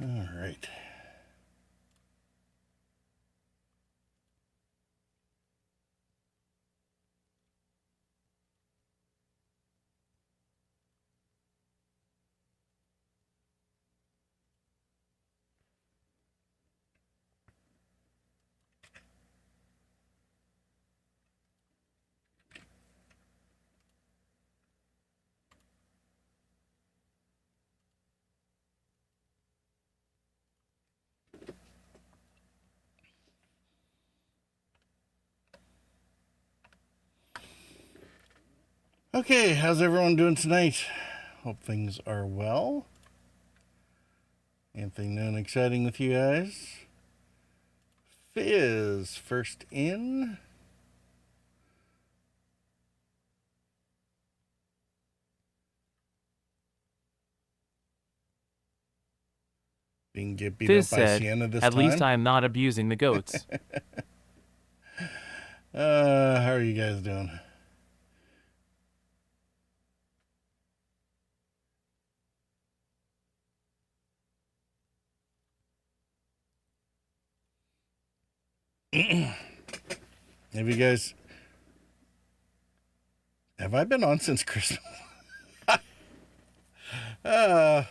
All right. Okay, how's everyone doing tonight? Hope things are well. Anything new and exciting with you guys? Fizz, first in. Didn't get beat Fizz up by said, Sienna this "At time. least I am not abusing the goats." How are you guys doing? Have you guys... Have I been on since Christmas?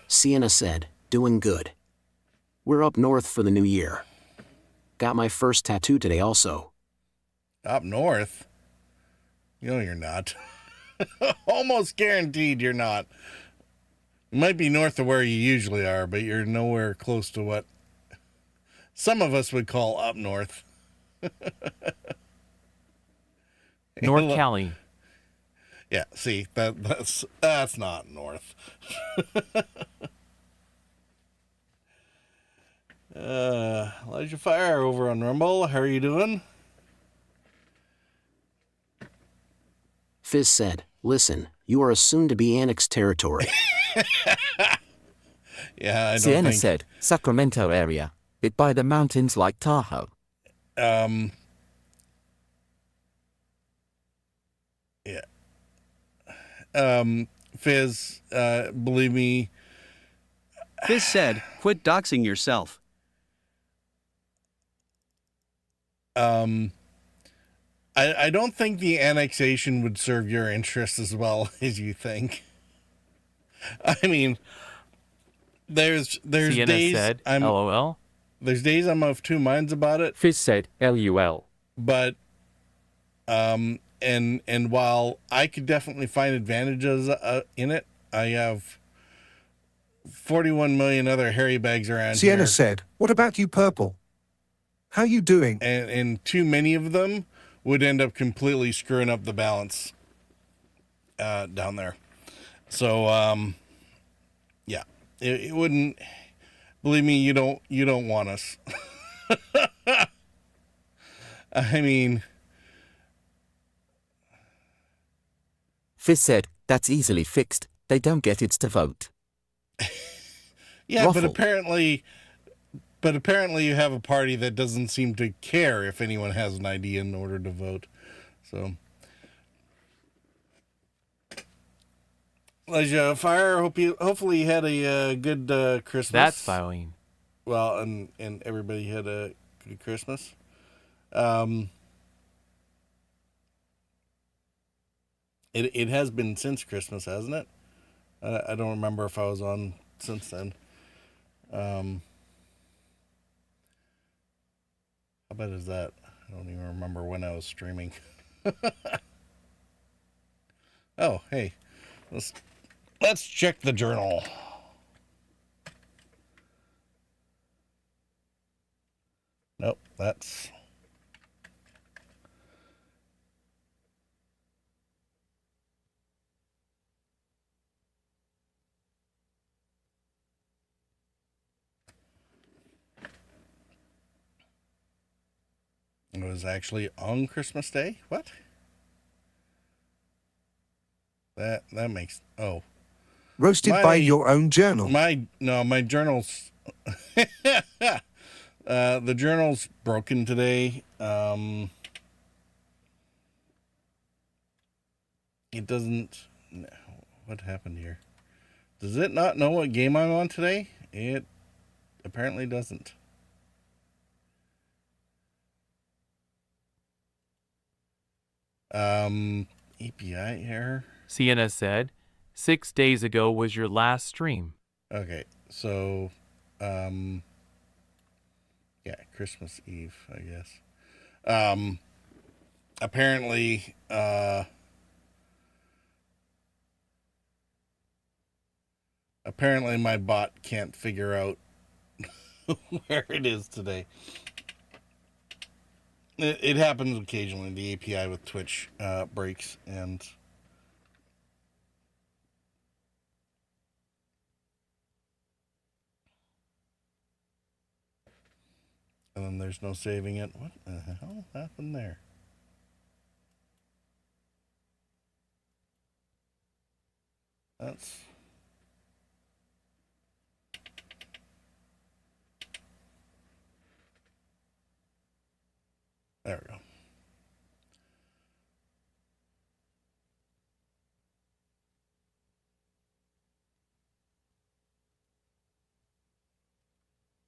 Sienna said, doing good. We're up north for the new year. Got my first tattoo today also. Up north? You know you're not. Almost guaranteed you're not. You might be north of where you usually are, but you're nowhere close to what some of us would call up north. North Cali. Yeah, see, that's not north. Elijah Fire over on Rumble. How are you doing? Fizz said, listen, you are a soon-to-be annexed territory. Yeah, I don't Sienna think... said, Sacramento area, bit by the mountains like Tahoe. Yeah. Fizz, believe me, Fizz said, quit doxing yourself. I don't think the annexation would serve your interests as well as you think. I mean, there's Sienna days said, I'm "LOL." there's days I'm of two minds about it, Fizz said, "LUL." but and while I could definitely find advantages in it, I have 41 million other hairy bags around Sienna here, said, what about you, Purple? How you doing? and too many of them would end up completely screwing up the balance down there. So yeah, it wouldn't. Believe me, you don't want us. I mean, Fizz said, that's easily fixed. They don't get it to vote. yeah, Ruffle. but apparently you have a party that doesn't seem to care if anyone has an ID in order to vote. So, Elijah Fire, hopefully you had a good Christmas. That's filing. Well, and everybody had a good Christmas. It has been since Christmas, hasn't it? I don't remember if I was on since then. How bad is that? I don't even remember when I was streaming. Oh, hey, let's check the journal. Nope, that's... It was actually on Christmas Day? What? That makes... Oh. Roasted by your own journal. My journal's... the journal's broken today. It doesn't... What happened here? Does it not know what game I'm on today? apparently doesn't. API error. Sienna said, 6 days ago was your last stream. Okay, so, yeah, Christmas Eve, I guess. Apparently, apparently my bot can't figure out where it is today. It happens occasionally. The API with Twitch breaks, and then there's no saving it. What the hell happened there? That's... There we go.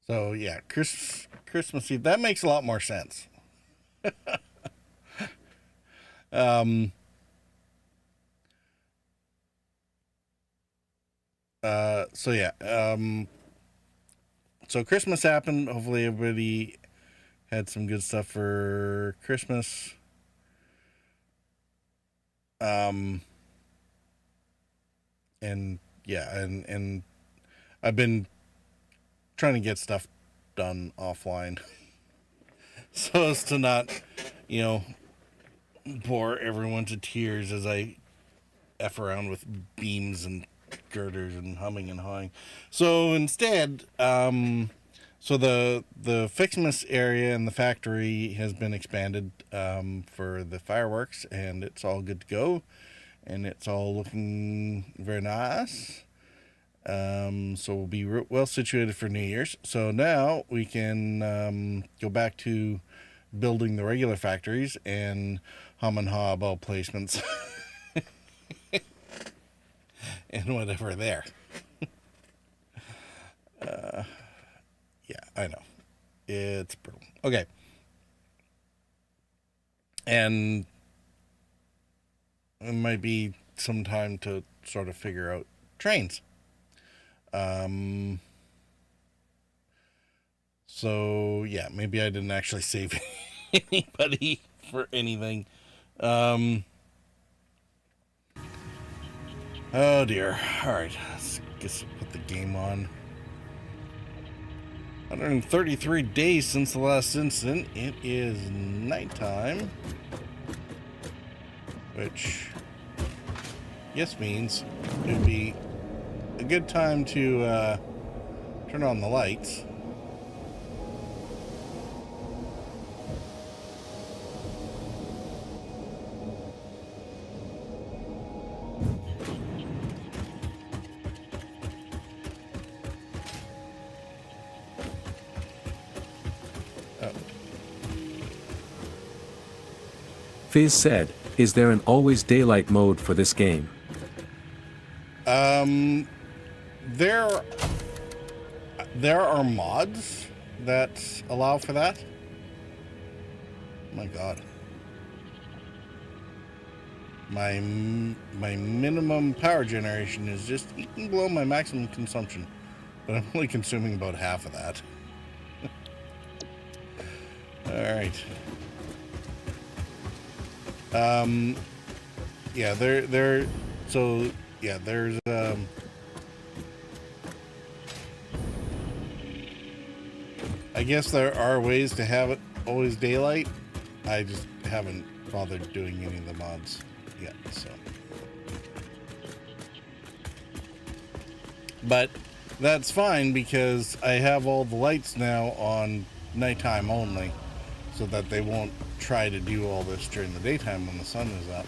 So yeah, Christmas Eve. That makes a lot more sense. So yeah. So Christmas happened. Hopefully everybody had some good stuff for Christmas. And yeah, and I've been trying to get stuff done offline so as to not, bore everyone to tears as I F around with beams and girders and humming and hawing. So instead, so the Fixmas area in the factory has been expanded for the fireworks, and it's all good to go, and it's all looking very nice. So we'll be well situated for New Year's. So now we can go back to building the regular factories and hum and haw about placements and whatever there. Yeah, I know. It's brutal. Okay. And it might be some time to sort of figure out trains. So yeah, maybe I didn't actually save anybody for anything. Oh dear. Alright, let's put the game on. 133 days since the last incident. It is nighttime, which yes means it would be a good time to turn on the lights. Fizz said, is there an always daylight mode for this game? There are mods that allow for that. My God. My minimum power generation is just eating below my maximum consumption, but I'm only consuming about half of that. All right. Yeah, so yeah, there's I guess there are ways to have it always daylight. I just haven't bothered doing any of the mods yet, so. But that's fine because I have all the lights now on nighttime only, so that they won't try to do all this during the daytime when the sun is up.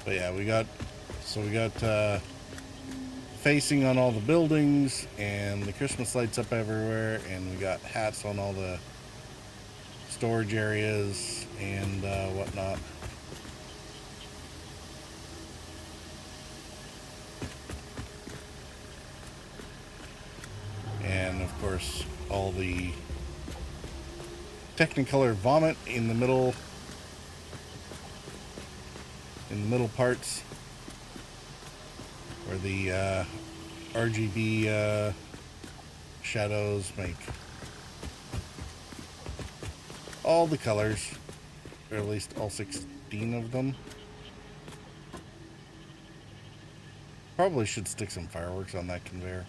But yeah, we got facing on all the buildings and the Christmas lights up everywhere, and we got hats on all the storage areas and whatnot. course, all the Technicolor vomit in the middle parts, where the RGB shadows make all the colors, or at least all 16 of them. Probably should stick some fireworks on that conveyor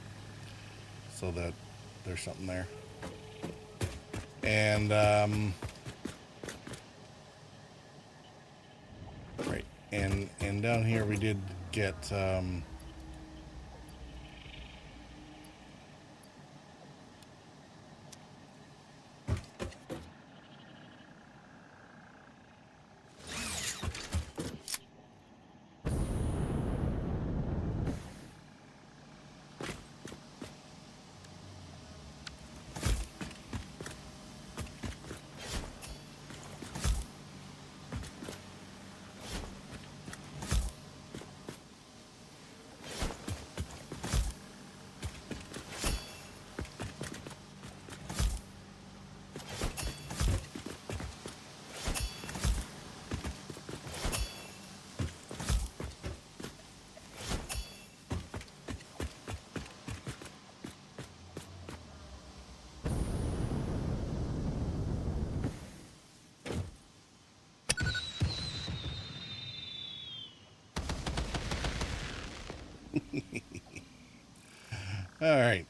so that there's something there. And right, and down here we did get all right.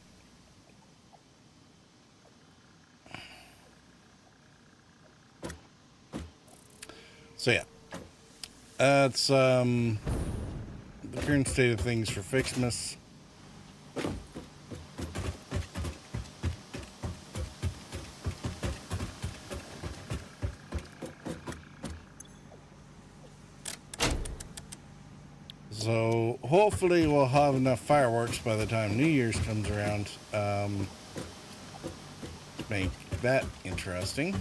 So yeah, that's the current state of things for Fixmas. So hopefully we'll have enough fireworks by the time New Year's comes around. Make that interesting.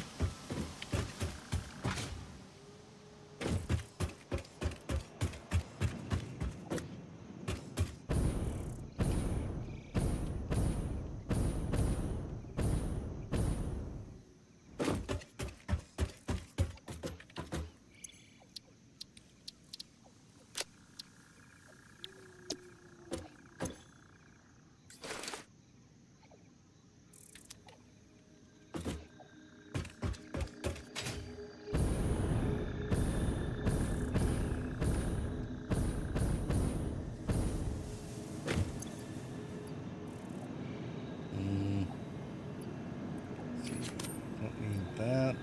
Don't need that.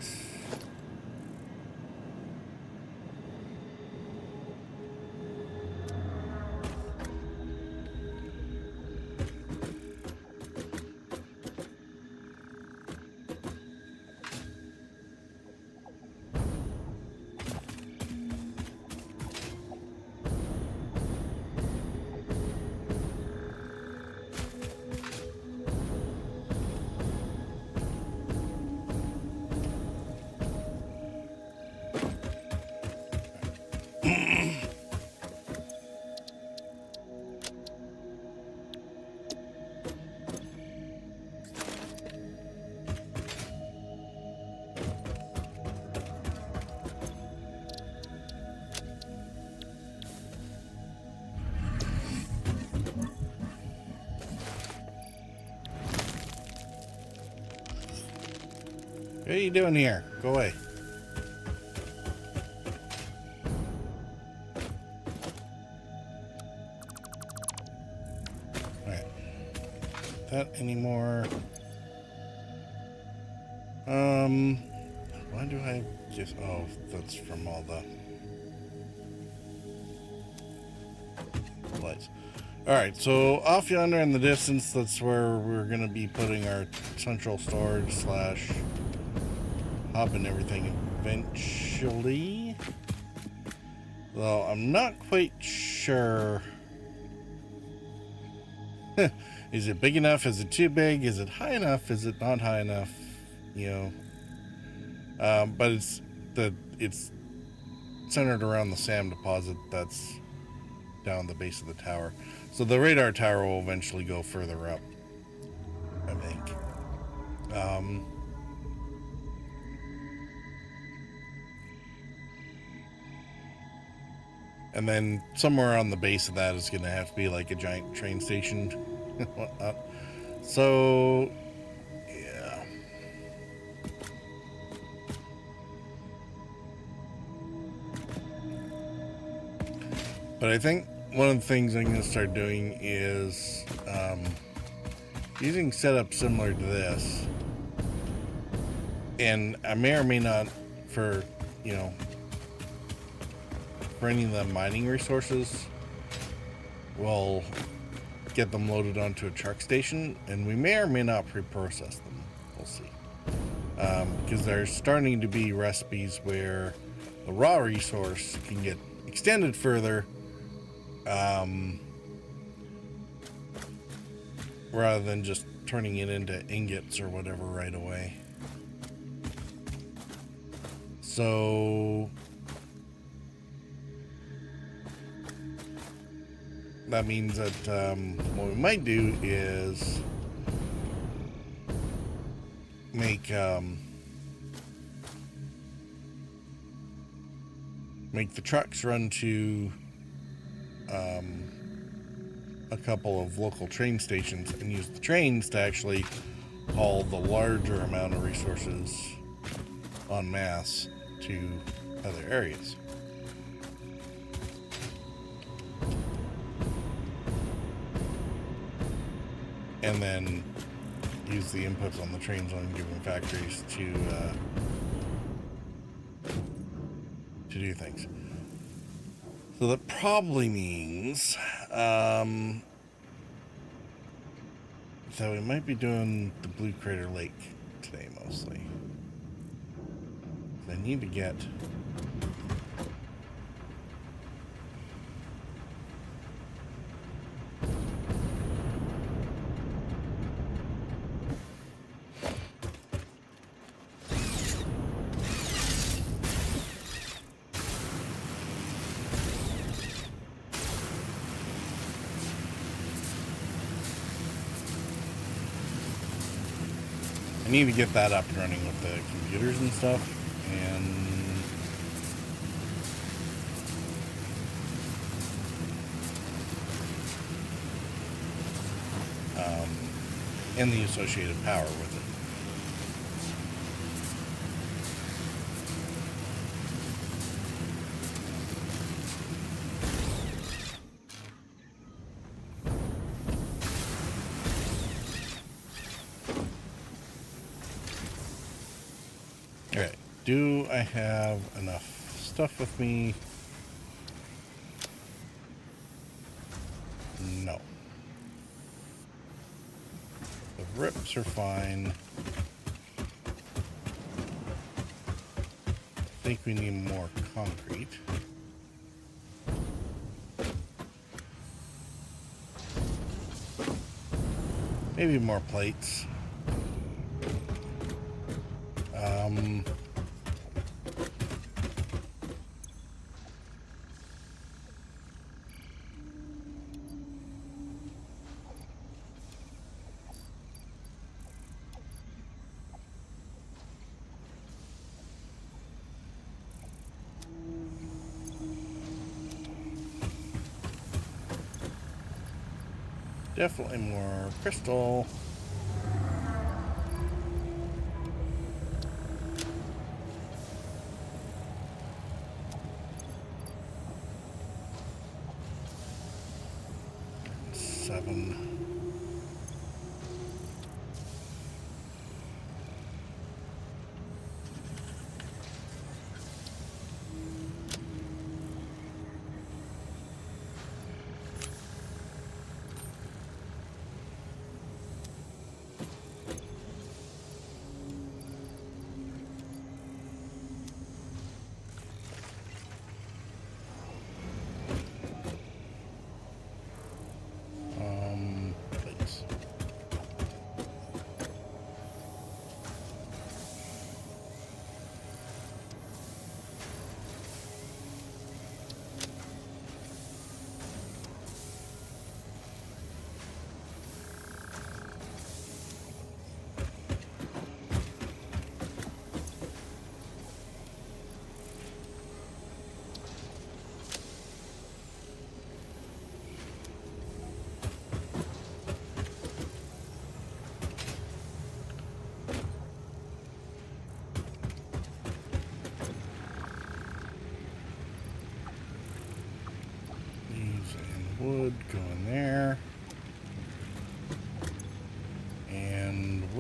What are you doing here? Go away. Alright. That anymore. Why do I just... Oh, that's from all the lights. Alright, so off yonder in the distance, that's where we're going to be putting our central storage slash hub and everything eventually. Though I'm not quite sure. Is it big enough? Is it too big? Is it high enough? Is it not high enough? You know. But it's centered around the SAM deposit that's down the base of the tower. So the radar tower will eventually go further up, I think. And then somewhere on the base of that is going to have to be like a giant train station and whatnot. So, yeah. But I think one of the things I'm going to start doing is using setup similar to this. And I may or may not, for, you know, for any of the mining resources, we'll get them loaded onto a truck station, and we may or may not pre-process them. We'll see. Because there's starting to be recipes where the raw resource can get extended further, rather than just turning it into ingots or whatever right away. So that means that what we might do is make the trucks run to a couple of local train stations and use the trains to actually haul the larger amount of resources en masse to other areas. And then use the inputs on the trains on given factories to do things. So that probably means that we might be doing the Blue Crater Lake today mostly. I need to get that up and running with the computers and stuff, and the associated power with it. Alright, do I have enough stuff with me? No. The rips are fine. I think we need more concrete. Maybe more plates. Definitely more crystal. Seven.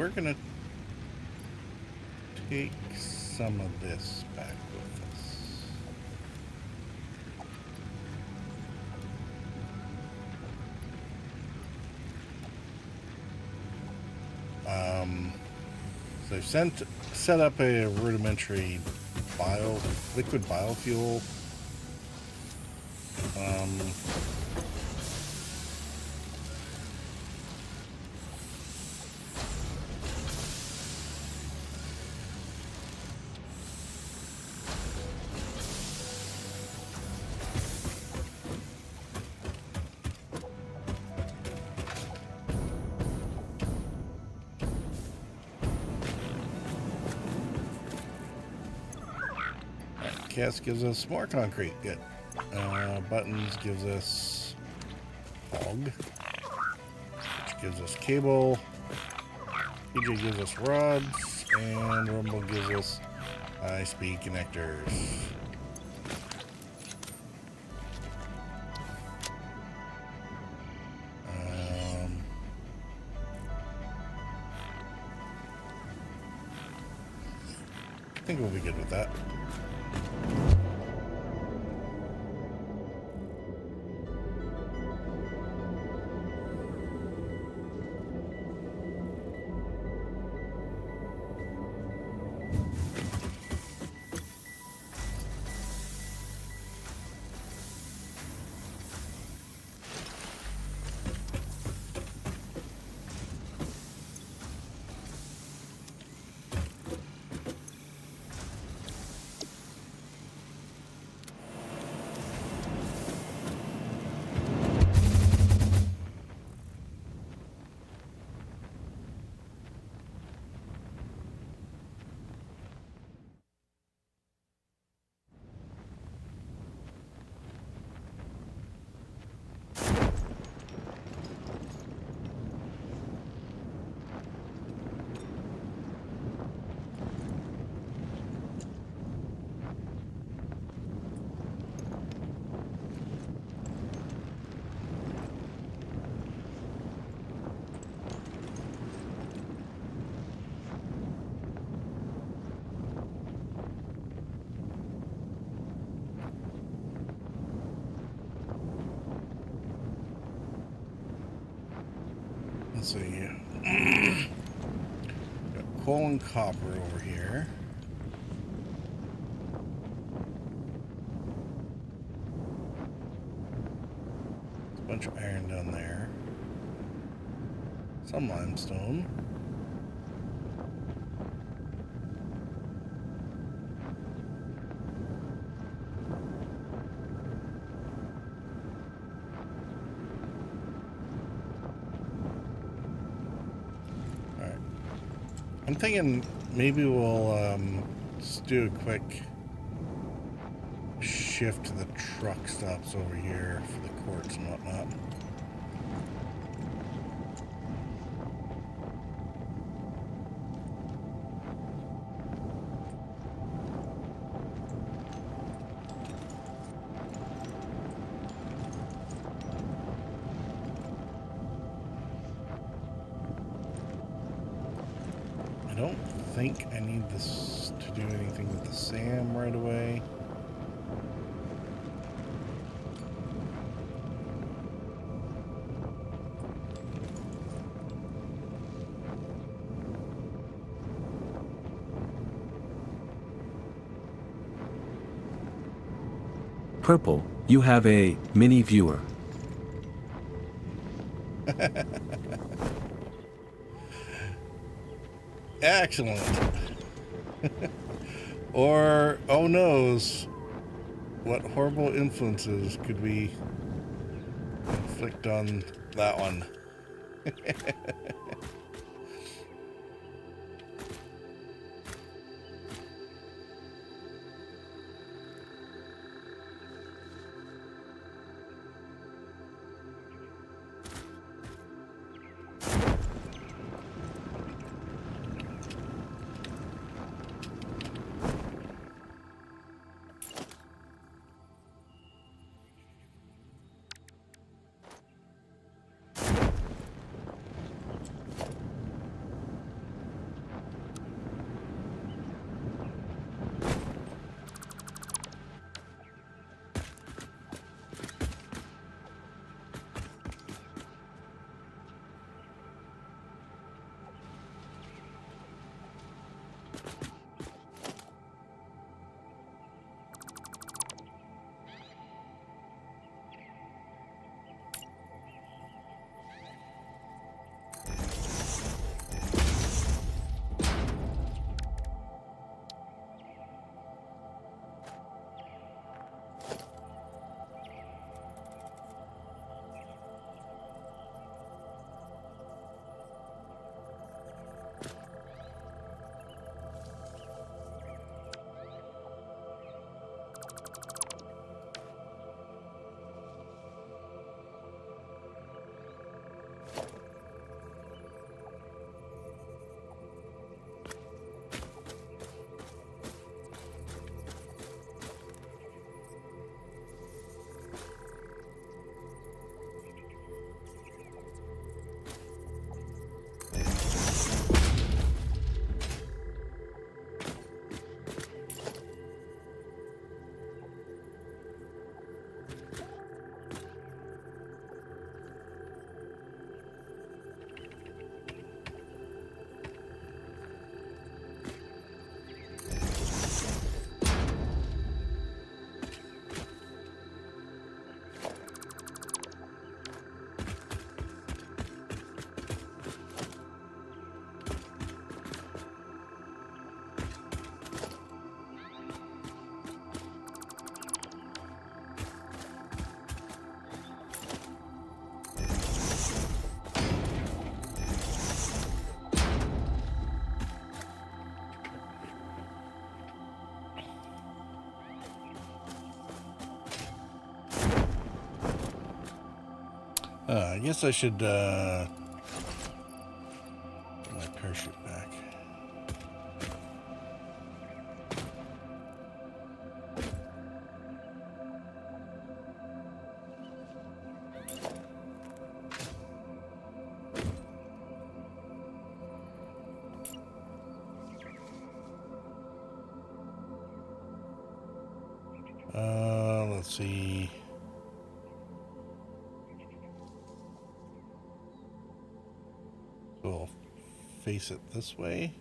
we're gonna take some of this back with us. So I've set up a rudimentary liquid biofuel. Cast gives us more concrete. Good. Buttons gives us hog, which gives us cable. PJ gives us rods, and Rumble gives us high-speed connectors. I think we'll be good with that. Let's see. Got coal and copper over here. There's a bunch of iron down there. Some limestone. I'm thinking maybe we'll just do a quick shift to the truck stops over here for the quartz and whatnot. I don't think I need this to do anything with the SAM right away. Purple, you have a mini viewer. Excellent. Or, oh knows, what horrible influences could we inflict on that one? I guess I should get my parachute back. Let's see. So I'll face it this way.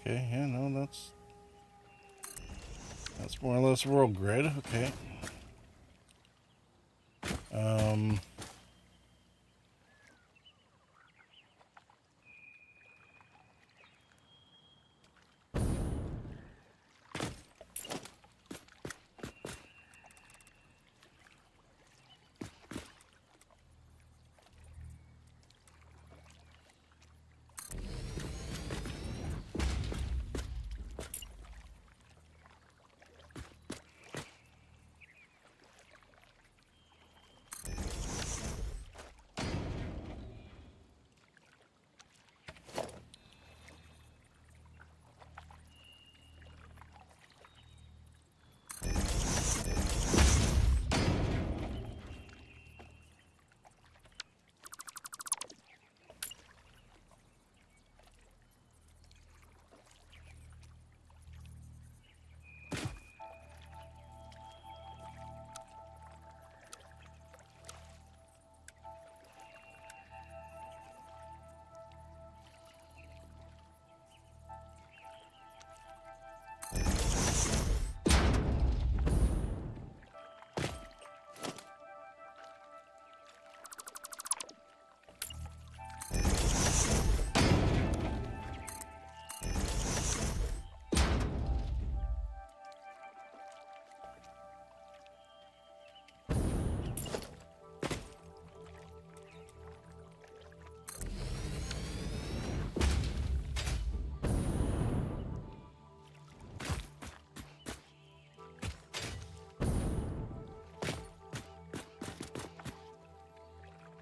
Okay, yeah, no, that's more or less world grid. Okay.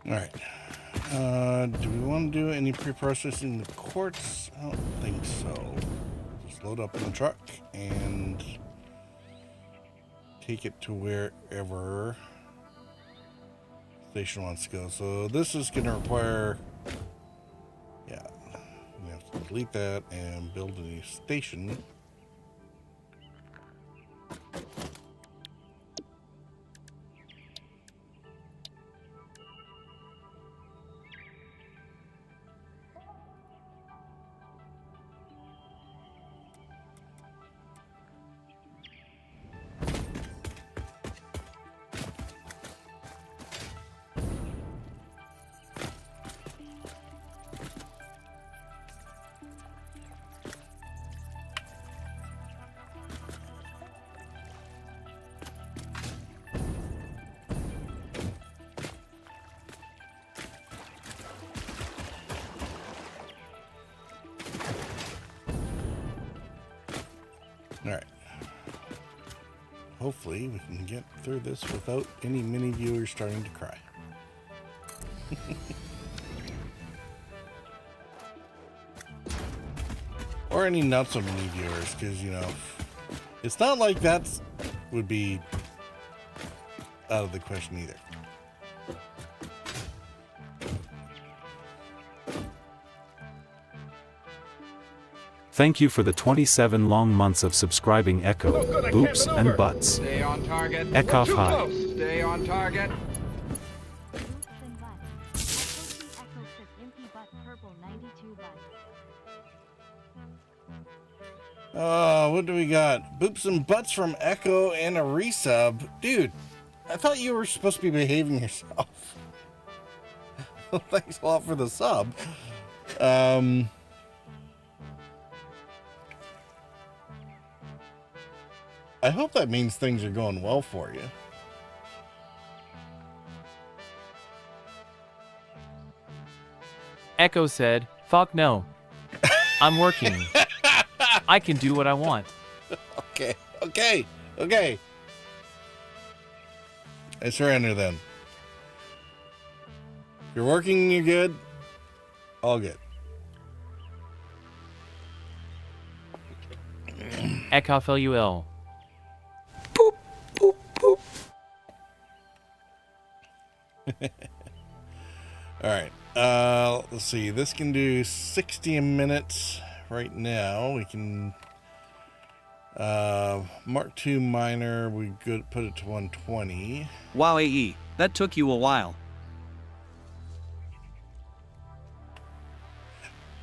All right. Do we want to do any pre-processing the quartz? I don't think so. Just load up in the truck and take it to wherever station wants to go. So this is going to require, yeah, we have to delete that and build a new station. Alright. Hopefully we can get through this without any mini viewers starting to cry. Or any not so many viewers, because, you know, it's not like that would be out of the question either. Thank you for the 27 long months of subscribing Echo, Boops, and Butts. Stay on target. Echo Too high. close. Stay on target. What do we got? Boops and butts from Echo and a resub. Dude, I thought you were supposed to be behaving yourself. Thanks a lot for the sub. I hope that means things are going well for you. Echo said, fuck no. I'm working. I can do what I want. Okay. I surrender then. If you're working, you're good. All good. Ekaflul. Alright. Let's see. This can do 60 a minute right now. We can Mark II minor, we could put it to 120. Wow, AE, that took you a while.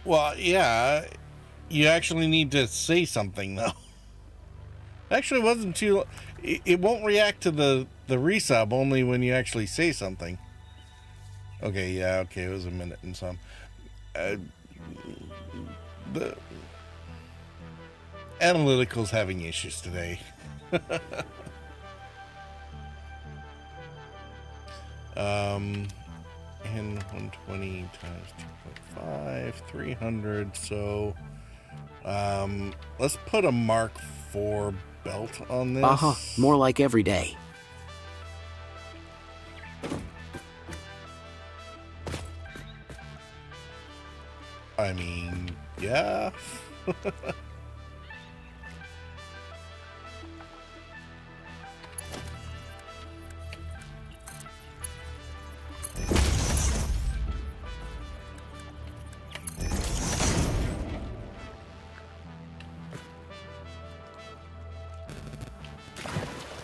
Well, yeah, you actually need to say something though. Actually, it wasn't too. It won't react to the resub only when you actually say something. Okay, yeah, okay, it was a minute and some. The analytical's having issues today. And 120 times 2.5, 300. So, let's put a Mark IV belt on this. More like every day. I mean, yeah.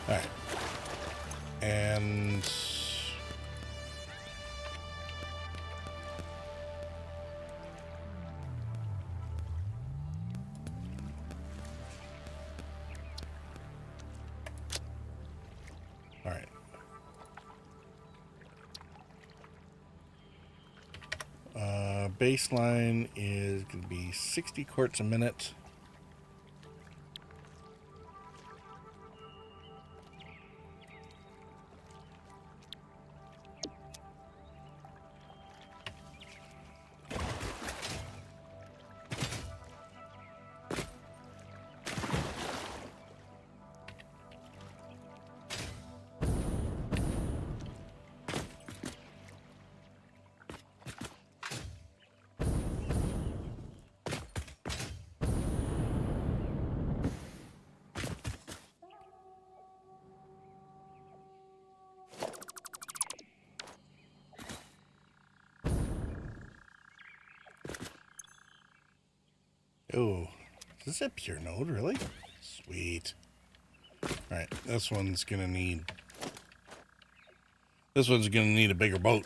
All right. And all right. Baseline is going to be 60 quarts a minute. Oh, is this a pure node, really? Sweet. Alright, this one's gonna need a bigger boat.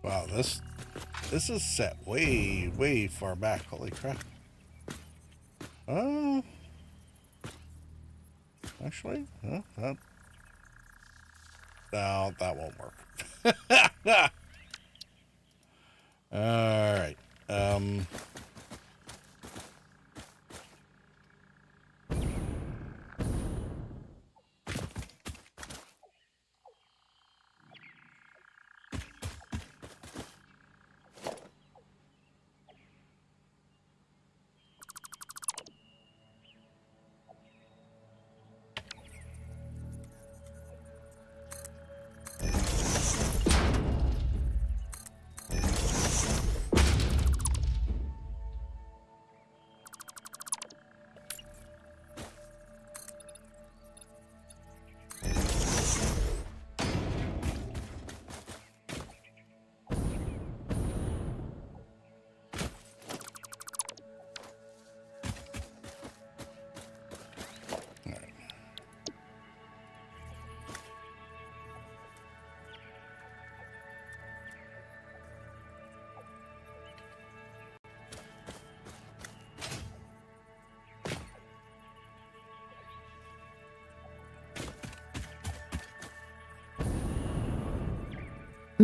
Wow, this is set way far back. Holy crap. Oh. Actually, no, that won't work. All right.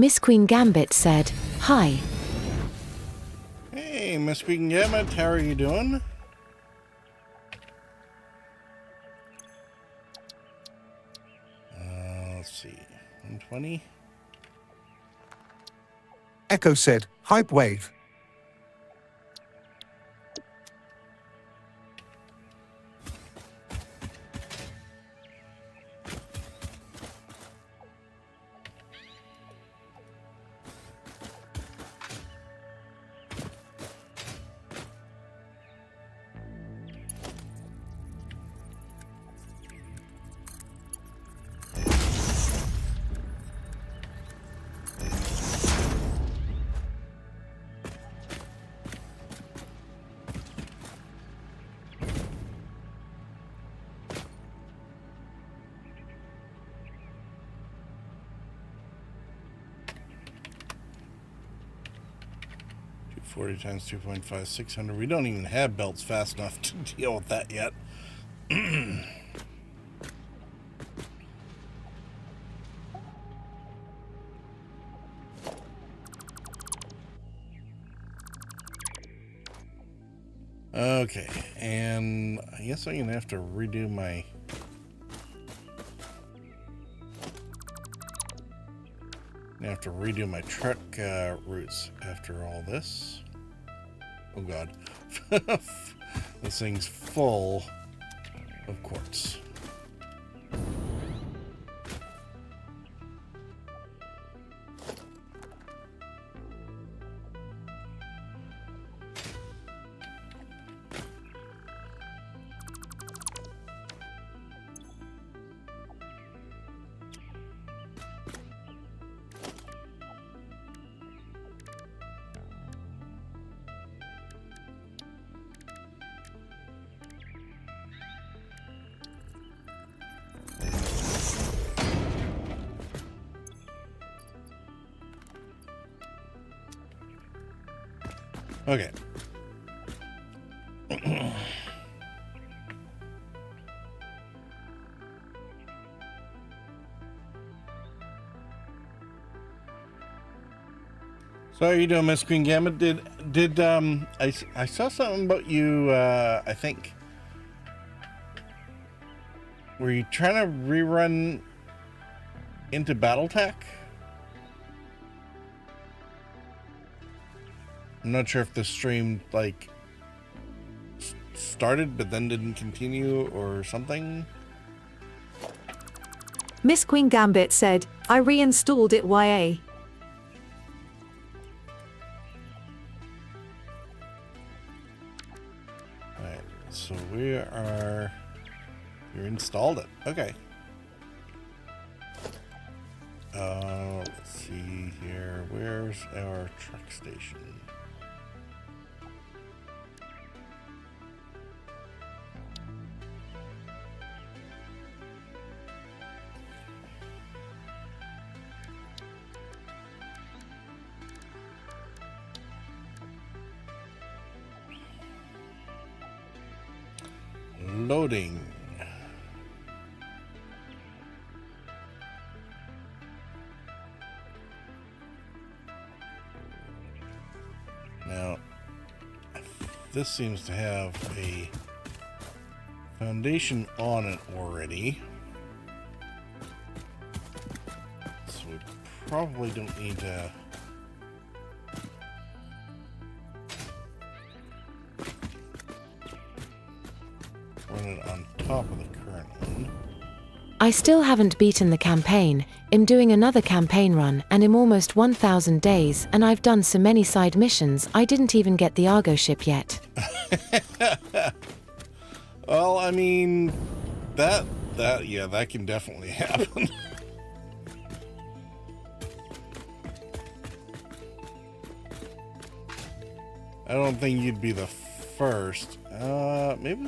Miss Queen Gambit said, "Hi." Hey, Miss Queen Gambit, how are you doing? Let's see. 120. Echo said, "Hype wave." $40 times 2.5, 600. We don't even have belts fast enough to deal with that yet. Okay, and I guess I'm gonna have to redo my... truck routes after all this. Oh god. This thing's full of quartz. Okay. So how are you doing, Miss Queen Gambit? Did I saw something about you, I think. Were you trying to rerun into Battletech? I'm not sure if the stream, like, started but then didn't continue or something. Miss Queen Gambit said, "I reinstalled it YA." Alright, so you installed it. Okay. Let's see here. Where's our truck station? Loading. Now, this seems to have a foundation on it already, so we probably don't need to run it on top of the current one. I still haven't beaten the campaign. I'm doing another campaign run and I'm almost 1,000 days and I've done so many side missions I didn't even get the Argo ship yet. Well, I mean, that can definitely happen. I don't think you'd be the first. Maybe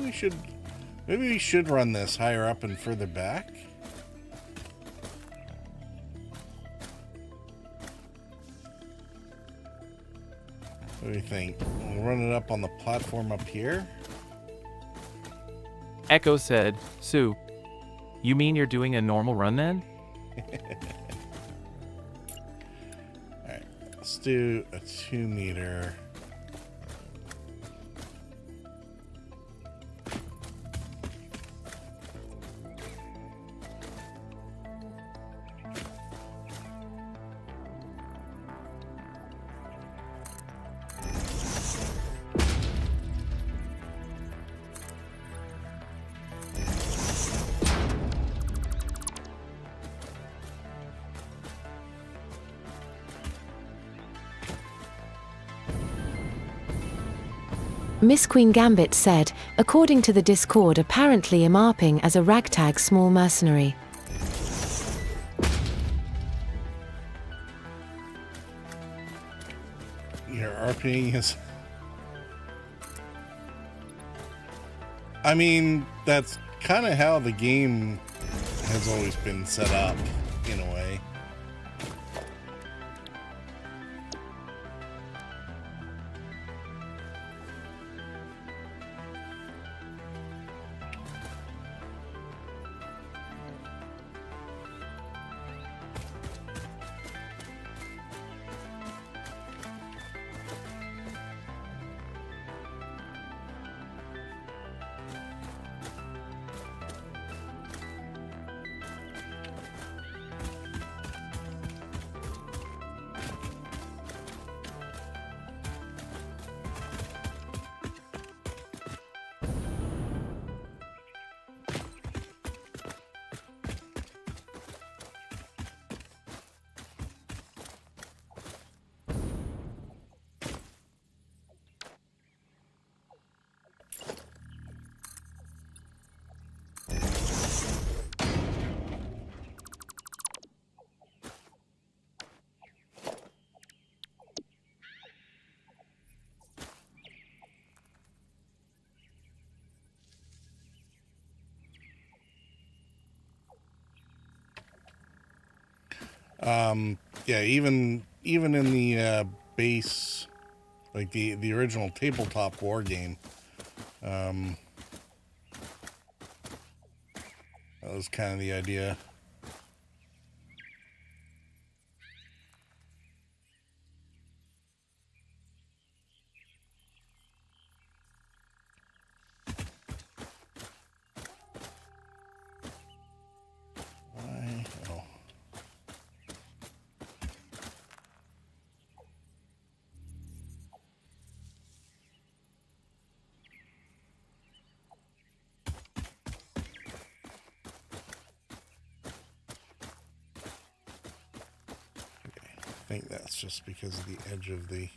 we should run this higher up and further back. What do you think? We'll run it up on the platform up here. Echo said, "Sue, you mean you're doing a normal run then?" Let's do a 2 meter. Miss Queen Gambit said, according to the Discord, apparently I'm ARPing as a ragtag small mercenary. Your RPing is... I mean, that's kind of how the game has always been set up, in a way. Yeah, even in the base, like the original tabletop war game, that was kind of the idea. Why? Oh. I think that's just because of the edge of the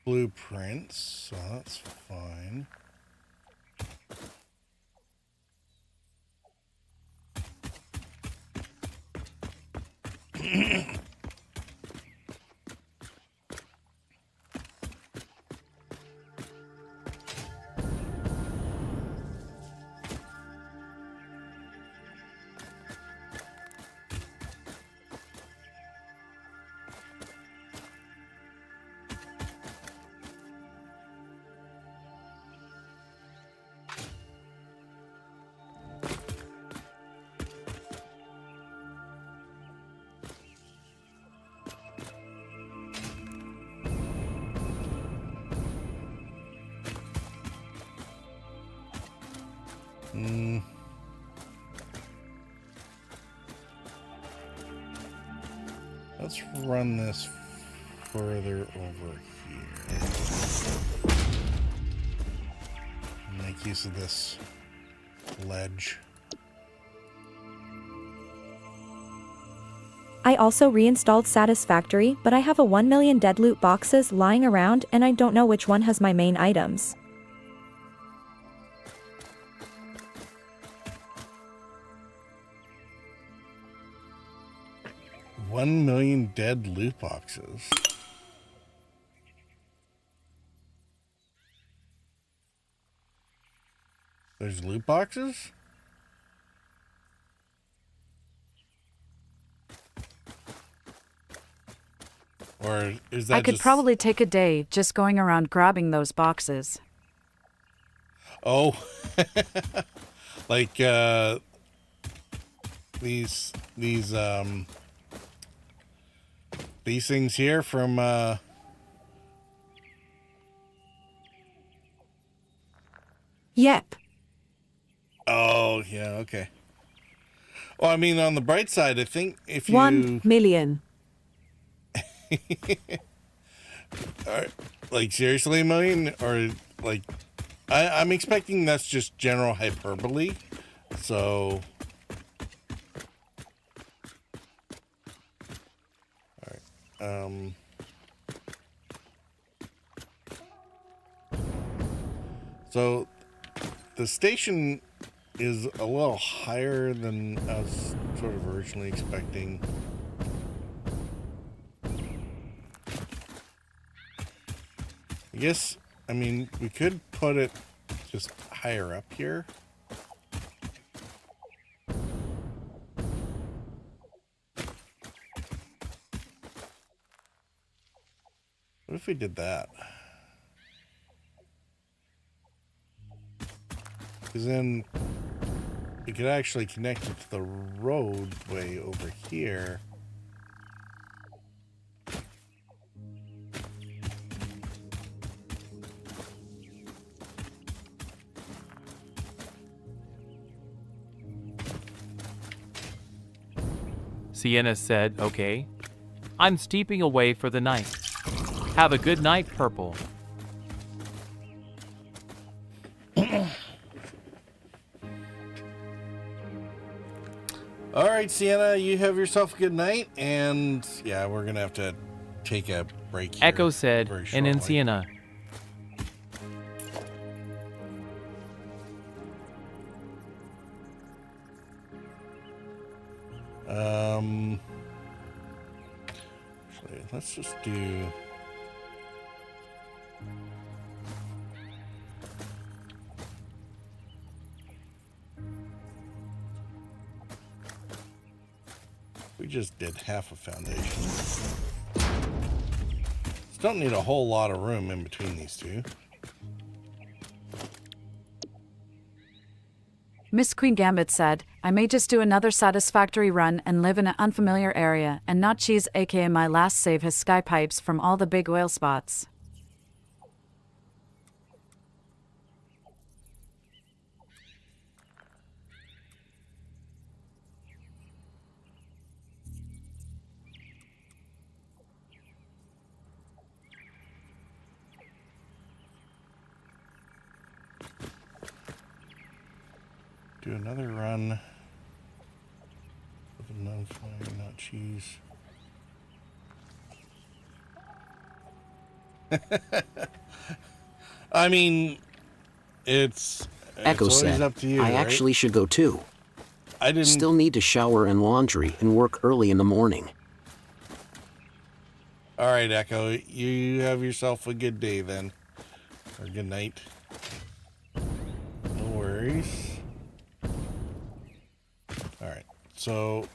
blueprints, so that's fine. Let's run this further over here. Make use of this ledge. I also reinstalled Satisfactory, but I have a 1 million dead loot boxes lying around and I don't know which one has my main items. $1 million dead loot boxes. There's loot boxes? Or is that I could probably take a day just going around grabbing those boxes. Oh. Like these these things here from Yep. Oh, yeah, okay. Well, I mean, on the bright side, I think if you 1 million. like seriously a million, or like I'm expecting that's just general hyperbole. So all right. So the station is a little higher than I was sort of originally expecting. I guess, I mean, we could put it just higher up here. What if we did that? Because then we could actually connect it to the roadway over here. Sienna said, okay. I'm steeping away for the night. Have a good night, Purple. All right, Sienna, you have yourself a good night, and yeah, we're gonna have to take a break here. Echo said, very and then shortly. Sienna. Actually, let's just do. We just did half a foundation. Just don't need a whole lot of room in between these two. Miss Queen Gambit said, I may just do another satisfactory run and live in an unfamiliar area, and not cheese aka my last save his sky pipes from all the big oil spots. Do another run with a non-flying, not cheese. I mean, it's Echo always said, up to you, I right? actually should go too. I didn't. Still need to shower and laundry and work early in the morning. All right, Echo, you have yourself a good day then, or good night. No worries. All right, so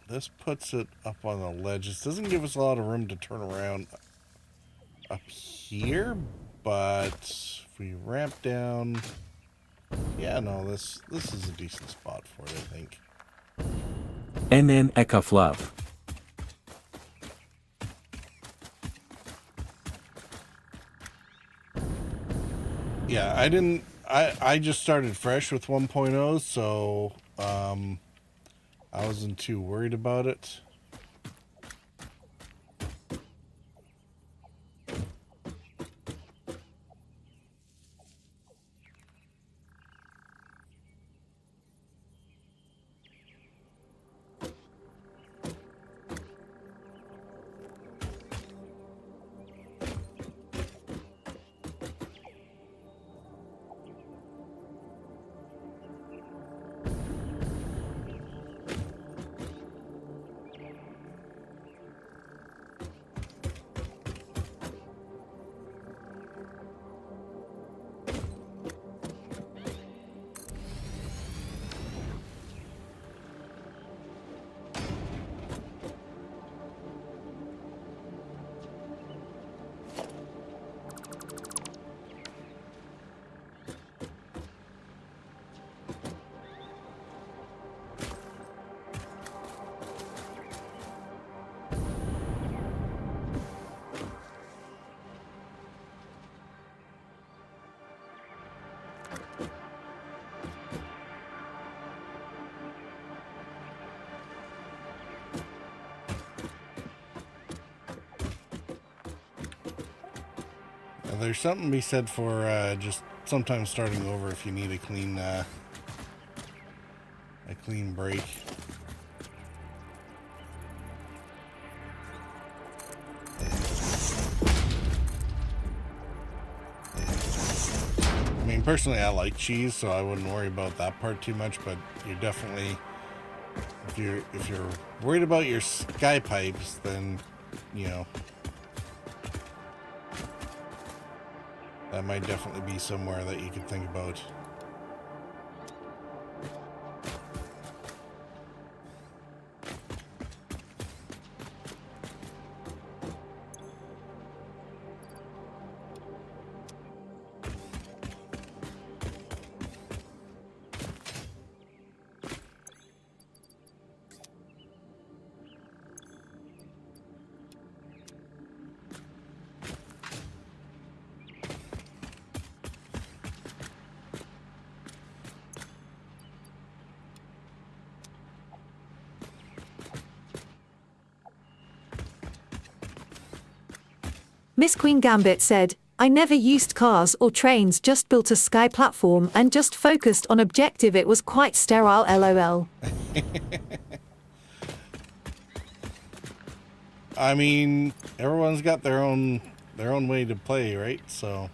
this puts it up on the ledge. This doesn't give us a lot of room to turn around up here, but if we ramp down, yeah, no, this is a decent spot for it, I think. NN Eka Fluff. Yeah, I just started fresh with 1.0, so I wasn't too worried about it. There's something to be said for just sometimes starting over if you need a clean break. I mean, personally, I like cheese, so I wouldn't worry about that part too much. But you're definitely, if you're worried about your sky pipes, then you know that might definitely be somewhere that you could think about. Miss Queen Gambit said, I never used cars or trains, just built a sky platform and just focused on objective. It was quite sterile, lol. I mean, everyone's got their own way to play, right? So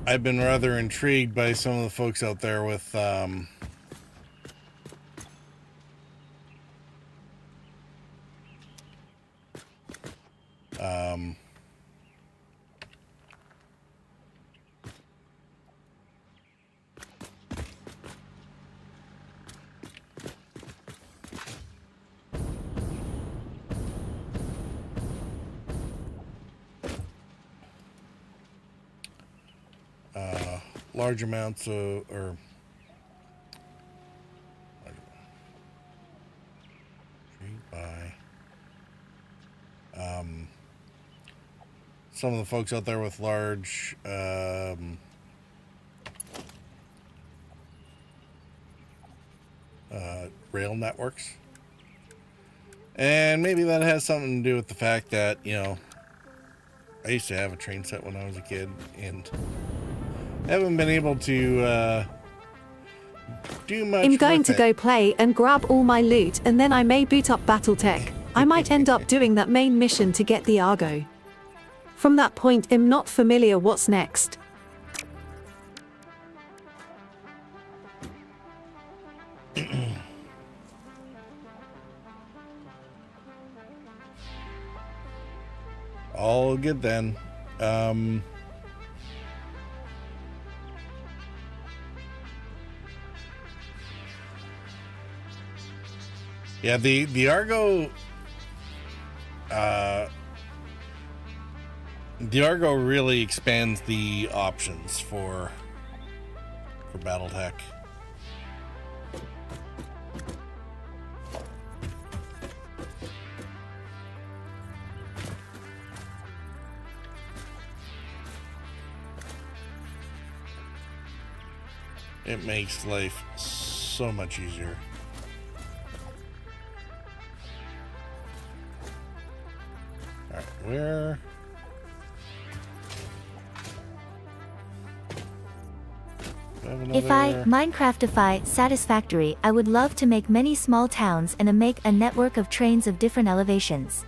I've been rather intrigued by some of the folks out there with large amounts of, or by some of the folks out there with large rail networks, and maybe that has something to do with the fact that, you know, I used to have a train set when I was a kid, and haven't been able to do much. I'm going with to it. go play and grab all my loot, and then I may boot up Battletech. I might end up doing that main mission to get the Argo. From that point, I'm not familiar what's next. All good then. Yeah, the Argo really expands the options for BattleTech. It makes life so much easier. All right, where? If I Minecraftify Satisfactory, I would love to make many small towns and make a network of trains of different elevations.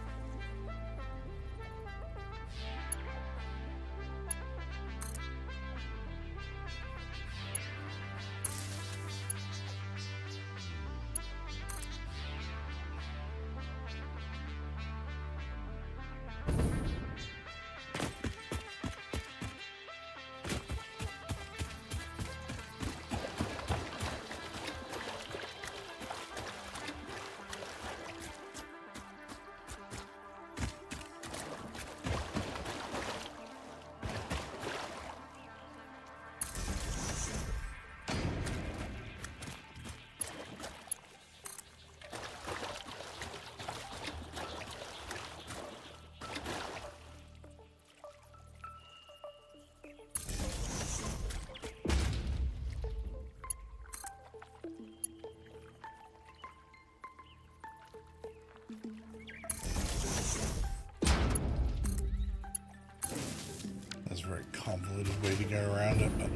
There's a way to get around it, but...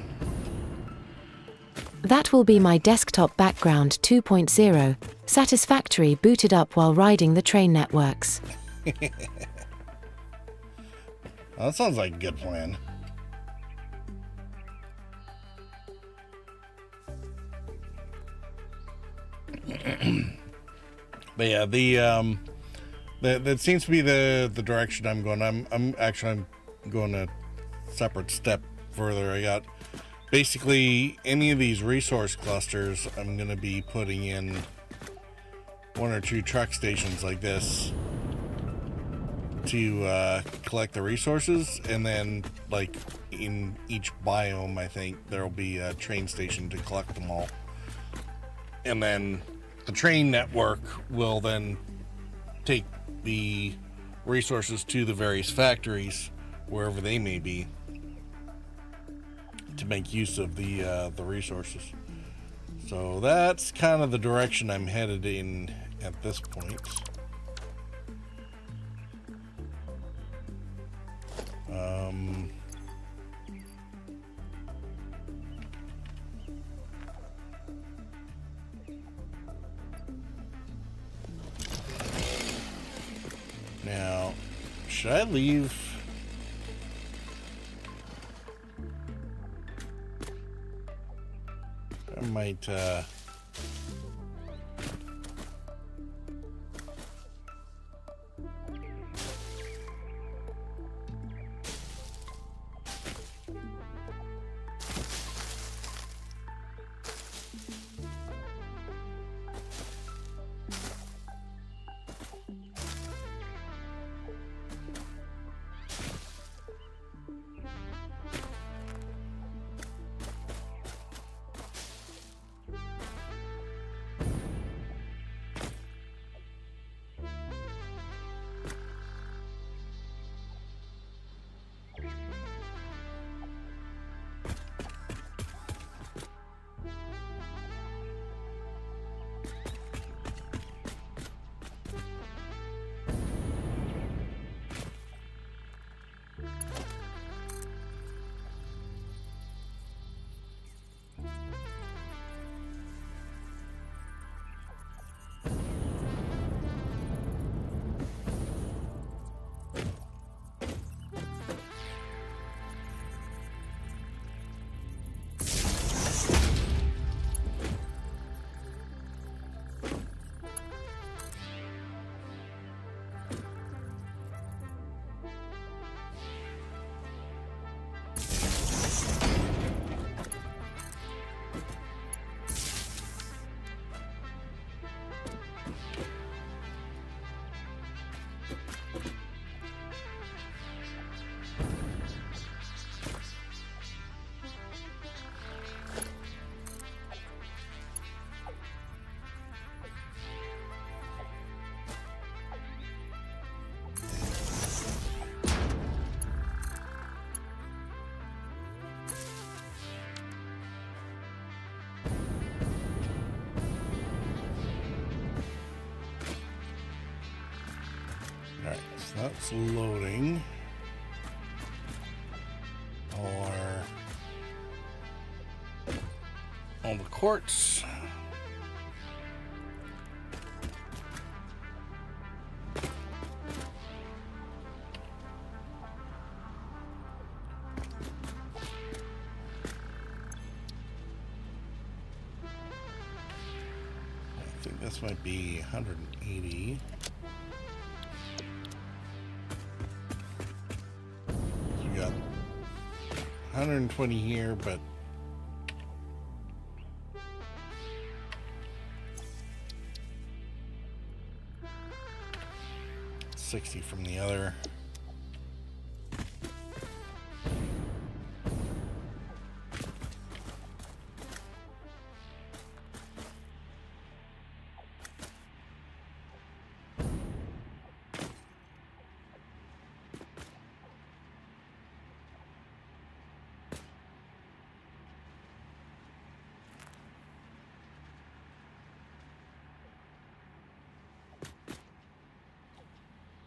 That will be my desktop background 2.0, Satisfactory booted up while riding the train networks. Well, that sounds like a good plan. But yeah, that seems to be the direction I'm going. I'm going a separate step further. I got basically any of these resource clusters. I'm going to be putting in 1 or 2 truck stations like this to collect the resources, and then like in each biome, I think there'll be a train station to collect them all, and then the train network will then take the resources to the various factories wherever they may be to make use of the resources. So that's kind of the direction I'm headed in at this point. Now, should I leave? I might, alright, so that's loading all the quartz. I think this might be 180. So we got 120 here, but $60 from the other.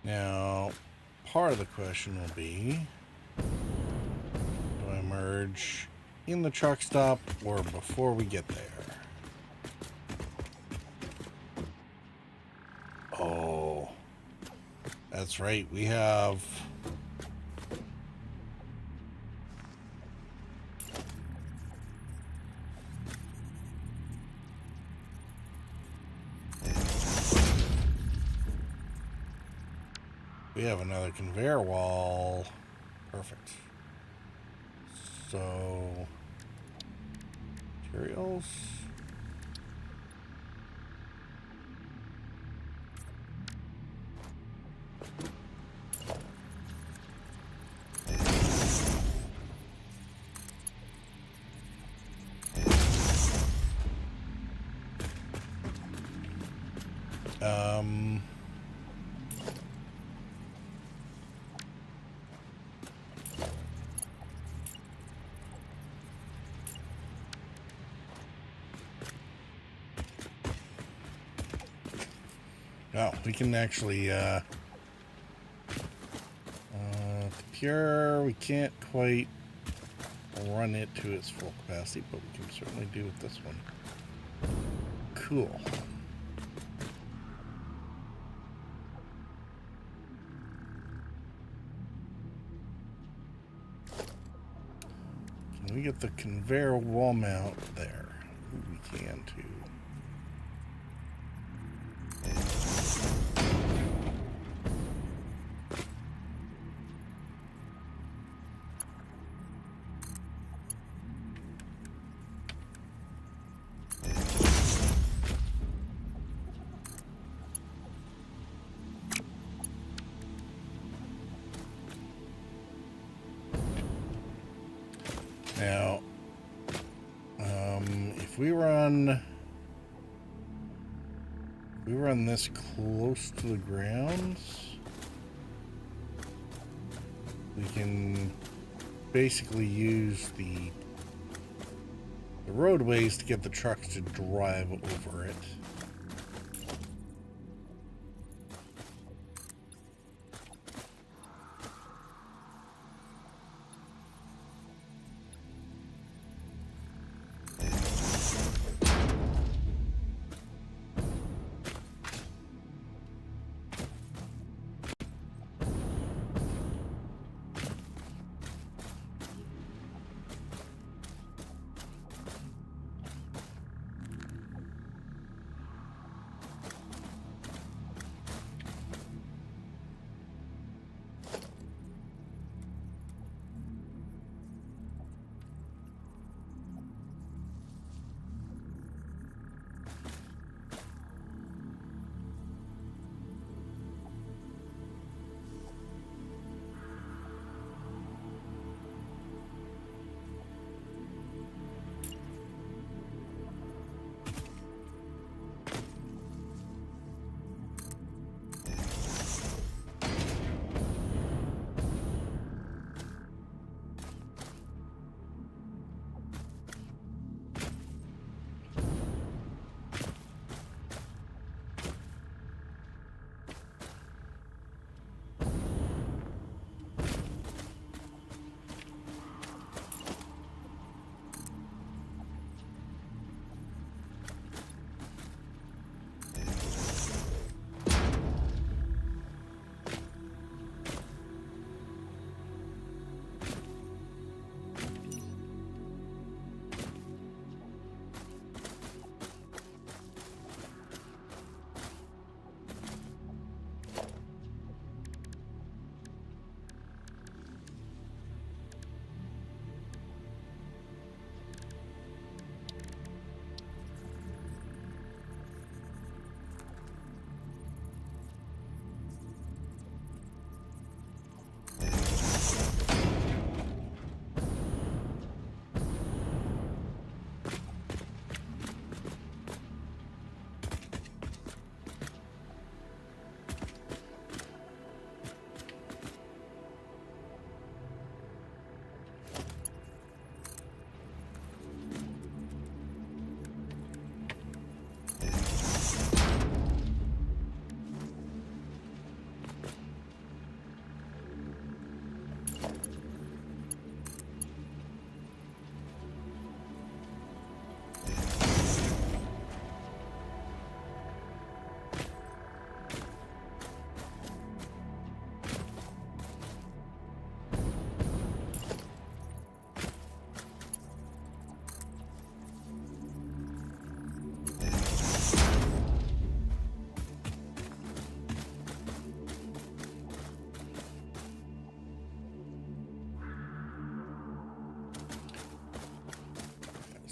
Now, part of the question will be, do I merge in the truck stop or before we get there. Oh, that's right. We have... We have another conveyor wall. Perfect. So, materials. Oh, we can actually, the pure, we can't quite run it to its full capacity, but we can certainly do with this one. Cool. Can we get the conveyor wall mount there? Ooh, we can too. Now, if we run this close to the ground, we can basically use the roadways to get the trucks to drive over it.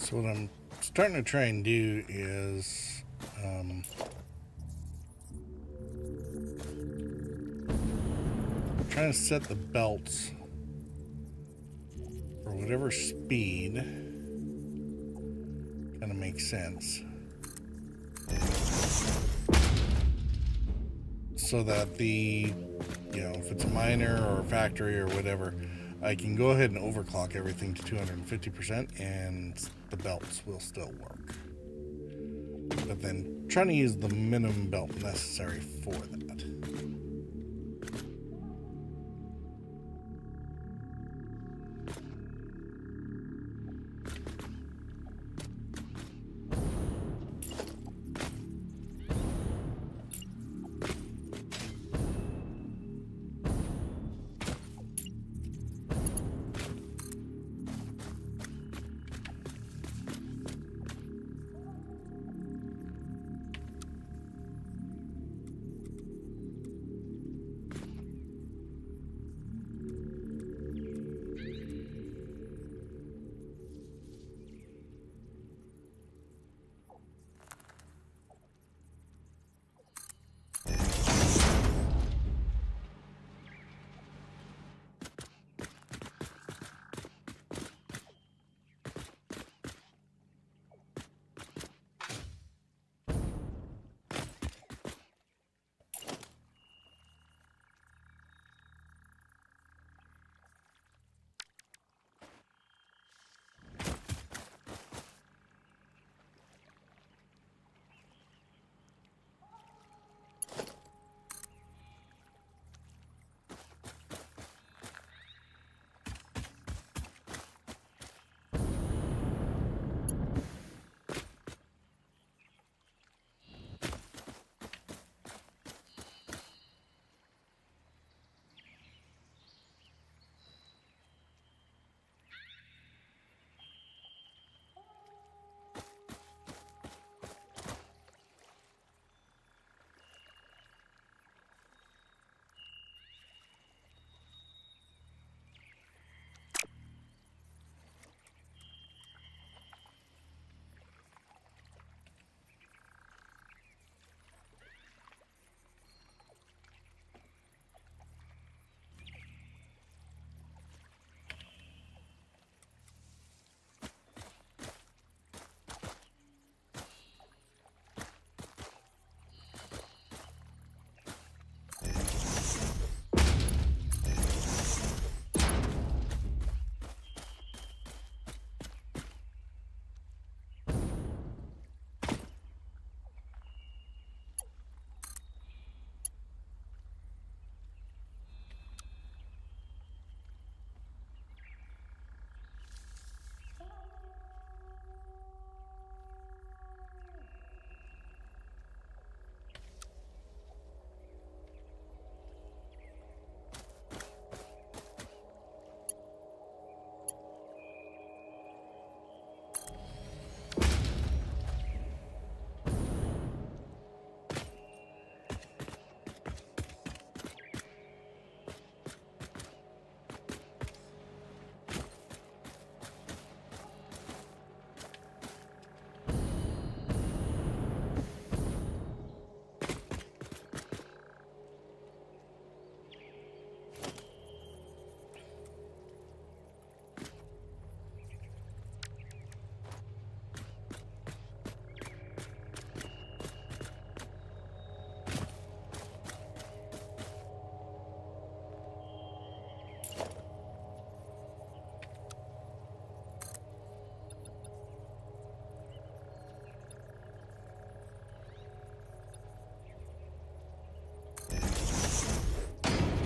So what I'm starting to try and do is trying to set the belts for whatever speed kind of makes sense, so that the, you know, if it's a miner or a factory or whatever, I can go ahead and overclock everything to 250% and the belts will still work. But then trying to use the minimum belt necessary for that.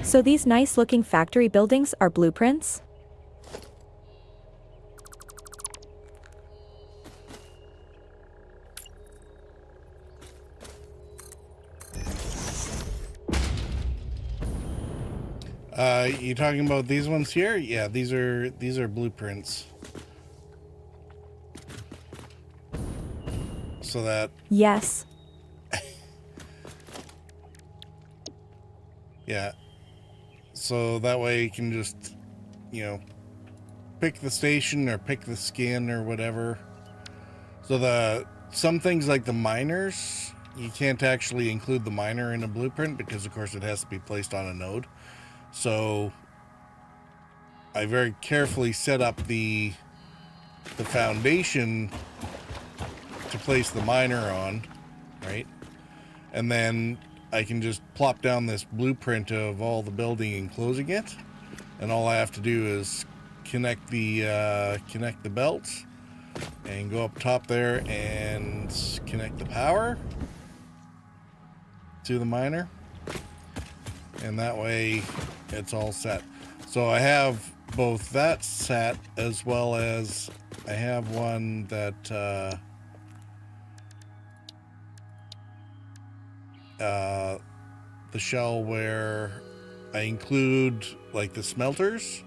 So these nice looking factory buildings are blueprints? You talking about these ones here? Yeah, these are blueprints. So that... Yes. Yeah. So that way you can just, you know, pick the station or pick the skin or whatever So some things like the miners, you can't actually include the miner in a blueprint because of course it has to be placed on a node. So I very carefully set up the foundation to place the miner on, right? And then I can just plop down this blueprint of all the building enclosing it, and all I have to do is connect the belts and go up top there and connect the power to the miner, and that way it's all set. So I have both that set as well as I have one that the shell where I include like the smelters,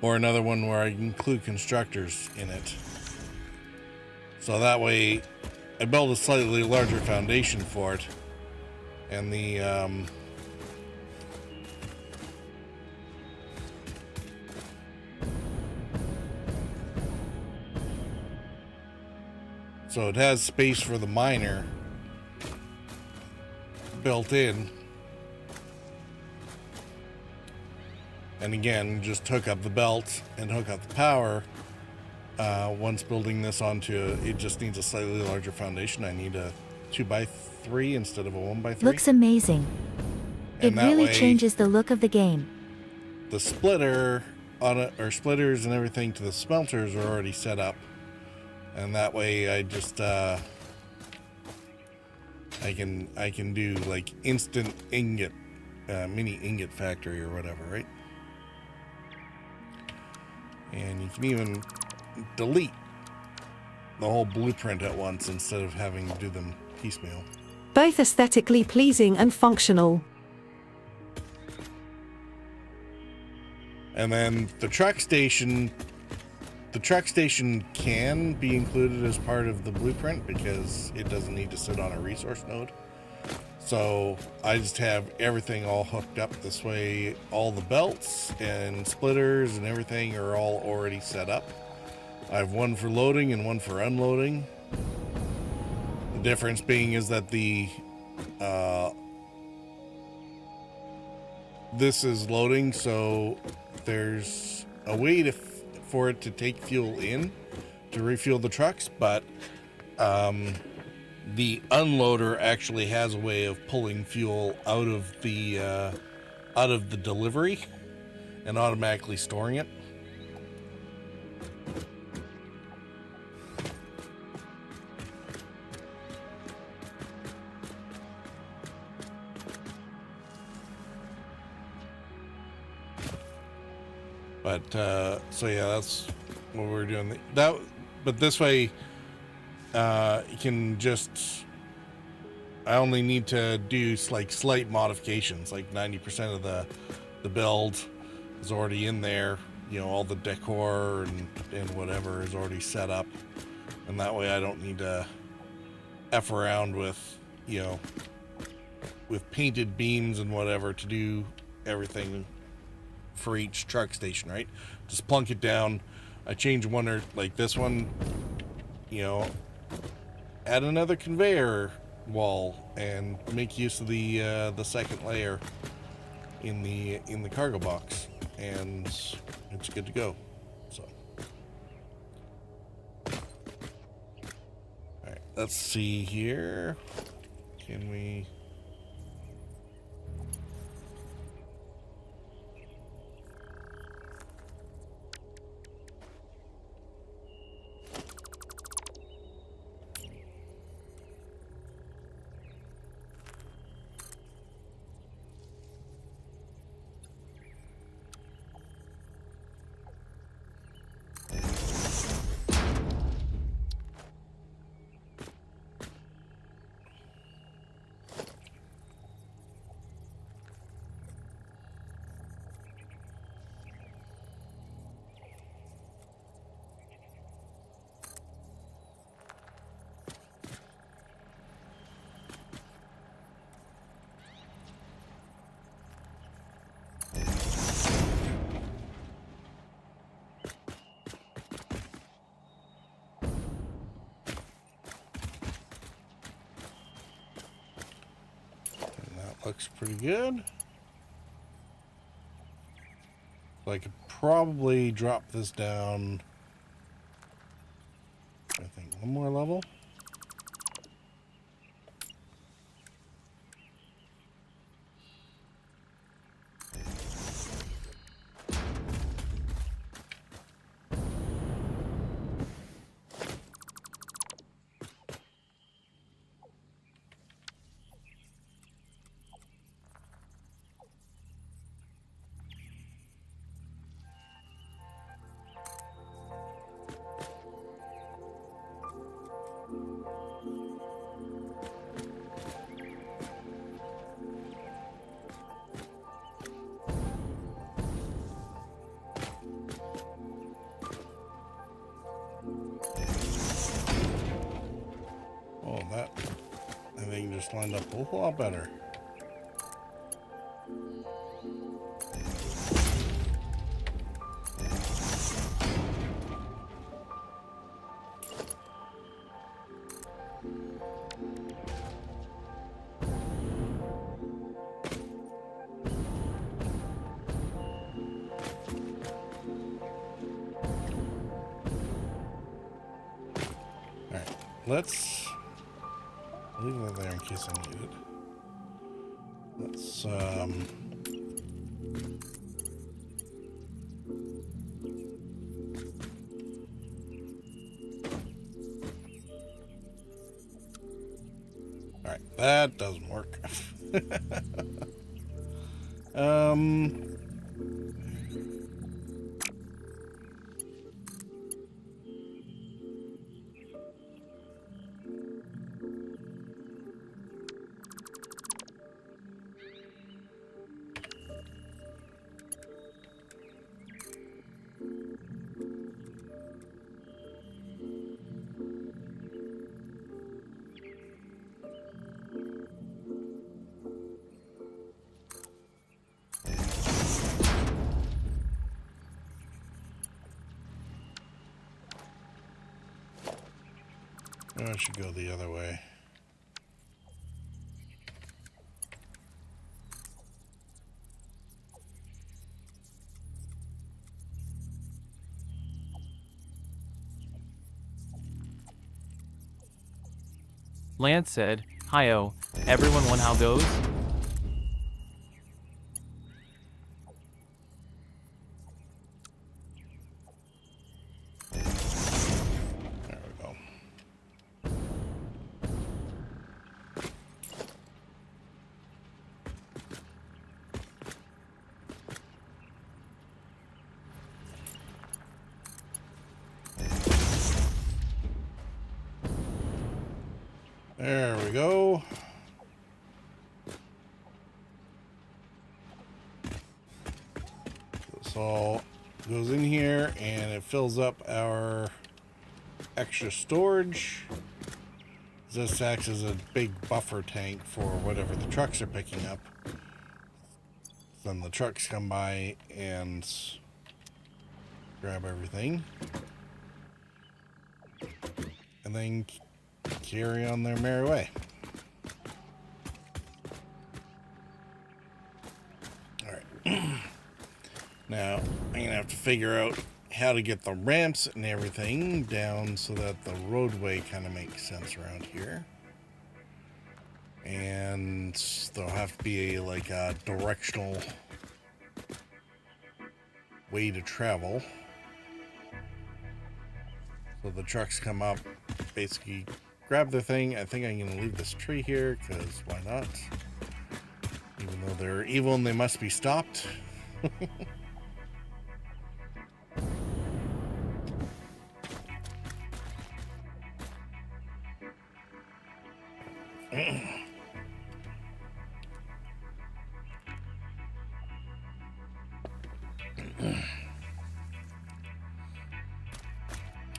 or another one where I include constructors in it. So that way I build a slightly larger foundation for it, and the so it has space for the miner built in. And again, just hook up the belt and hook up the power. Once building this onto it just needs a slightly larger foundation. I need a 2x3 instead of a 1x3. Looks amazing. And it really changes the look of the game. The splitter on it, or splitters and everything to the smelters are already set up. And that way I just I can do like instant ingot, mini ingot factory or whatever, right? And you can even delete the whole blueprint at once instead of having to do them piecemeal. Both aesthetically pleasing and functional. And then the truck station can be included as part of the blueprint because it doesn't need to sit on a resource node. So I just have everything all hooked up this way. All the belts and splitters and everything are all already set up. I have one for loading and one for unloading. The difference being is that this is loading, so there's a way for it to take fuel in to refuel the trucks, but the unloader actually has a way of pulling fuel out of the delivery and automatically storing it. But so yeah, that's what we're doing. But this way, you can just. I only need to do like slight modifications. Like 90% of the build is already in there. You know, all the decor and whatever is already set up, and that way I don't need to f around with with painted beams and whatever to do everything for each truck station, right? Just plunk it down. I change one, or like this one, add another conveyor wall and make use of the second layer in the cargo box, and it's good to go. So, all right, let's see here. Can we? looks pretty good. So I could probably drop this down, I think, one more level. Oh, that, I think, just lined up a whole lot better. Alright, let's leave that there in case I need it. Let's alright, that doesn't work. I should go the other way. Lance said, "Hi-oh, everyone want how goes?" There we go. There we go. This all goes in here and it fills up our extra storage. This acts as a big buffer tank for whatever the trucks are picking up. Then the trucks come by and grab everything. And then carry on their merry way. Alright. Now, I'm going to have to figure out how to get the ramps and everything down so that the roadway kind of makes sense around here. And there'll have to be like a directional way to travel. So the trucks come up, basically grab their thing. I think I'm going to leave this tree here, because why not? Even though they're evil and they must be stopped.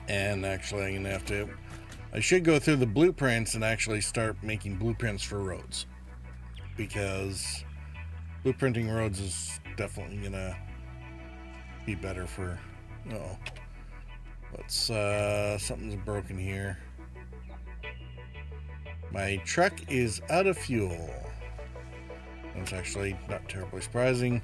And actually, I'm going to have to... I should go through the blueprints and actually start making blueprints for roads. Because blueprinting roads is definitely going to be better for... Uh-oh. Let's... something's broken here. My truck is out of fuel. That's actually not terribly surprising.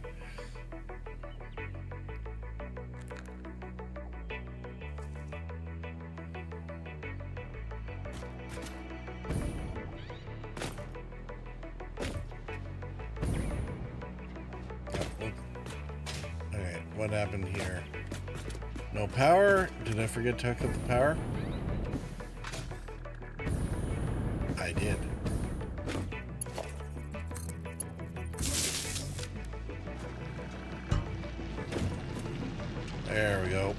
Okay, what happened here? No power? Did I forget to hook up the power? I did. There we go.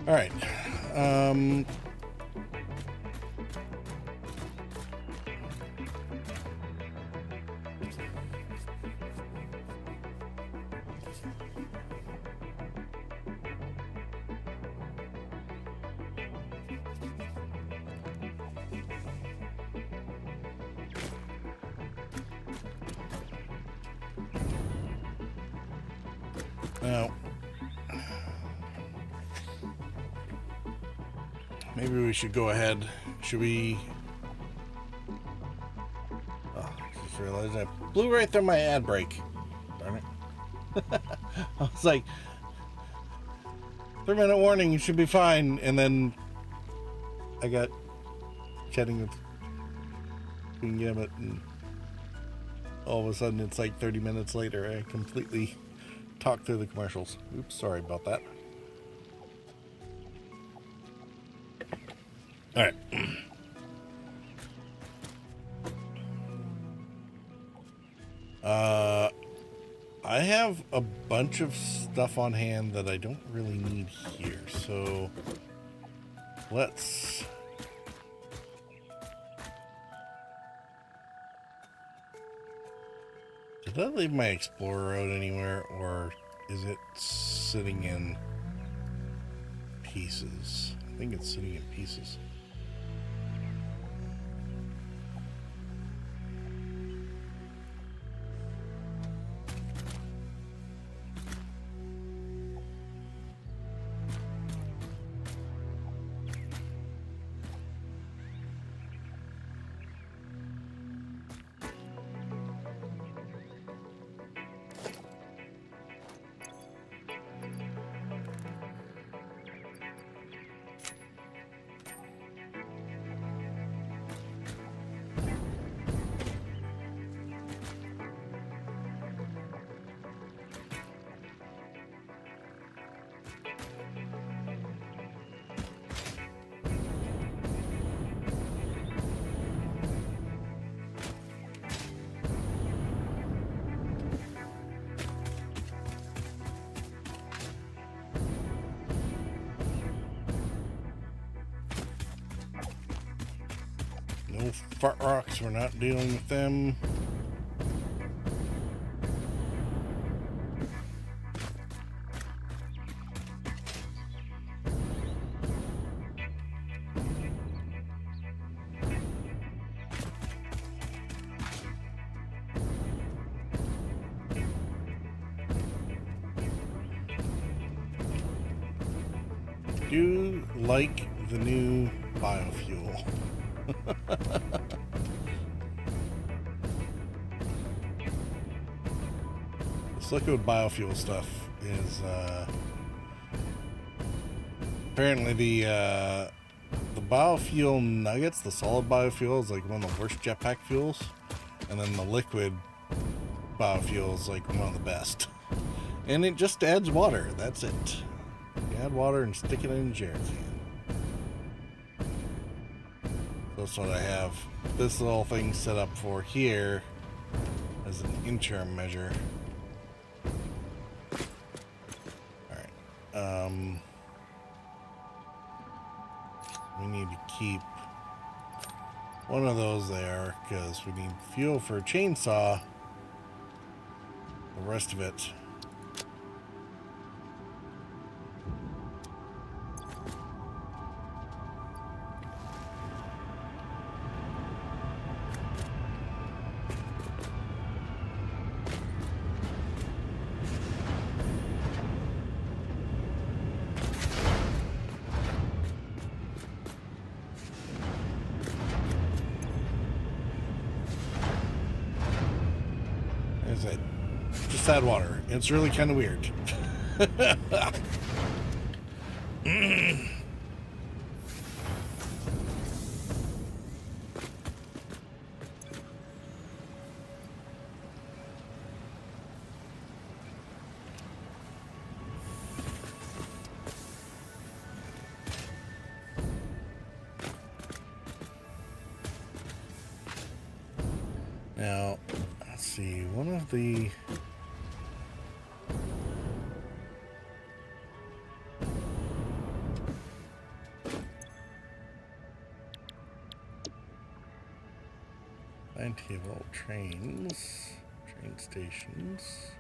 All right. Now, maybe we should go ahead. Should we? Oh, I just realized I blew right through my ad break. Darn it. I was like, 3-minute warning, you should be fine. And then I got chatting with Queen Gambit, and all of a sudden it's like 30 minutes later. I completely talked through the commercials. Oops, sorry about that. All right. I have a bunch of stuff on hand that I don't really need here, so let's did I leave my Explorer out anywhere, or is it sitting in pieces? I think it's sitting in pieces. No fart rocks, we're not dealing with them. Do like the new biofuel. This liquid biofuel stuff is apparently the biofuel nuggets, the solid biofuel is like one of the worst jetpack fuels, and then the liquid biofuel is like one of the best. And it just adds water, that's it. You add water and stick it in a jerry can. That's what I have this little thing set up for here as an interim measure. Alright. we need to keep one of those there because we need fuel for a chainsaw. The rest of it. Is it just add water? It's really kind of weird. Now, let's see, one of the... Timetable trains, train stations.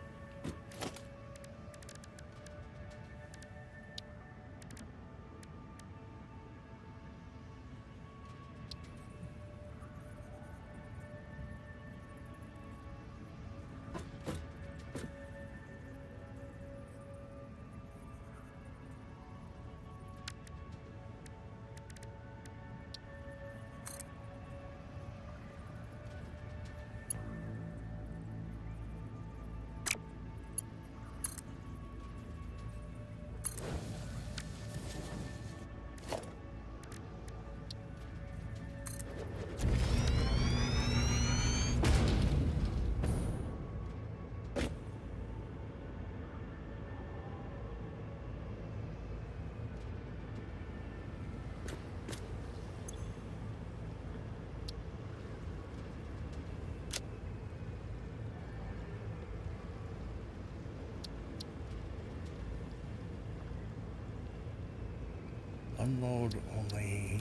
Unload only.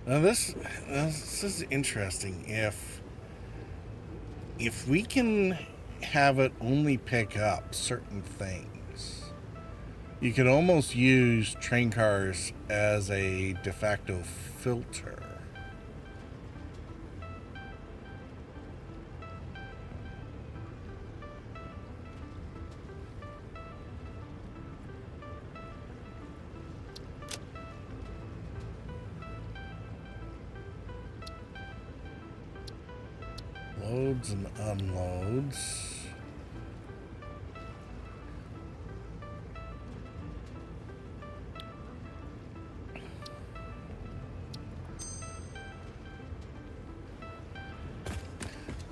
Now this is interesting. If we can have it only pick up certain things, you could almost use train cars as a de facto filter. Loads and unloads.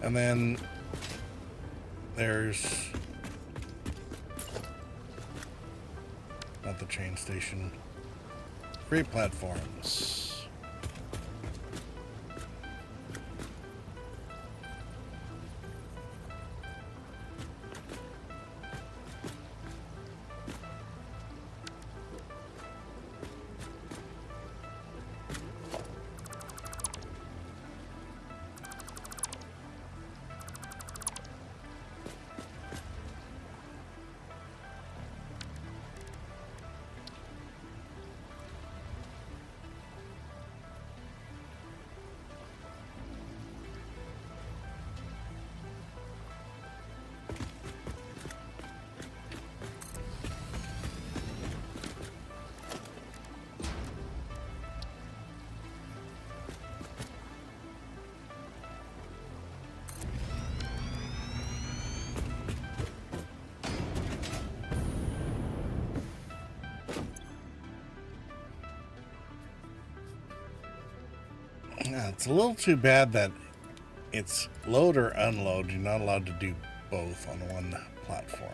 And then there's not the train station. Freight platforms. Yeah, it's a little too bad that it's load or unload. You're not allowed to do both on one platform.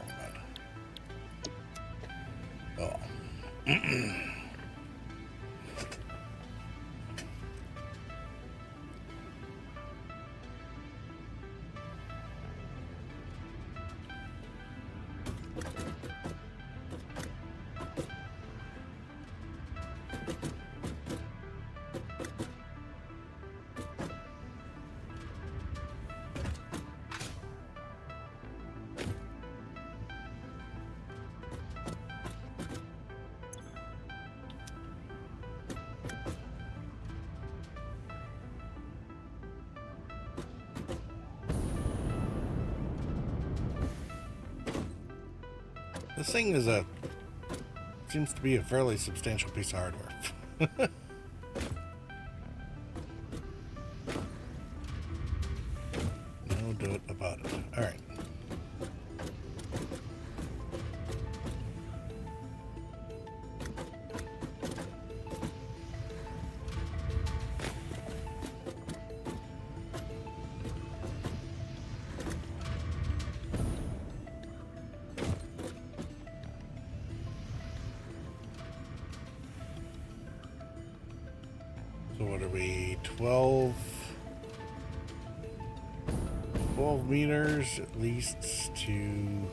But, oh. This thing seems to be a fairly substantial piece of hardware. No doubt about it. All right. So what are we, 12 meters at least to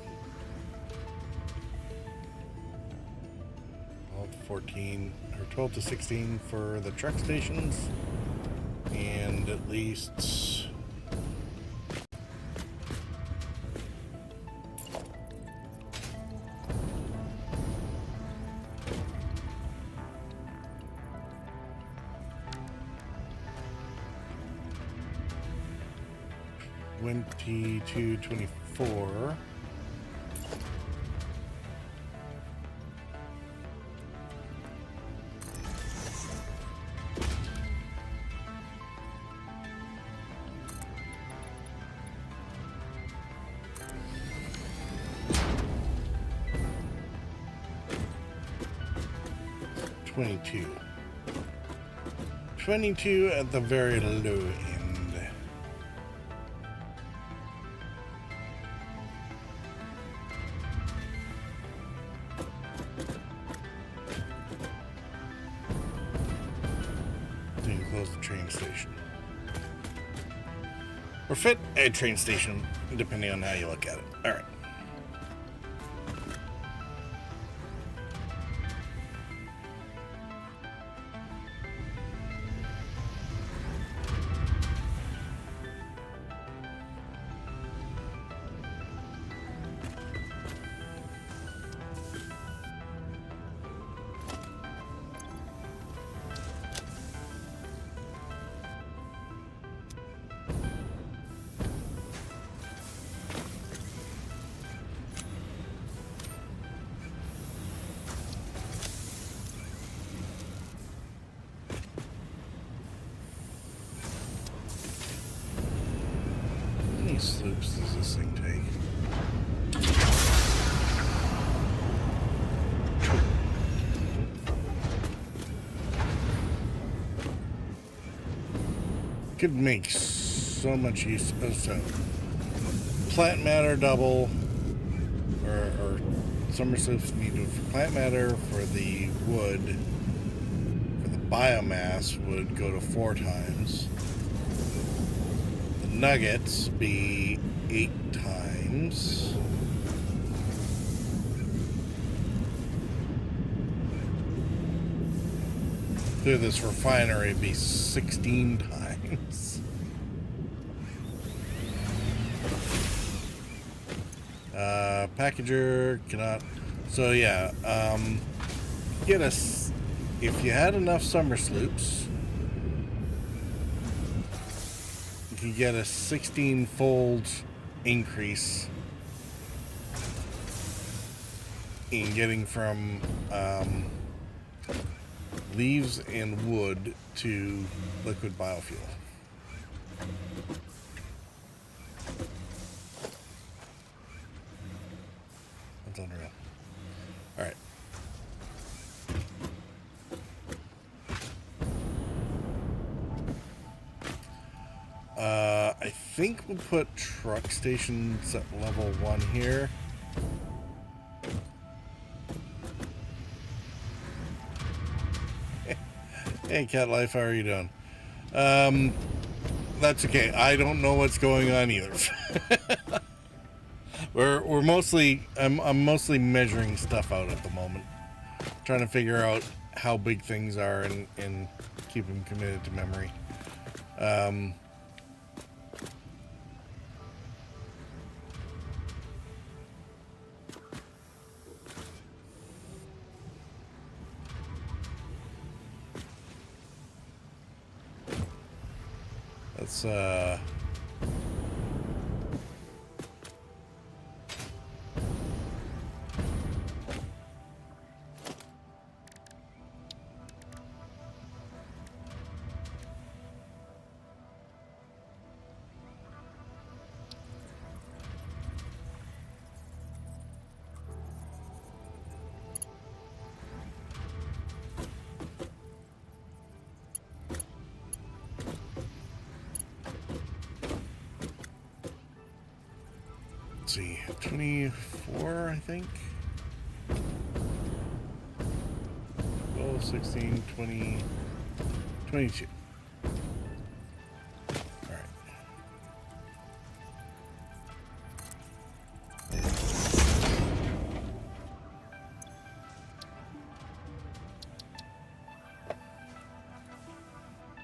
12 to 14 or 12 to 16 for the truck stations, and at least 22, 24. Twenty-two at the very low end. Close the train station. Or fit a train station, depending on how you look at it. All right. How many sloops does this thing take? Could make so much use of so plant matter double or summer sloops needed for plant matter. For the wood, for the biomass would go to 4 times. The nuggets be 8 times. Through this refinery be 16 times. Packager cannot. So yeah, get us if you had enough summer sloops, you could get a 16-fold increase in getting from leaves and wood to liquid biofuel. That's unreal. All right. I think we'll put truck stations at level 1 here. Hey, Cat Life, how are you doing? That's okay. I don't know what's going on either. we're mostly I'm mostly measuring stuff out at the moment, trying to figure out how big things are and keep them committed to memory. Let's see, 24, I think. 12, 16, 20, 22. All right.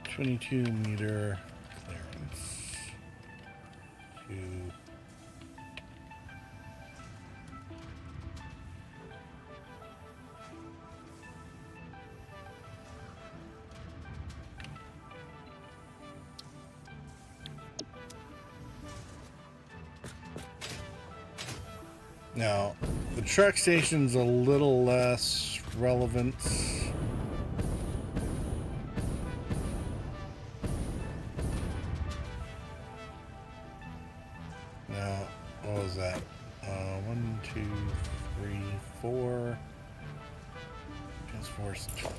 $22-meter clearance. Now, the truck station's a little less relevant. Now, what was that? 1, 2, 3, 4. Transforce 12.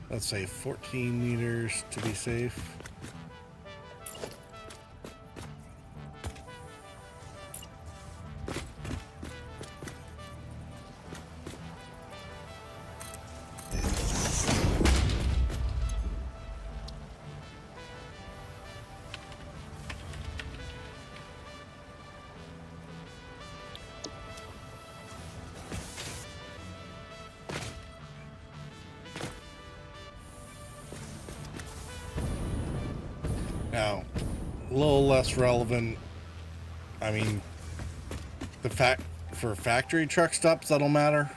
Let's say 14 meters to be safe. Now, a little less relevant. I mean, for factory truck stops, that'll matter.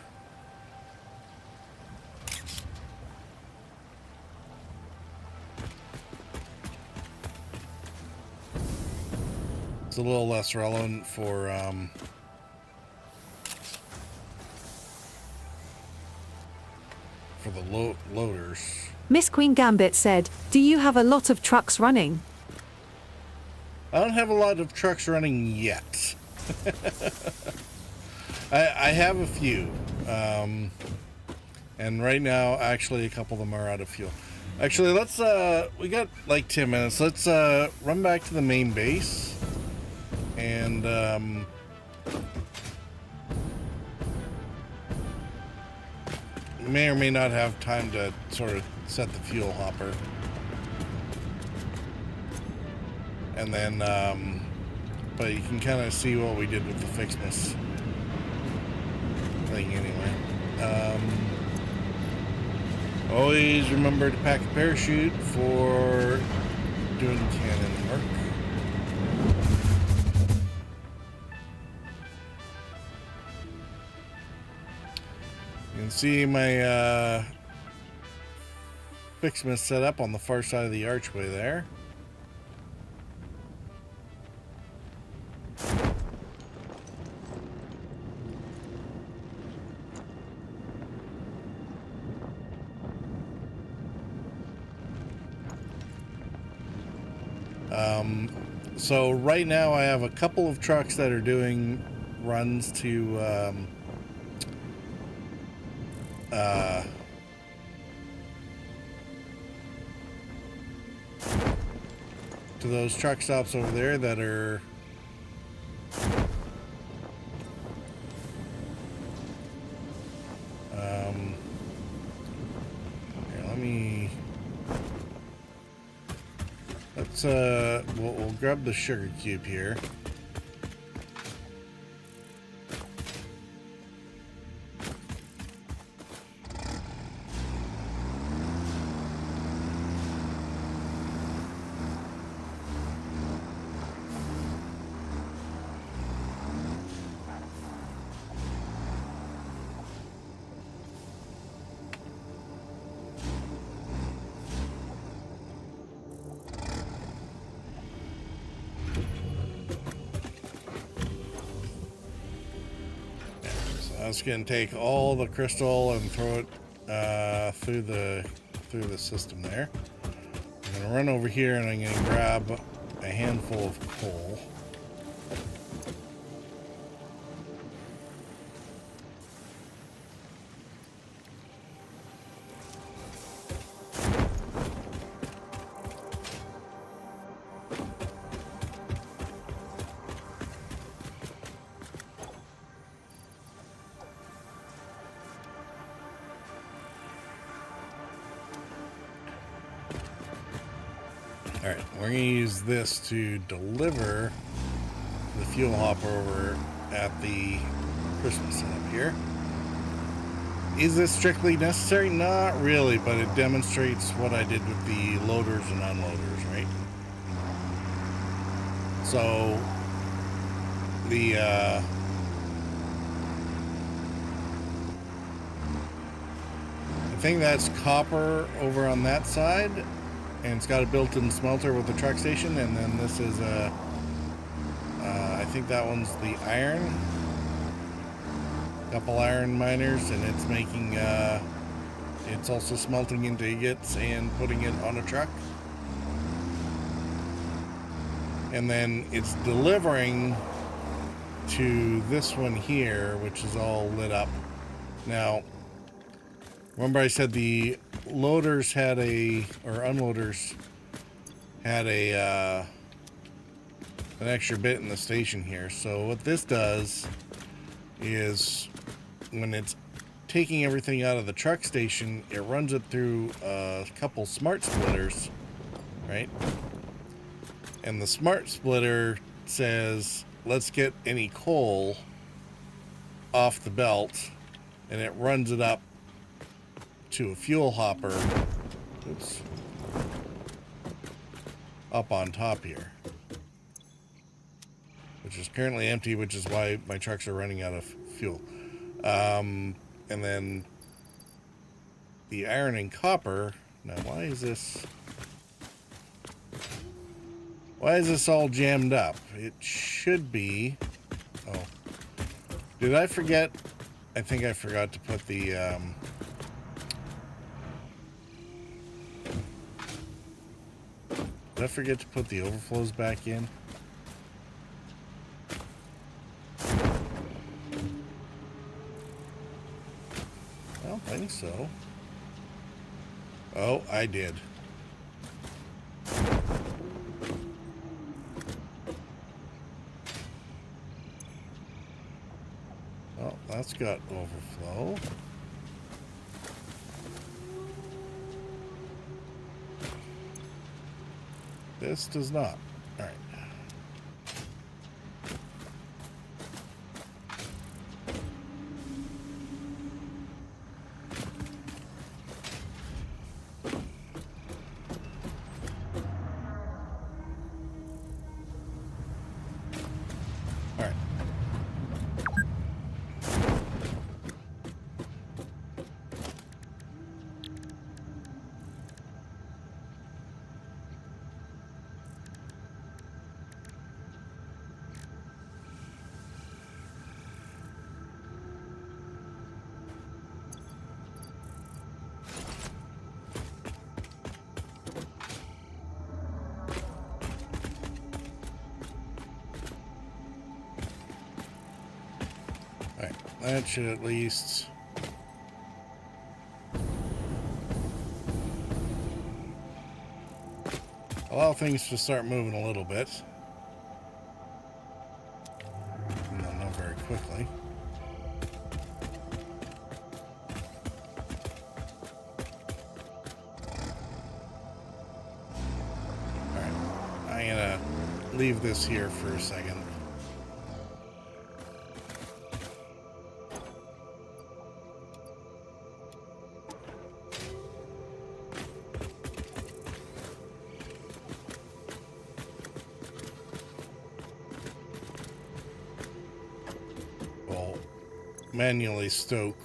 It's a little less relevant for the loaders. Miss Queen Gambit said, "Do you have a lot of trucks running?" I don't have a lot of trucks running yet. I have a few. And right now, actually, a couple of them are out of fuel. Actually, let's, we got like 10 minutes. Let's run back to the main base. And, may or may not have time to sort of set the fuel hopper. And then, but you can kind of see what we did with the Fixmas thing anyway. Always remember to pack a parachute for doing cannon work. You can see my Fixmas set up on the far side of the archway there. So right now I have a couple of trucks that are doing runs to those truck stops over there that are here, let me we'll grab the sugar cube here. I was going to take all the crystal and throw it through through the system there. I'm going to run over here and I'm going to grab a handful of coal. Alright, we're going to use this to deliver the fuel hopper over at the Christmas setup here. Is this strictly necessary? Not really, but it demonstrates what I did with the loaders and unloaders, right? So, the, I think that's copper over on that side. And it's got a built-in smelter with the truck station, and then this is a, I think that one's the iron. Couple iron miners, and it's making, it's also smelting into ingots and putting it on a truck. And then it's delivering to this one here, which is all lit up. Now, remember I said the loaders had a, or unloaders had a, an extra bit in the station here. So what this does is when it's taking everything out of the truck station, it runs it through a couple smart splitters, right? And the smart splitter says, let's get any coal off the belt, and it runs it up to a fuel hopper. Oops. Up on top here, which is currently empty, which is why my trucks are running out of fuel. And then the iron and copper. Now, why is this all jammed up? It should be. Oh, did I forget? I think I forgot to put the did I forget to put the overflows back in? I don't think so. Oh, I did. Oh, that's got overflow. This does not. All right. All right. That should at least allow things to start moving a little bit. No, not very quickly. Alright, I'm gonna leave this here for a second. Manually stoke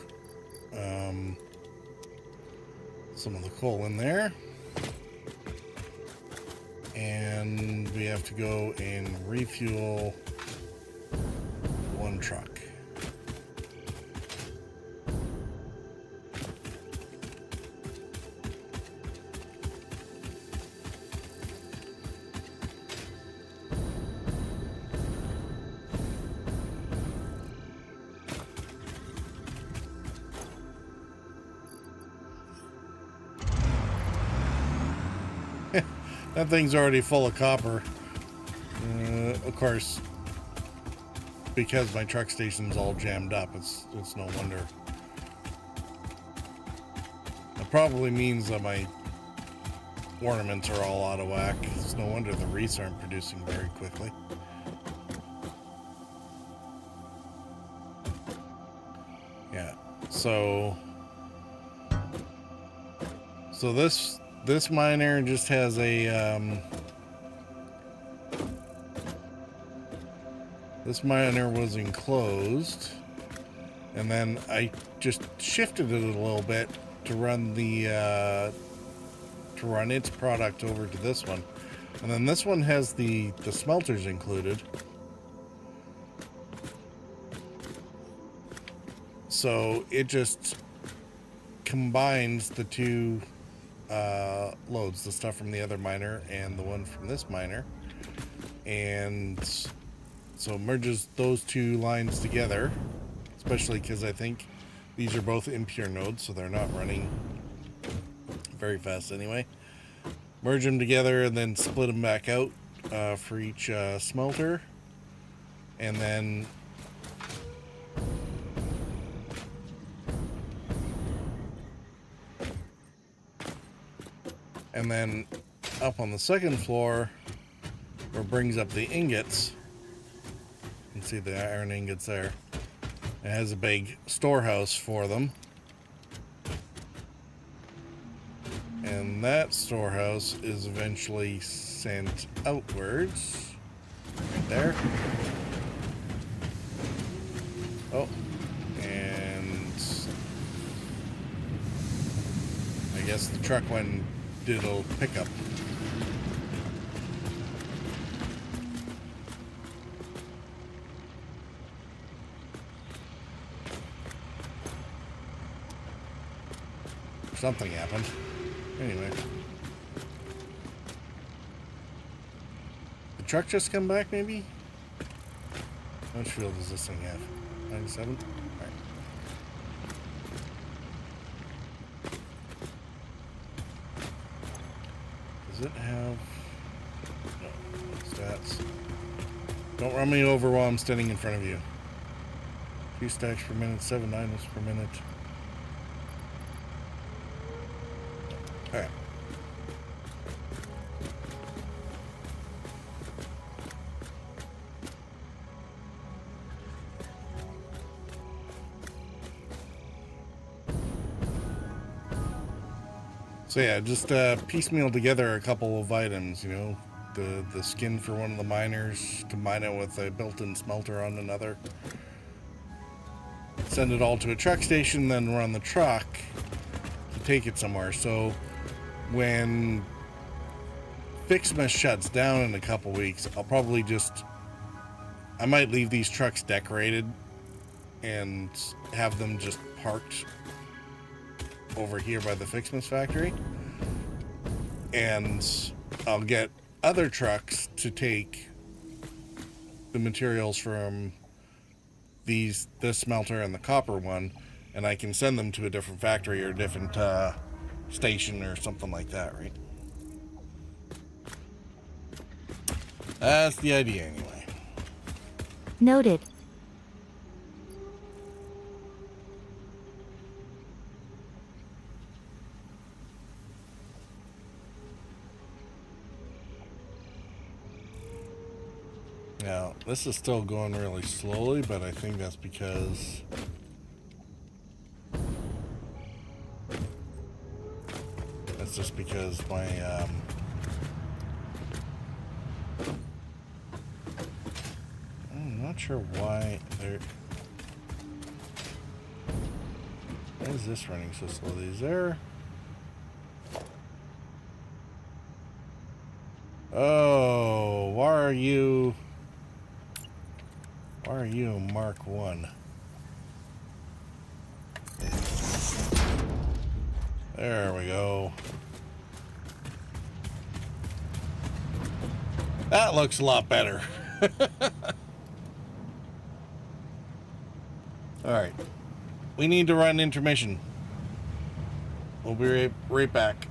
some of the coal in there, and we have to go and refuel one truck. That thing's already full of copper. Of course, because my truck station's all jammed up, it's no wonder. That probably means that my ornaments are all out of whack. It's no wonder the wreaths aren't producing very quickly. Yeah, so this miner just has a this miner was enclosed, and then I just shifted it a little bit to run the to run its product over to this one, and then this one has the smelters included. So it just combines the two loads, the stuff from the other miner and the one from this miner, and so merges those two lines together, especially because I think these are both impure nodes, so they're not running very fast anyway. Merge them together and then split them back out for each smelter, and then up on the second floor, where it brings up the ingots, you can see the iron ingots there. It has a big storehouse for them, and that storehouse is eventually sent outwards right there. Oh, and I guess the truck went did a pickup. Something happened. Anyway. The truck just come back, maybe? How much fuel does this thing have? 97? Alright. Does it have... No. Stats. Don't run me over while I'm standing in front of you. 2 stacks per minute, 7 items per minute. Alright. So yeah, just piecemeal together a couple of items, you know, the skin for one of the miners, combine it with a built-in smelter on another. Send it all to a truck station, then run the truck to take it somewhere. So when Fixmas shuts down in a couple weeks, I'll probably I might leave these trucks decorated and have them just parked over here by the Fixmas factory, and I'll get other trucks to take the materials from this smelter and the copper one, and I can send them to a different factory or a different station or something like that, right? That's the idea anyway. Noted. Now, this is still going really slowly, but I think that's because that's just because my I'm not sure why why is this running so slowly? Is there... Oh, why are you Mark 1? There we go. That looks a lot better. Alright. We need to run intermission. We'll be right back.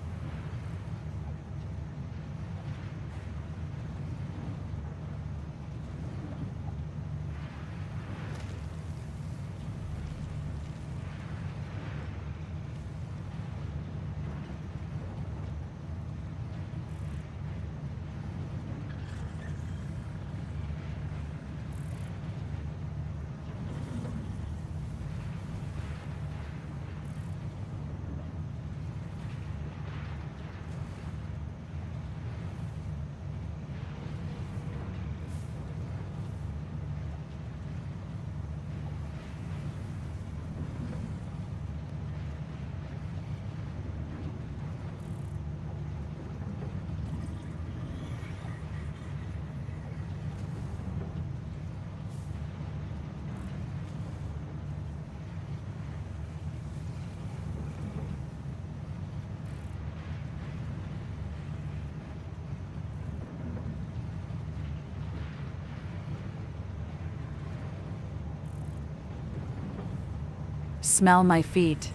Smell my feet.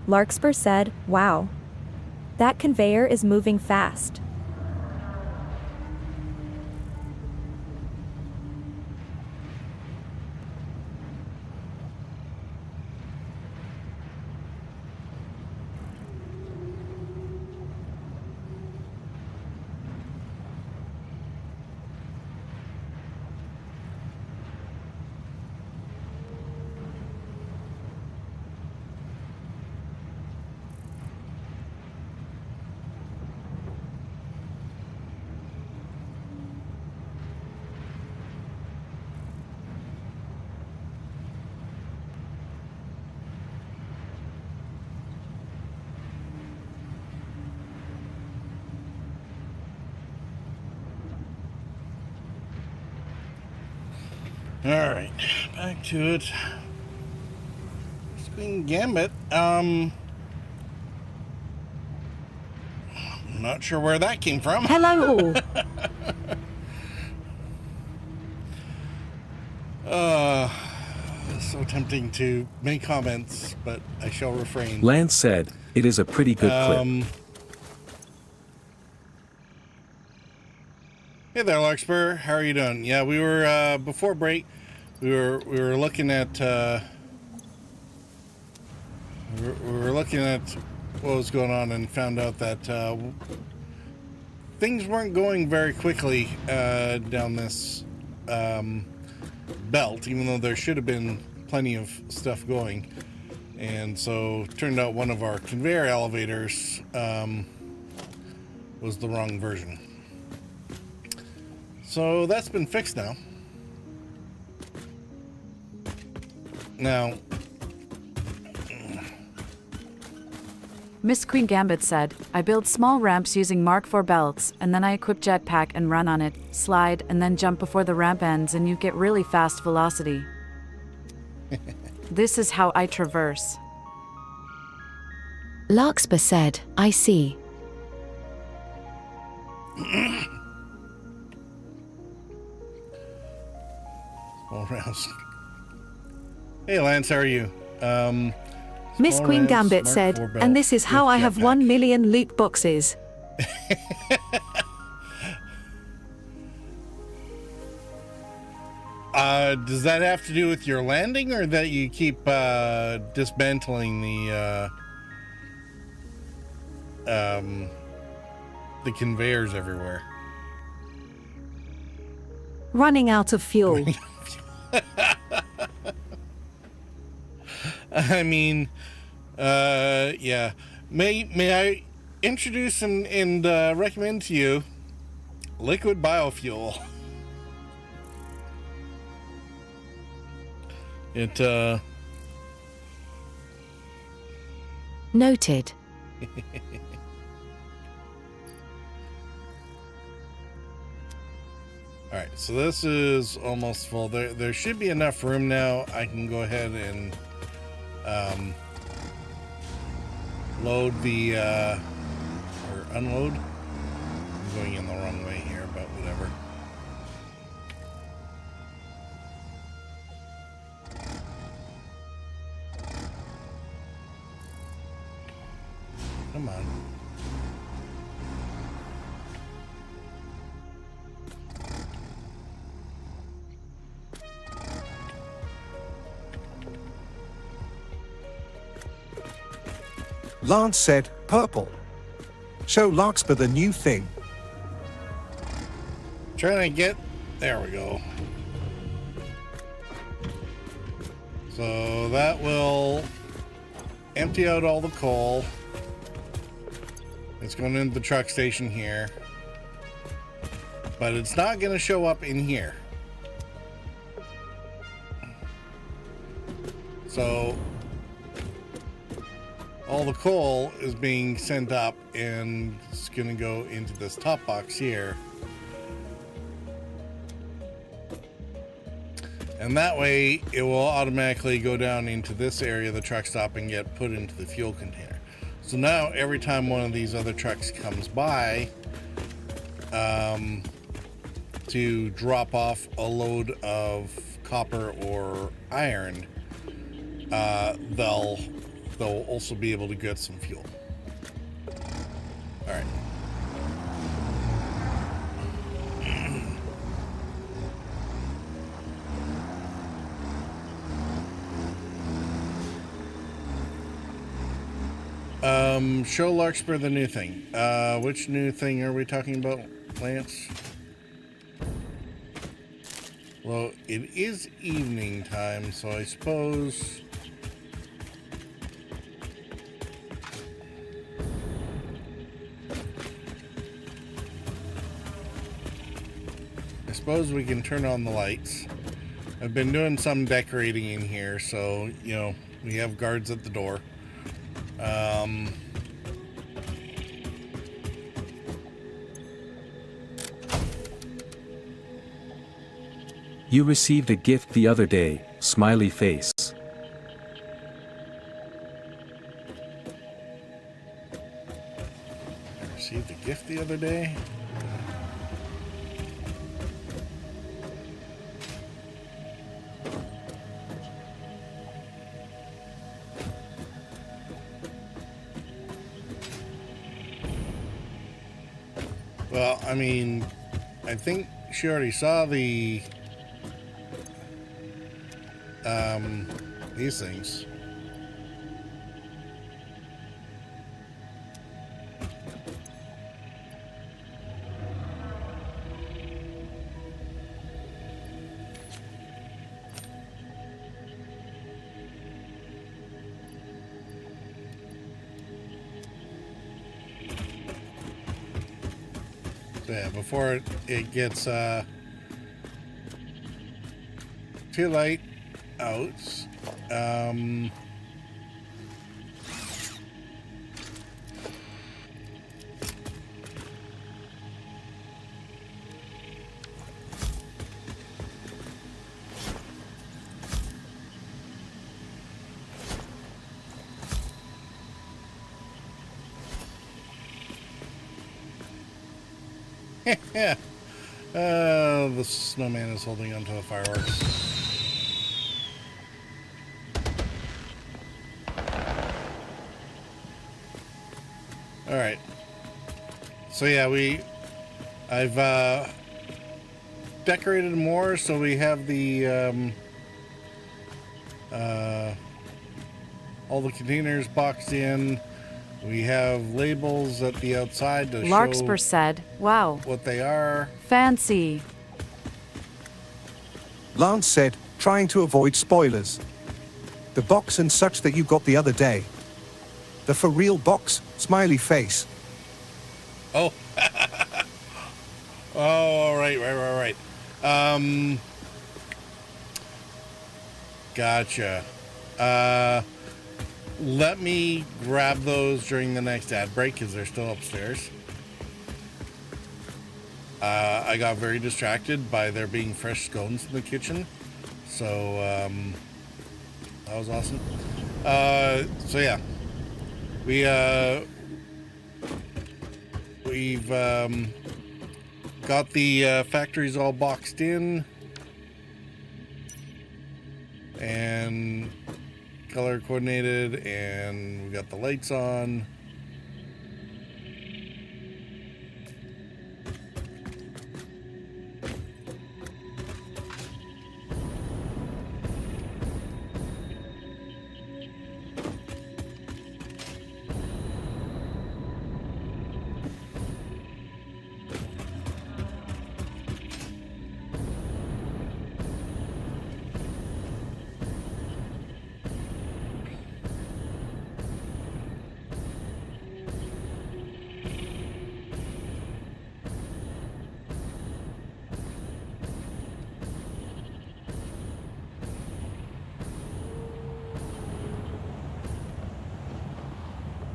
Larkspur said, "Wow. That conveyor is moving fast." All right, back to it. Queen Gambit. I'm not sure where that came from. Hello all. So tempting to make comments, but I shall refrain. Lance said, it is a pretty good clip. Hey there, Larkspur. How are you doing? Yeah, we were before break. We were looking at we were looking at what was going on and found out that things weren't going very quickly down this belt, even though there should have been plenty of stuff going. And so turned out one of our conveyor elevators was the wrong version. So that's been fixed now. Now, Miss Queen Gambit said, I build small ramps using Mark IV belts, and then I equip jetpack and run on it, slide, and then jump before the ramp ends and you get really fast velocity. This is how I traverse. Larkspur said, I see. Small rounds. Hey Lance, how are you? Miss Small Queen rounds, Gambit Mark said, IV belt and this is how with I have jetpack. 1 million loot boxes. Does that have to do with your landing, or that you keep dismantling the conveyors everywhere? Running out of fuel. I mean, yeah. May I introduce and recommend to you liquid biofuel? It Noted. All right, so this is almost full. There should be enough room now. I can go ahead and load the unload. I'm going in the wrong way here, but whatever. Come on. Lance said, purple. Show Larkspur the new thing. Trying to get... There we go. So that will empty out all the coal. It's going into the truck station here. But it's not going to show up in here. So all the coal is being sent up and it's going to go into this top box here. And that way it will automatically go down into this area of the truck stop and get put into the fuel container. So now every time one of these other trucks comes by to drop off a load of copper or iron, they'll also be able to get some fuel. All right. Show Larkspur the new thing. Which new thing are we talking about, Lance? Well, it is evening time, so I suppose... we can turn on the lights. I've been doing some decorating in here, so, you know, we have guards at the door. You received a gift the other day, smiley face. I received a gift the other day? Well, I mean, I think she already saw the these things. So yeah, before it gets too light out. Yeah. The snowman is holding onto the fireworks. All right. So yeah, I've decorated more, so we have the all the containers boxed in. We have labels at the outside to Larkspur show said, wow, what they are. Fancy. Lance said, trying to avoid spoilers. The box and such that you got the other day. The for real box, smiley face. Oh. Oh, right. Gotcha. Let me grab those during the next ad break because they're still upstairs. I got very distracted by there being fresh scones in the kitchen. So, that was awesome. So yeah. we've got the factories all boxed in and color coordinated, and we got the lights on.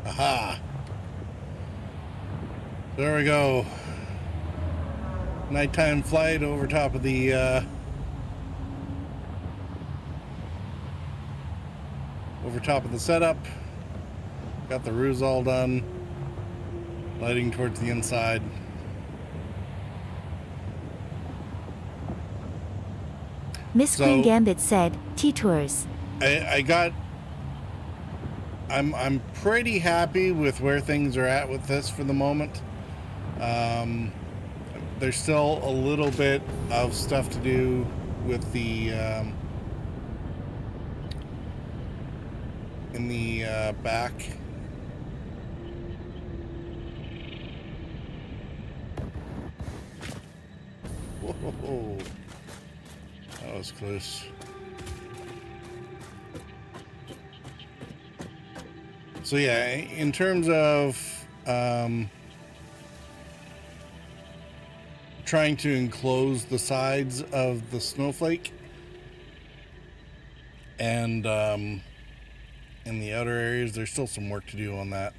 Aha! There we go. Nighttime flight over top of the setup. Got the roofs all done. Lighting towards the inside. Miss Queen Gambit said, T-Tours. I'm pretty happy with where things are at with this for the moment. There's still a little bit of stuff to do with the in the back. Whoa, that was close. So yeah, in terms of trying to enclose the sides of the snowflake and in the outer areas, there's still some work to do on that.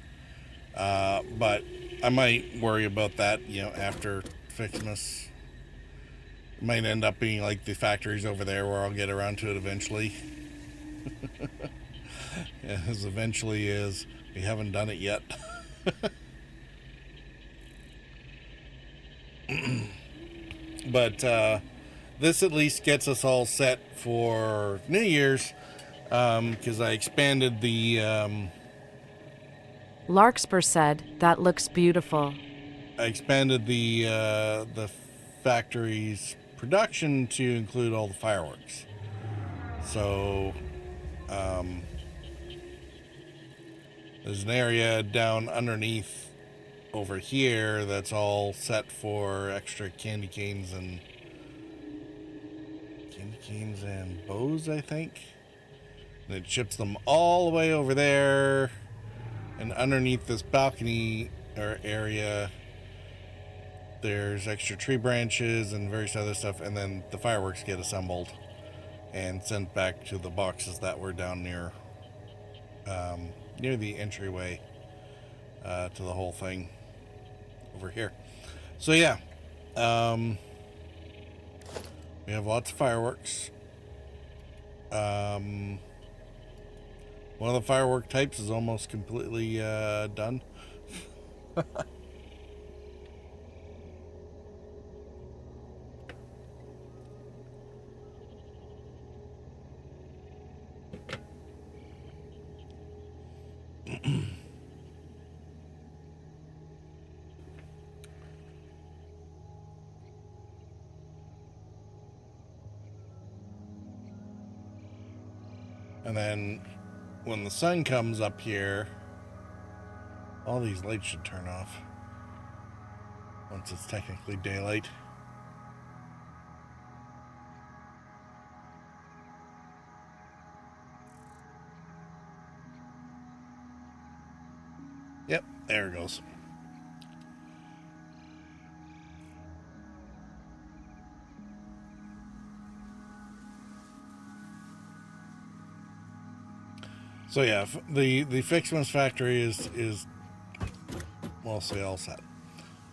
But I might worry about that, after Fixmas. It might end up being like the factories over there where I'll get around to it eventually. As eventually is, we haven't done it yet. But this at least gets us all set for New Year's, because I expanded the Larkspur said, that looks beautiful. I expanded the factory's production to include all the fireworks. So there's an area down underneath over here that's all set for extra candy canes and bows, I think. And it ships them all the way over there, and underneath this balcony or area there's extra tree branches and various other stuff, and then the fireworks get assembled and sent back to the boxes that were down near the entryway to the whole thing over here. So yeah, we have lots of fireworks. One of the firework types is almost completely done. And then when the sun comes up here, all these lights should turn off once it's technically daylight. Yep, there it goes. So yeah, the Fixmas factory is mostly all set.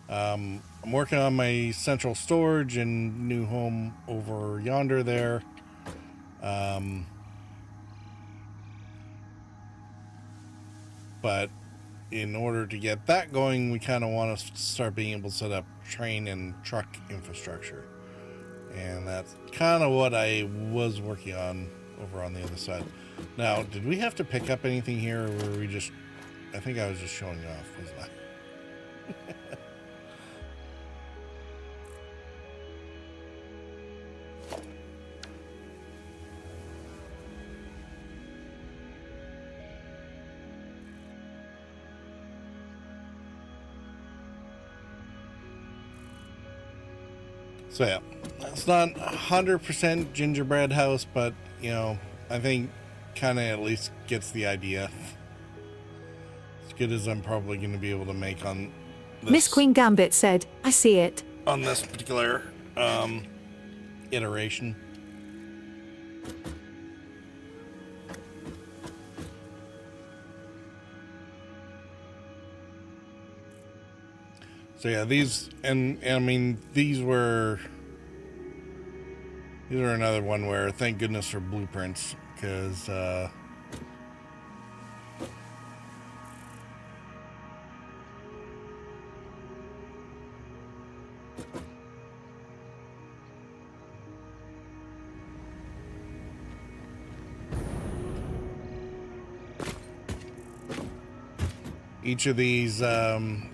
I'm working on my central storage and new home over yonder there. But in order to get that going, we kind of want to start being able to set up train and truck infrastructure. And that's kind of what I was working on over on the other side. Now, did we have to pick up anything here, or were we just... I think I was just showing off, wasn't I? So yeah, it's not 100% gingerbread house, but you know, I think kind of at least gets the idea. As good as I'm probably going to be able to make on this, Miss Queen Gambit said, I see it. on this particular iteration. So yeah, these, and I mean, these were another one where thank goodness for blueprints, because each of these end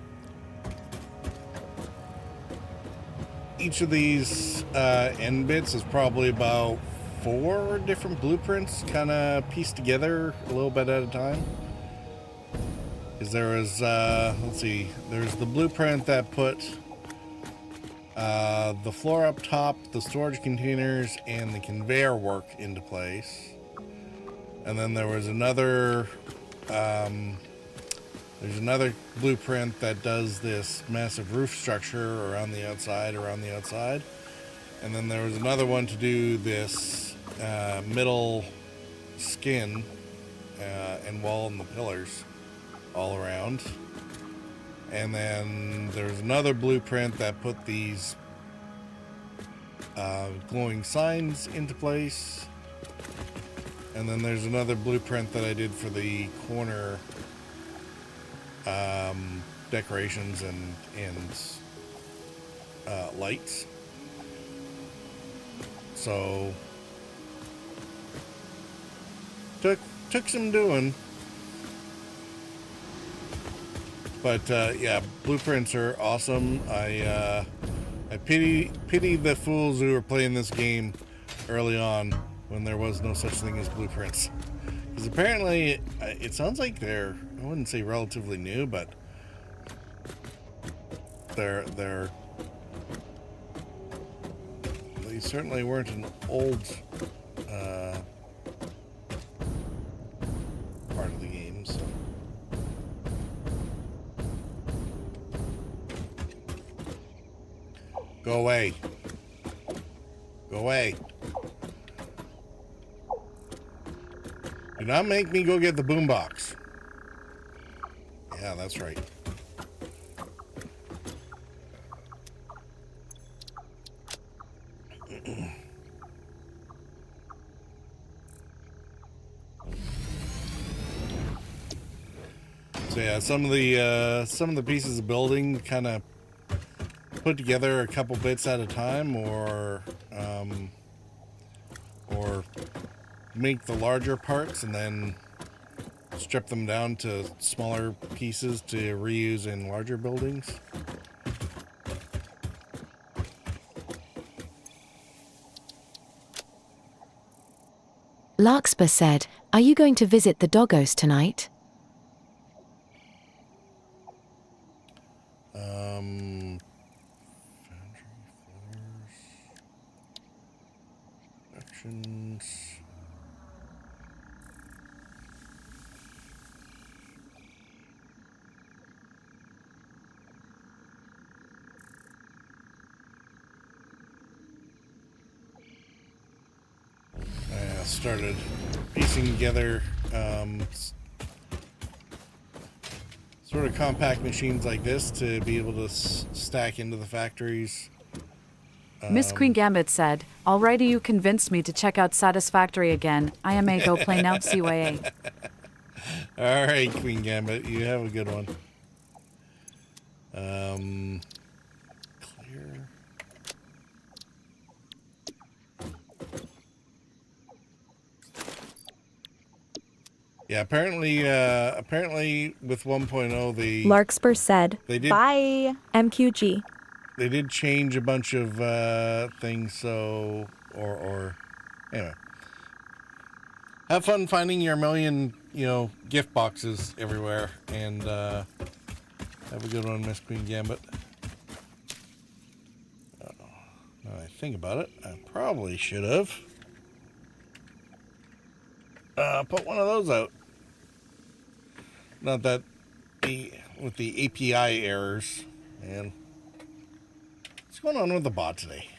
bits is probably about 4 different blueprints kind of pieced together a little bit at a time. Because there was, let's see, there's the blueprint that put the floor up top, the storage containers, and the conveyor work into place. And then there was another, there's another blueprint that does this massive roof structure around the outside. And then there was another one to do this middle skin and wall and the pillars all around. And then there's another blueprint that put these glowing signs into place. And then there's another blueprint that I did for the corner decorations and lights. So took some doing, but yeah, blueprints are awesome. I pity the fools who were playing this game early on when there was no such thing as blueprints, because apparently it sounds like they're, I wouldn't say relatively new, but they certainly weren't an old part of the game. So go away. Do not make me go get the boombox. Yeah, that's right. So yeah, some of the pieces of building kind of put together a couple bits at a time, or make the larger parts and then strip them down to smaller pieces to reuse in larger buildings. Larkspur said, "Are you going to visit the doggos tonight?" Foundry floors. Actions. Started piecing together sort of compact machines like this to be able to stack into the factories. Miss Queen Gambit said, "Alrighty, you convinced me to check out Satisfactory again. I may go play now CYA." All right, Queen Gambit, you have a good one. Clear. Yeah, apparently with 1.0 the Larkspur said, they did bye, MQG. They did change a bunch of things, so or anyway. Have fun finding your million, gift boxes everywhere, and have a good one, Miss Queen Gambit. Now I think about it, I probably should have put one of those out. Not that with the API errors, man. What's going on with the bot today?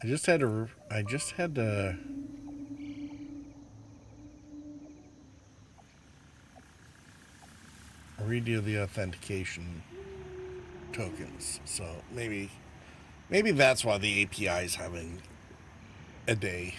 I just had to redo the authentication tokens, so maybe that's why the API is having a day.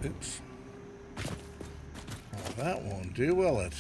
Oops. Well, that won't do, will it?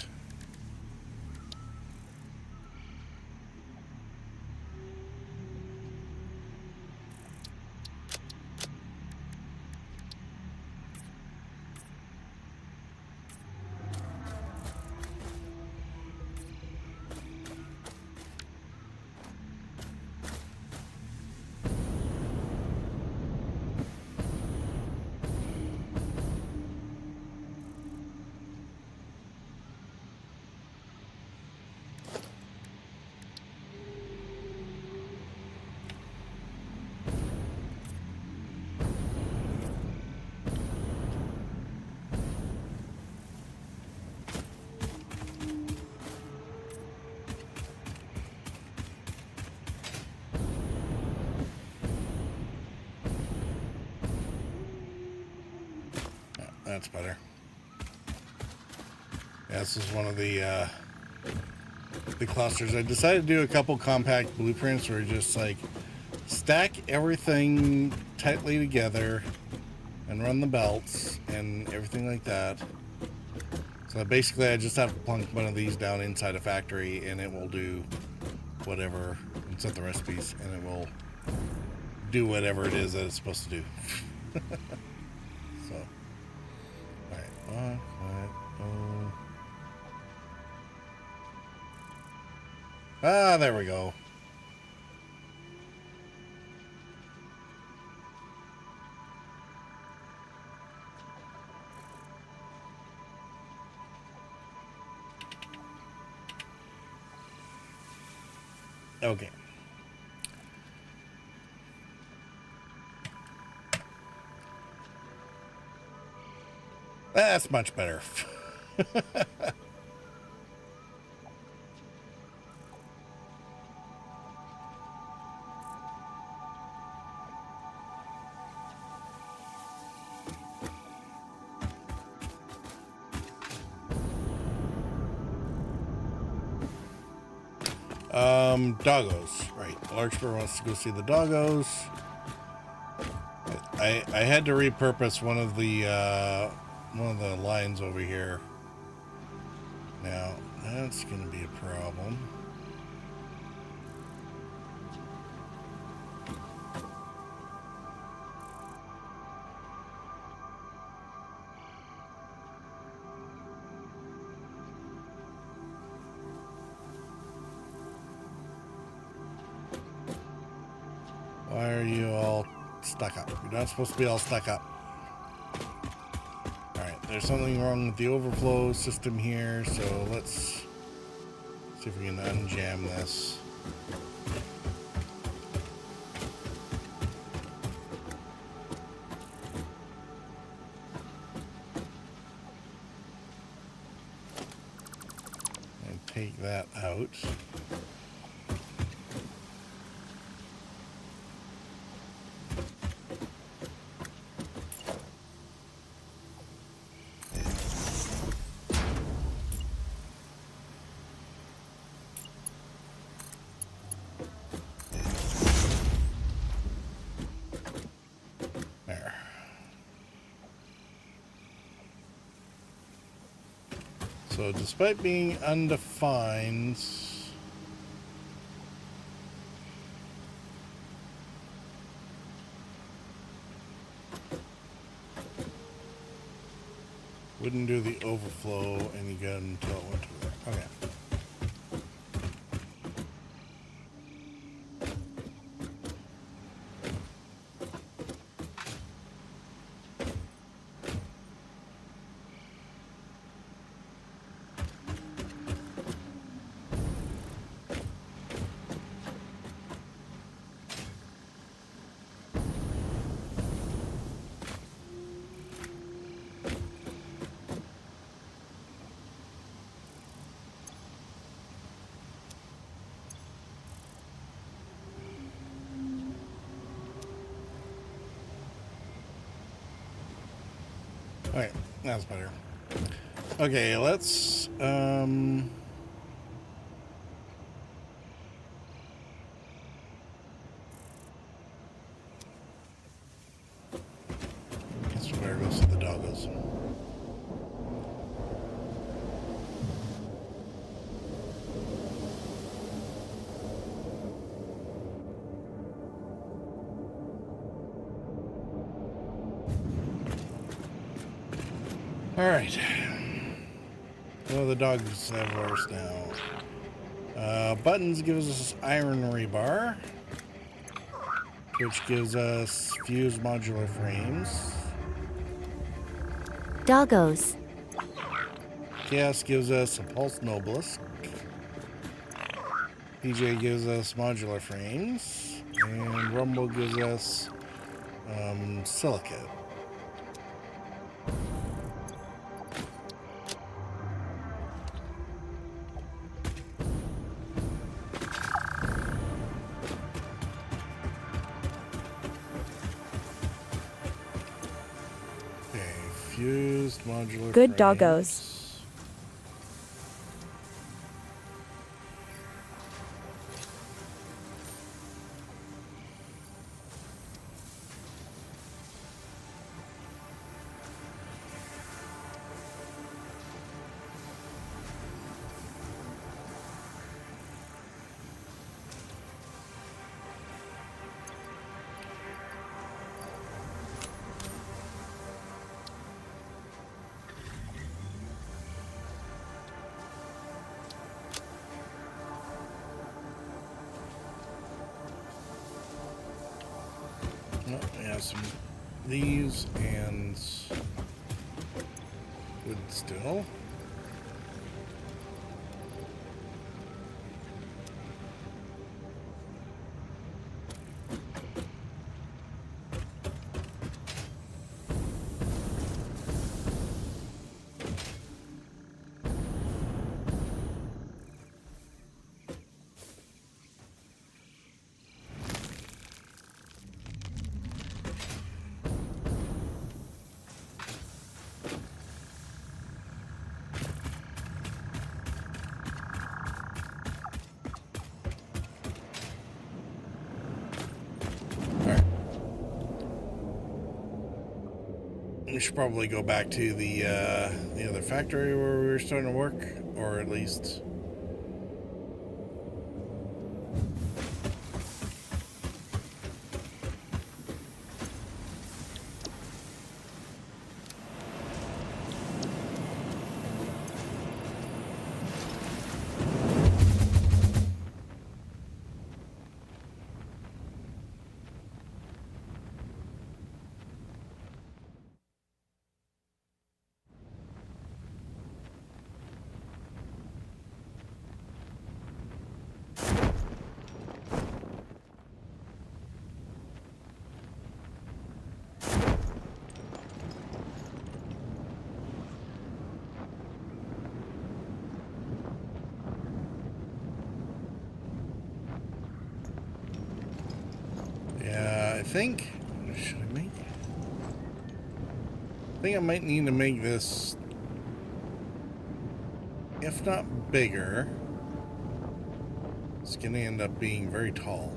That's better. Yeah, this is one of the clusters. I decided to do a couple compact blueprints where just like stack everything tightly together and run the belts and everything like that. So basically I just have to plunk one of these down inside a factory and it will do whatever, and set the recipes, and it will do whatever it is that it's supposed to do. So, alright, there we go. Okay. That's much better. Doggos, right. Larkspur wants to go see the doggos. I had to repurpose one of the lines over here. Now, that's going to be a problem. Why are you all stuck up? You're not supposed to be all stuck up. Alright, there's something wrong with the overflow system here, so let's see if we can unjam this. take that out. There. So despite being undefined, wouldn't do the overflow any good until it went to work. Okay. Okay, that's better. Okay, let's guess we better go see the doggos. Alright. Well, the dogs have ours now. Buttons gives us iron rebar, which gives us fused modular frames. Doggos. Chaos gives us a pulse noblisk. PJ gives us modular frames. And Rumble gives us silicate. Fused modular Good frames. doggos. Oh, we have some these and wood still. We should probably go back to the other factory where we were starting to work, or at least. think... Should I make... I think I might need to make this, if not bigger, it's going to end up being very tall.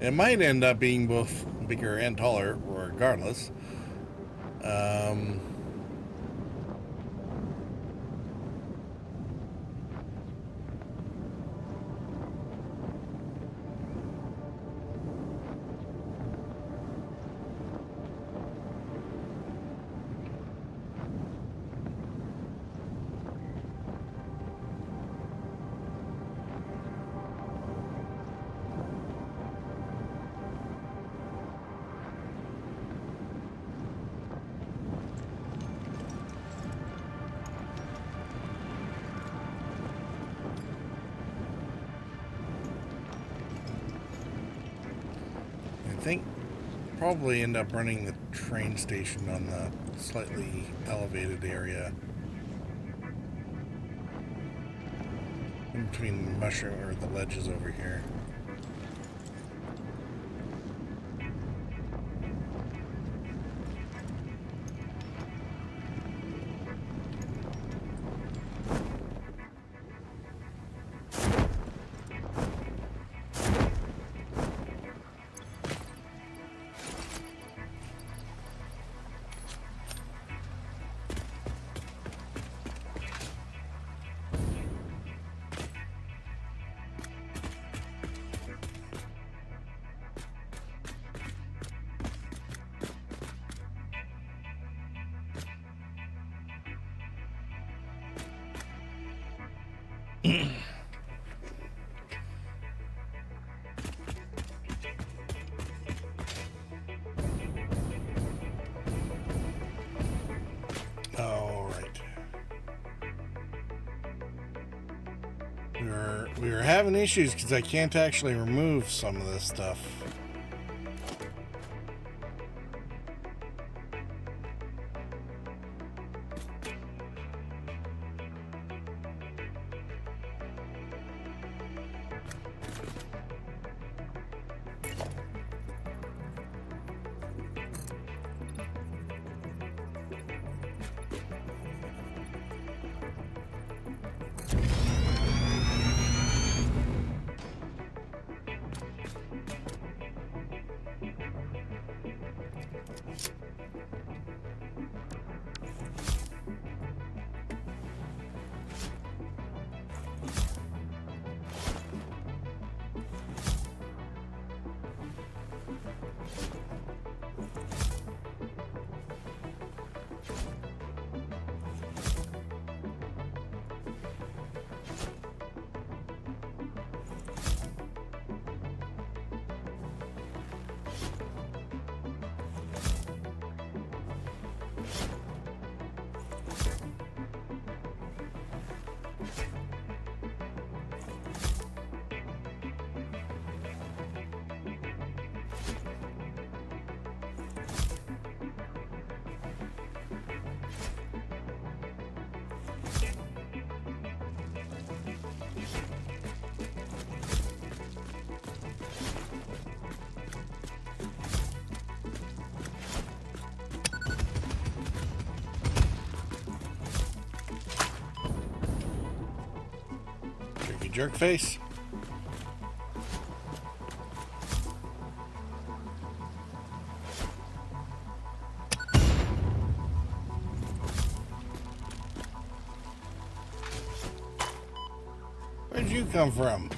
It might end up being both bigger and taller, regardless. I think probably end up running the train station on the slightly elevated area in between the mushroom or the ledges over here. All right. We were having issues because I can't actually remove some of this stuff. Jerk face. Where'd you come from?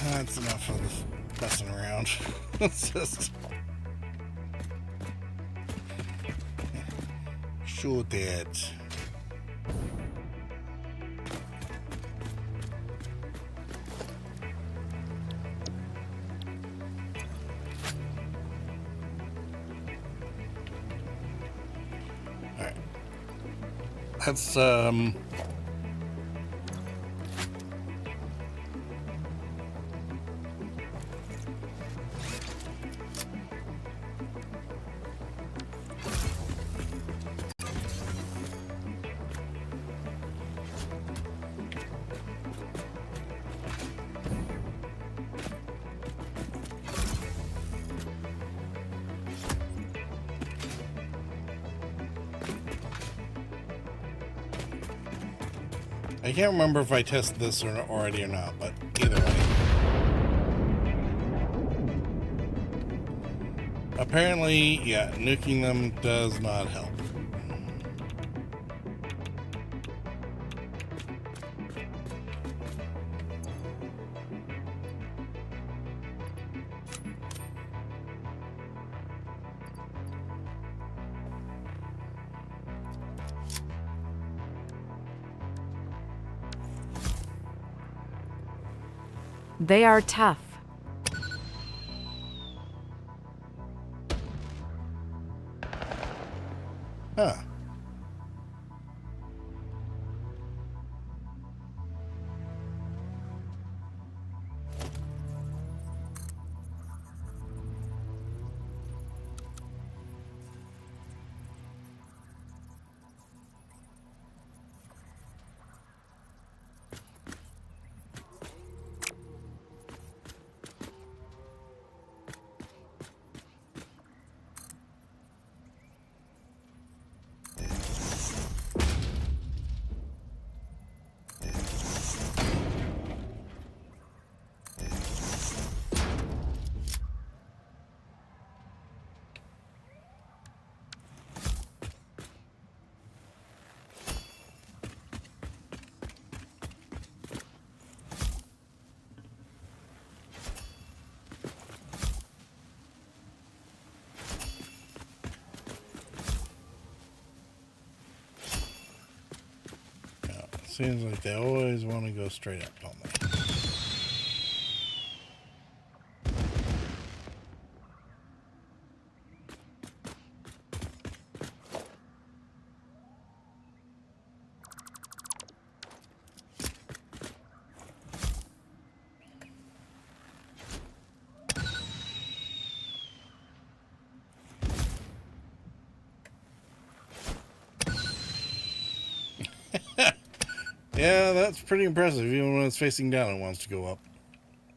That's enough of messing around. Let's just shoot it. Alright. That's I can't remember if I tested this already or not, but either way. Apparently, yeah, nuking them does not help. They are tough. Huh. Seems like they always want to go straight up, don't they? Yeah, that's pretty impressive. Even when it's facing down, it wants to go up.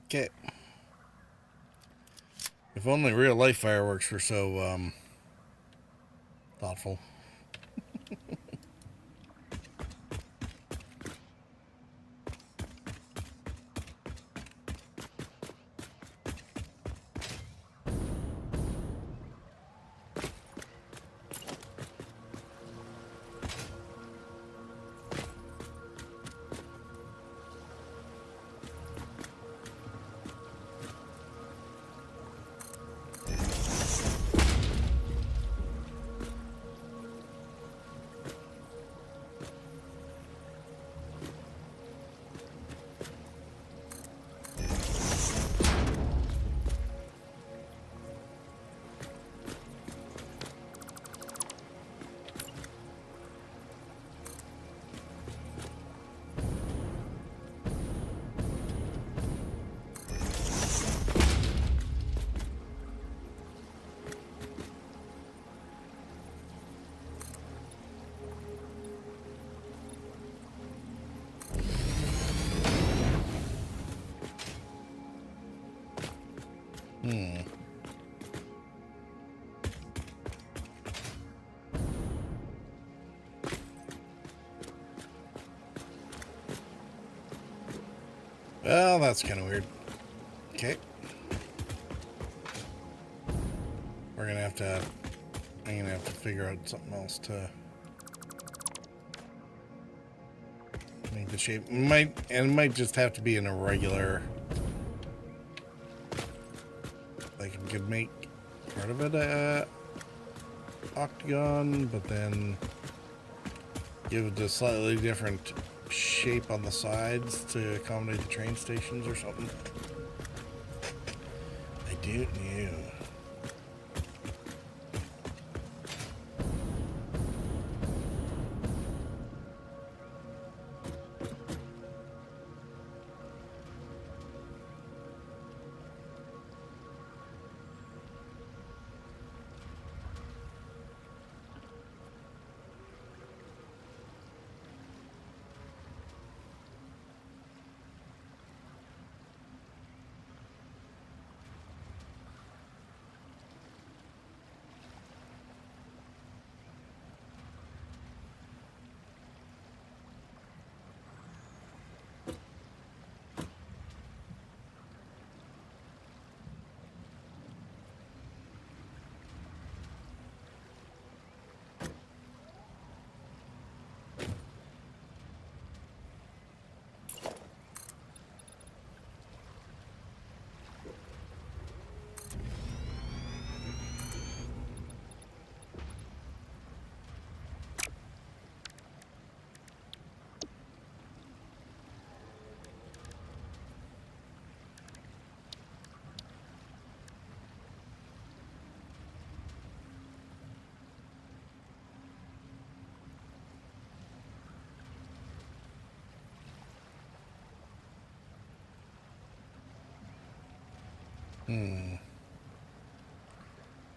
Okay. If only real life fireworks were so, thoughtful. Well, that's kind of weird. Okay. I'm gonna have to figure out something else to make the shape. It might just have to be in a regular Like, I could make part of it a octagon, but then give it a slightly different shape on the sides to accommodate the train stations or something. I don't know.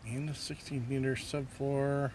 And a 16-meter subfloor.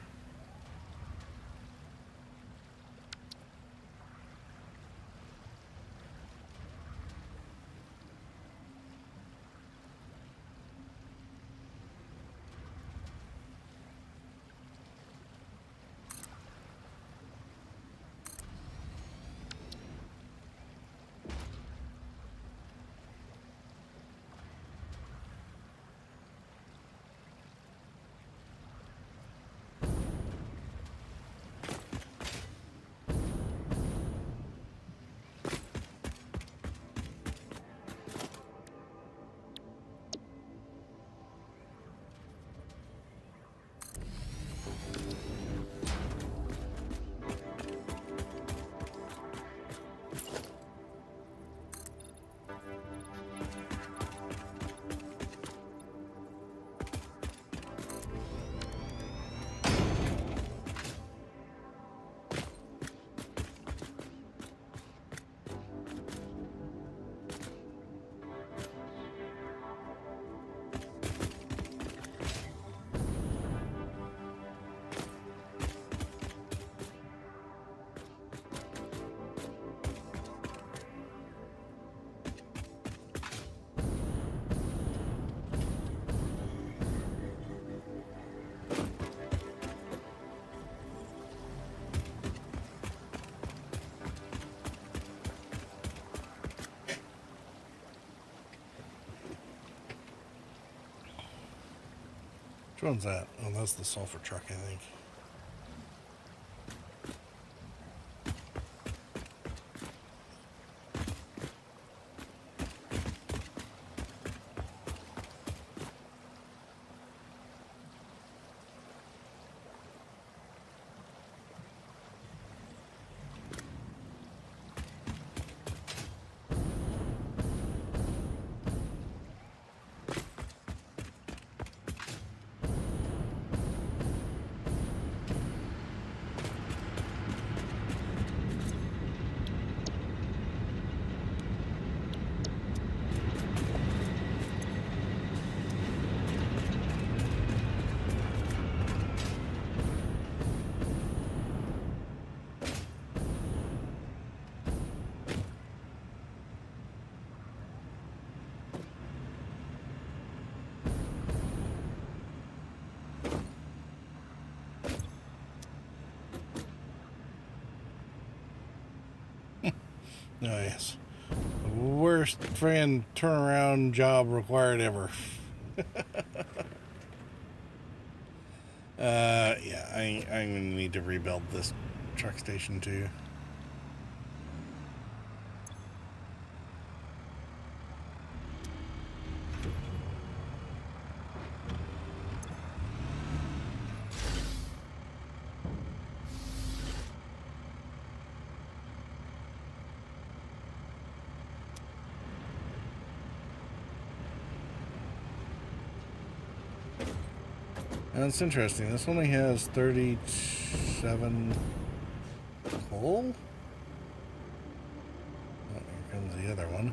Which one's that? Oh, that's the sulfur truck, I think. Oh, yes. The worst friend turnaround job required ever. Yeah, I'm gonna need to rebuild this truck station too. That's interesting. This only has 37 coal. Oh, here comes the other one.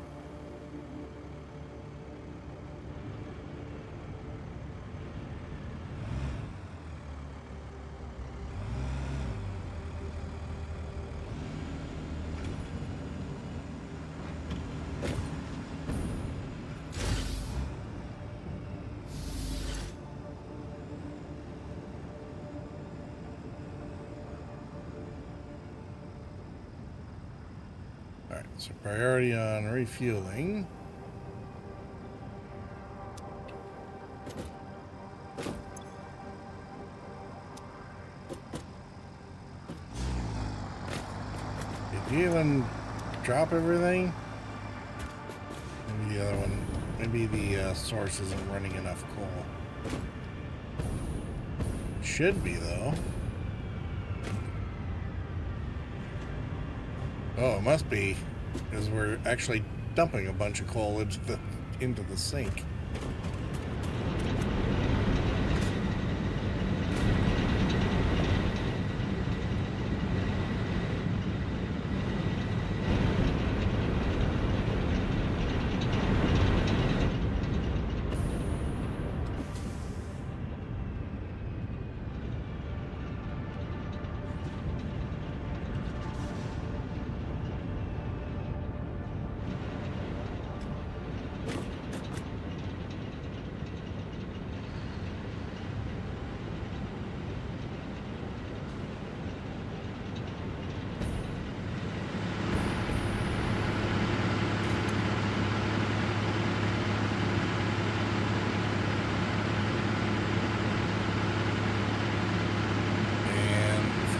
Alright, so priority on refueling. Did you even drop everything? Maybe the other one, maybe the source isn't running enough coal. Should be though. Oh, it must be, because we're actually dumping a bunch of coal into the sink.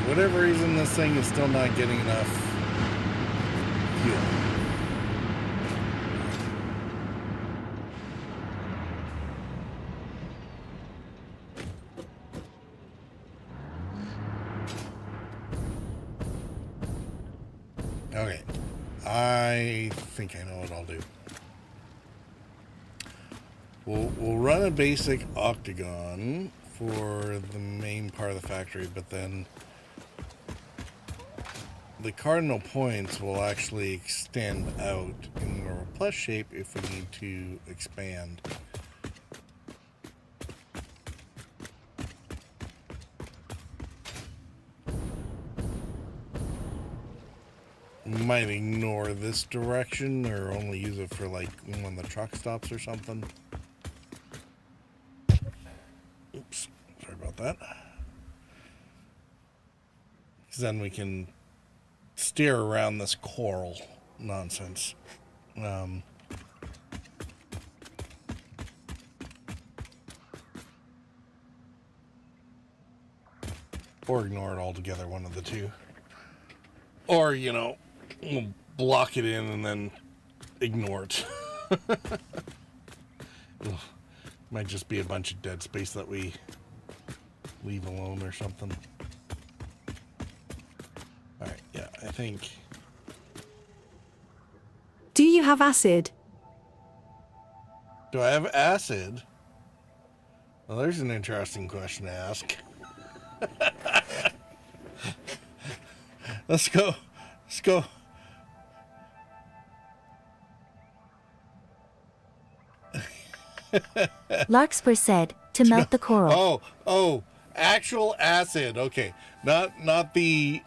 For whatever reason, this thing is still not getting enough fuel. Okay, I think I know what I'll do. We'll run a basic octagon for the main part of the factory, but then the cardinal points will actually extend out in more of a plus shape if we need to expand. We might ignore this direction or only use it for like when the truck stops or something. Oops, sorry about that. Because then we can steer around this coral nonsense. Or ignore it altogether, one of the two. Or, you know, we'll block it in and then ignore it. Might just be a bunch of dead space that we leave alone or something. Alright, yeah, I think... Do you have acid? Do I have acid? Well, there's an interesting question to ask. Let's go. Let's go. Larkspur said, to melt the coral. Oh, actual acid. Okay. Not the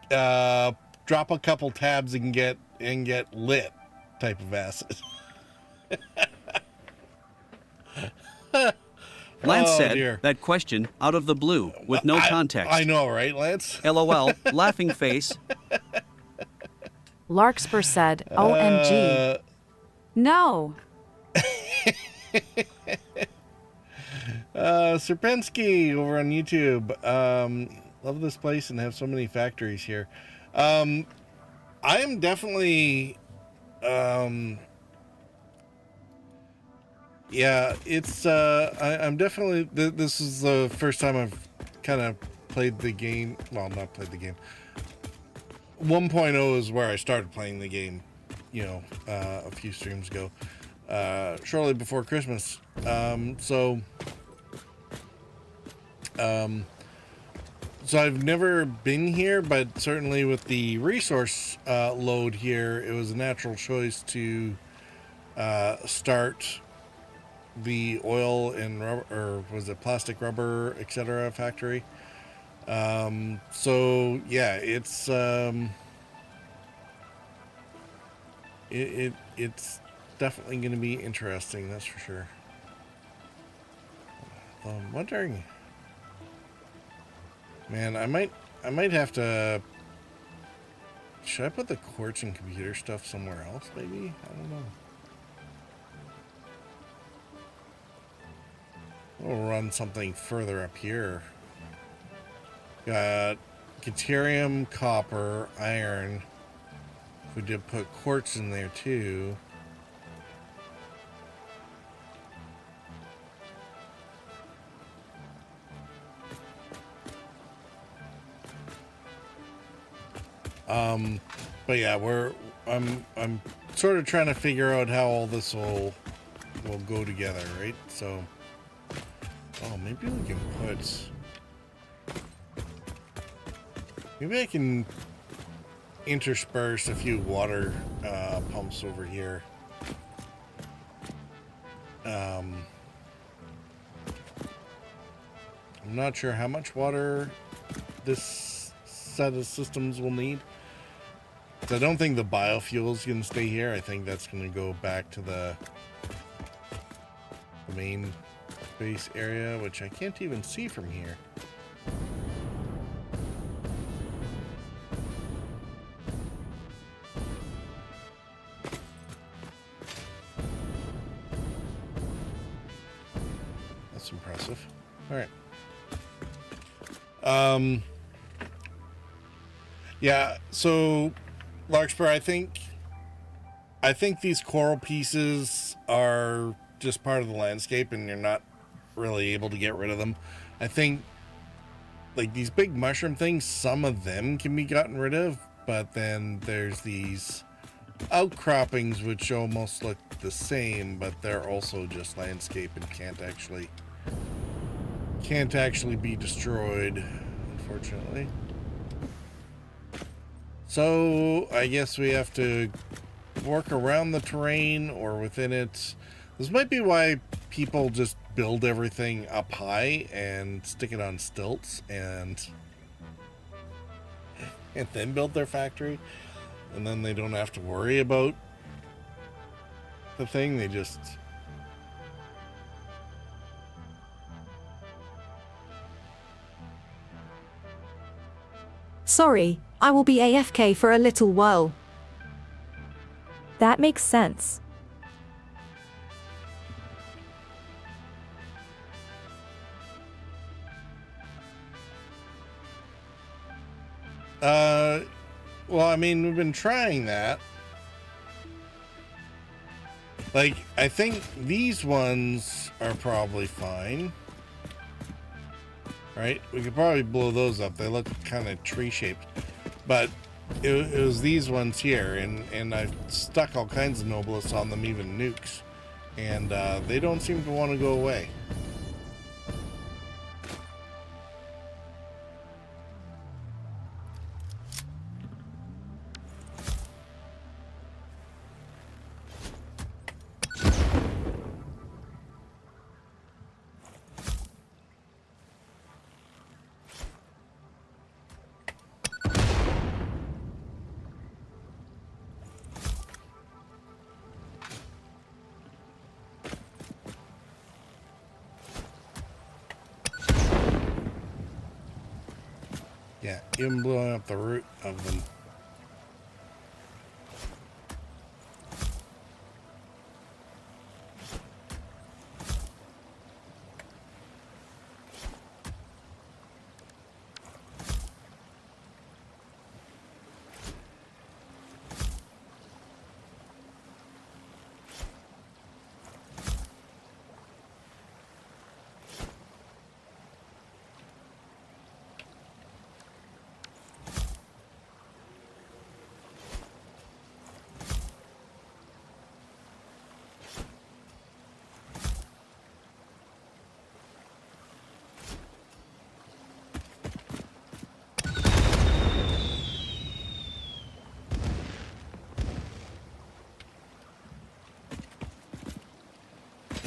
drop a couple tabs and get lit type of acid. Lance said that question out of the blue with no context. I know, right, Lance? LOL, laughing face. Larkspur said, OMG. No. Serpensky over on YouTube. Love this place and have so many factories here. I am definitely... yeah, it's I'm definitely this is the first time I've kind of played the game. Well, not played the game. 1.0 is where I started playing the game, you know, a few streams ago, shortly before Christmas. So So I've never been here, but certainly with the resource load here, it was a natural choice to start the oil and rubber, or was it plastic, rubber, etc. factory. So yeah, it's it's definitely going to be interesting, that's for sure. I'm wondering, man, I might have to. Should I put the quartz and computer stuff somewhere else? Maybe, I don't know. We'll run something further up here. Got deuterium, copper, iron. We did put quartz in there too. But yeah, I'm sort of trying to figure out how all this will go together, right? So, oh, maybe we can put. Maybe I can intersperse a few water pumps over here. I'm not sure how much water this set of systems will need. So I don't think the biofuel's going to stay here. I think that's going to go back to the main base area, which I can't even see from here. That's impressive. All right. Yeah, so Larkspur, I think these coral pieces are just part of the landscape and you're not really able to get rid of them. I think like these big mushroom things, some of them can be gotten rid of, but then there's these outcroppings which almost look the same, but they're also just landscape and can't actually be destroyed, unfortunately. So I guess we have to work around the terrain or within it. This might be why people just build everything up high and stick it on stilts and then build their factory, and then they don't have to worry about the thing. They just Sorry, I will be AFK for a little while. That makes sense. Well, I mean, we've been trying that. Like, I think these ones are probably fine. Right? We could probably blow those up. They look kind of tree-shaped. But it was these ones here, and I've stuck all kinds of Noblists on them, even nukes. And they don't seem to want to go away. Yeah, even blowing up the root of them.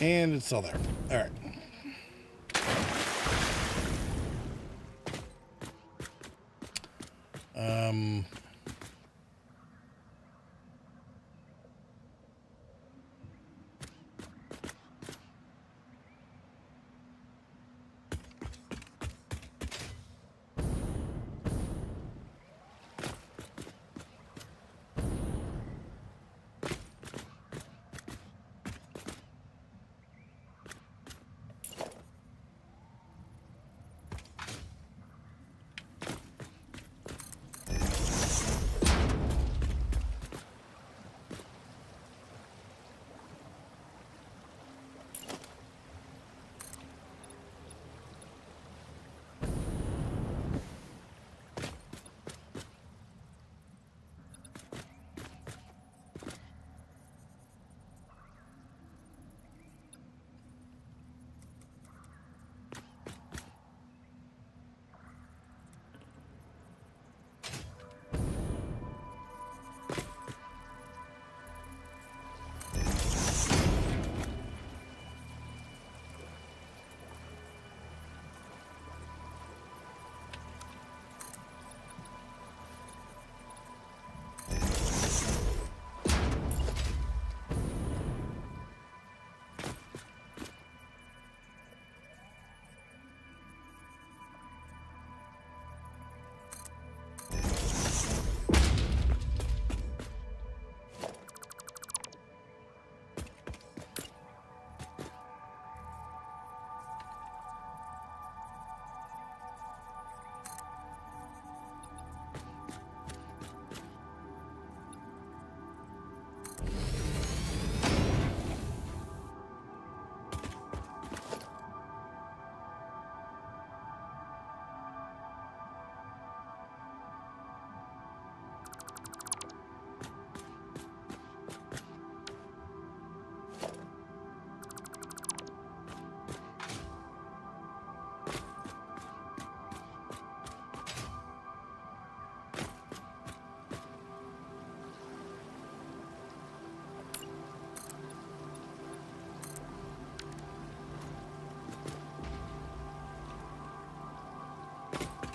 And it's still there. All right.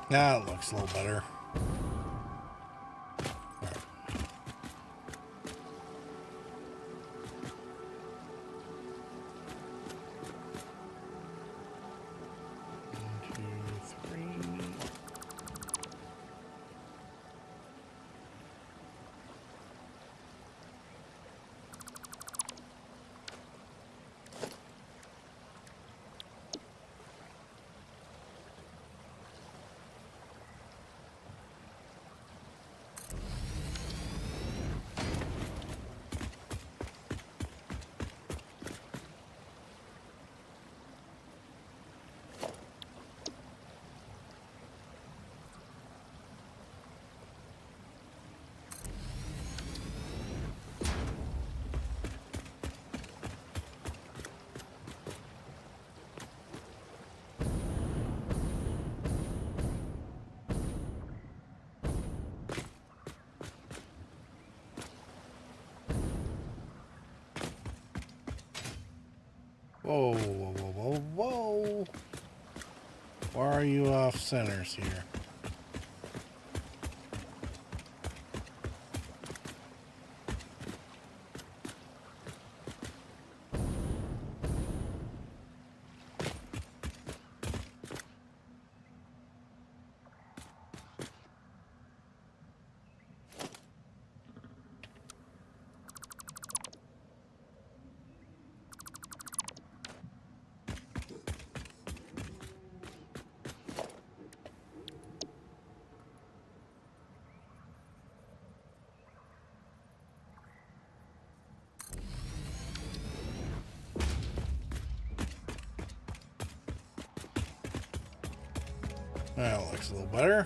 Now it looks a little better. Whoa, whoa, whoa, whoa, whoa. Why are you off centers here? That looks a little better.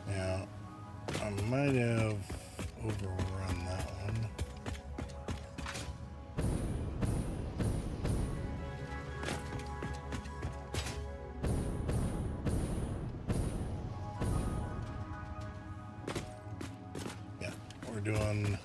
Now, I might have overrun that one. we're doing.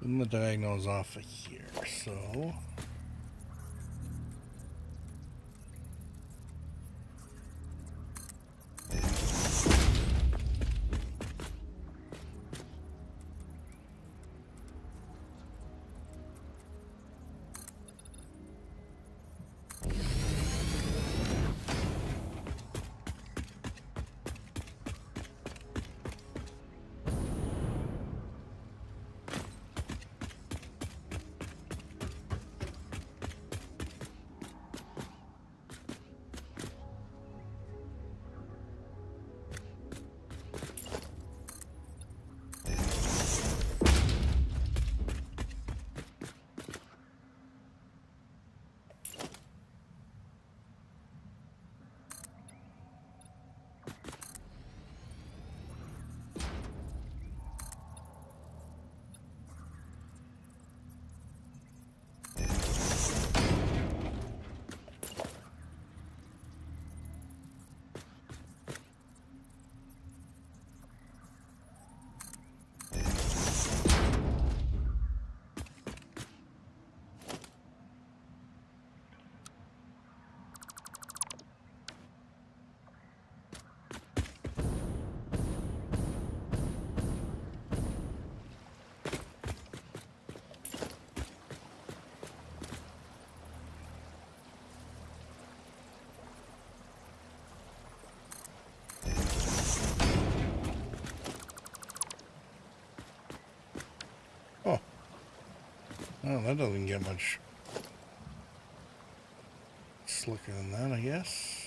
And the diagonals off of here, so. Oh, that doesn't get much slicker than that, I guess.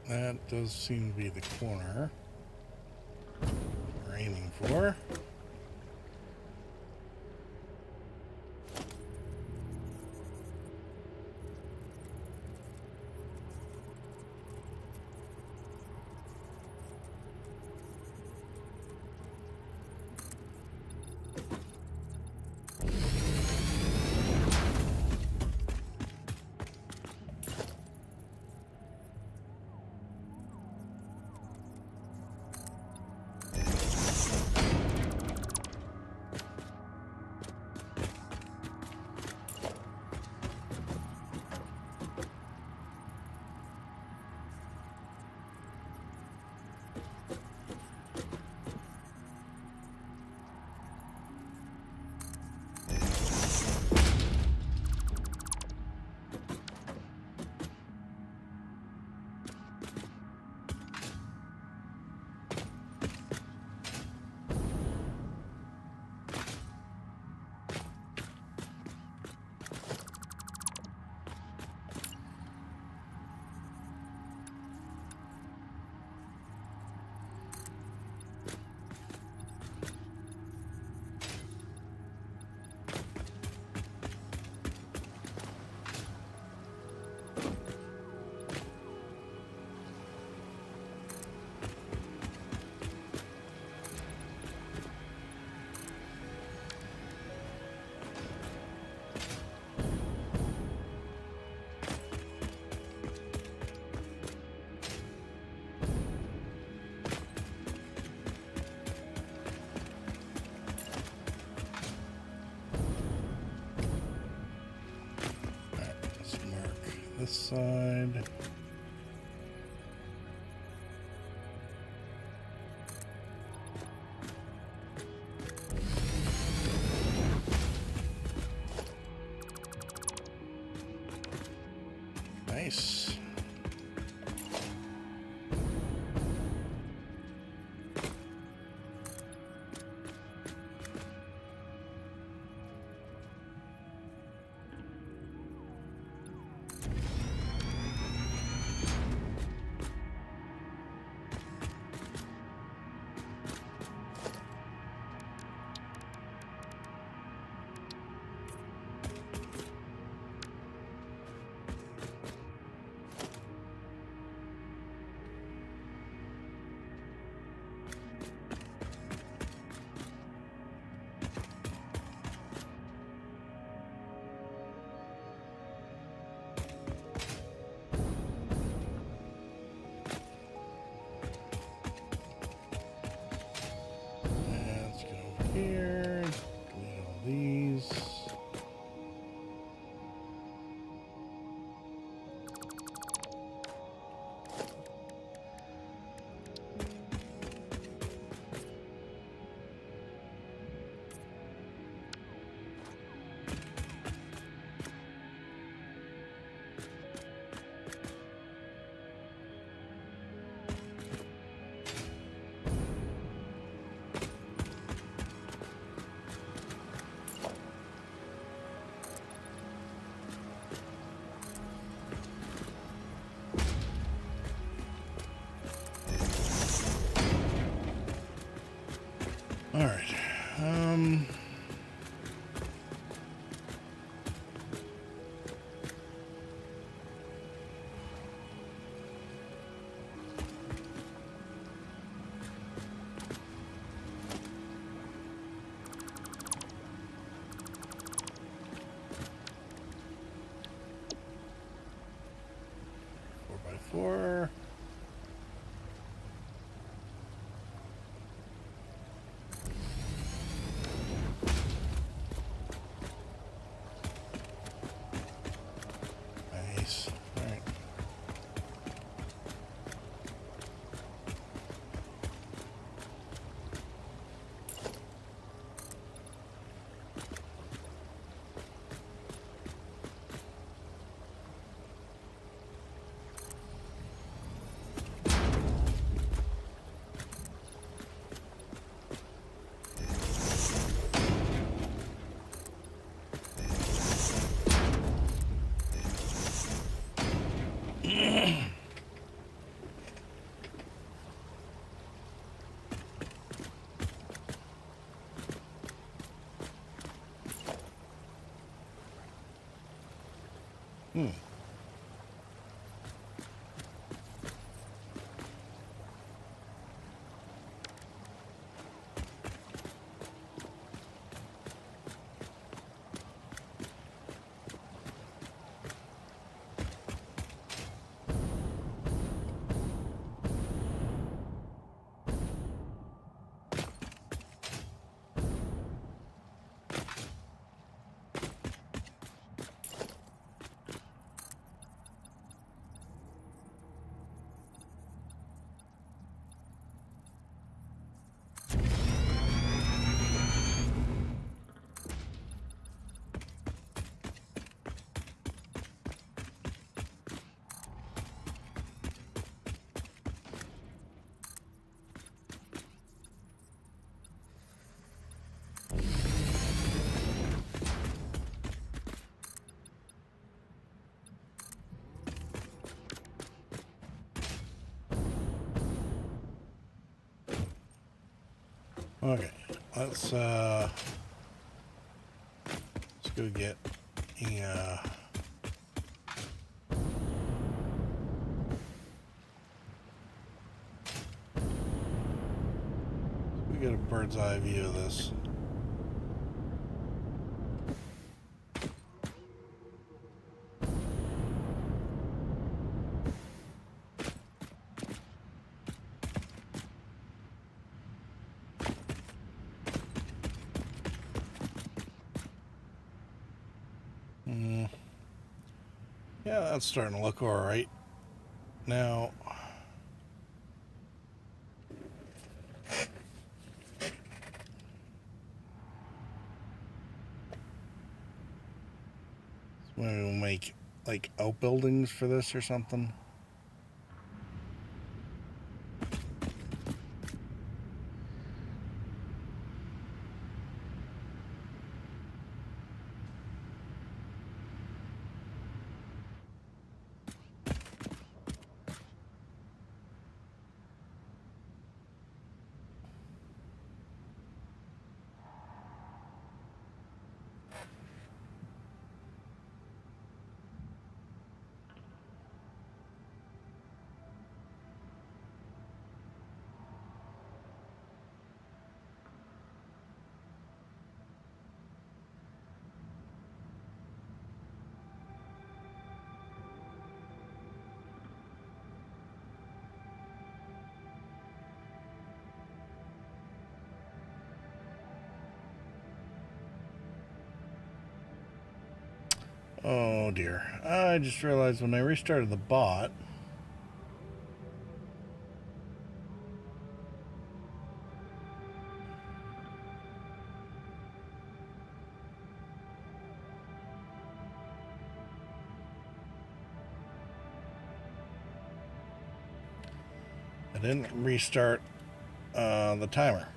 That does seem to be the corner we're aiming for. This side. Nice. Okay, let's go get a we get a bird's eye view of this. Yeah, that's starting to look all right. Now, maybe we'll make like outbuildings for this or something. Oh dear. I just realized when I restarted the bot, I didn't restart the timer.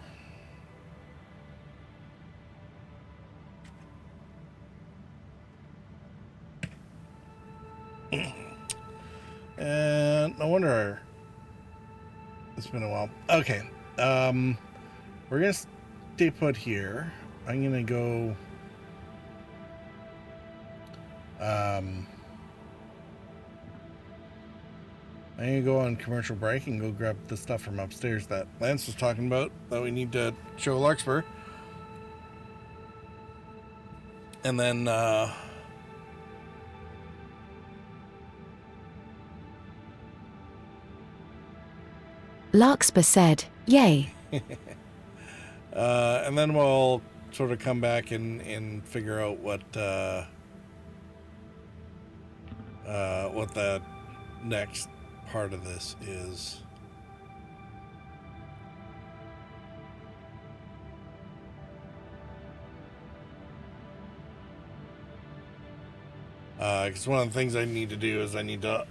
And no wonder it's been a while. Okay, we're gonna stay put here. I'm gonna go I'm gonna go on commercial break and go grab the stuff from upstairs that Lance was talking about that we need to show Larkspur. And then Larkspur said, yay. And then we'll sort of come back and figure out what the next part of this is. Because one of the things I need to do is I need to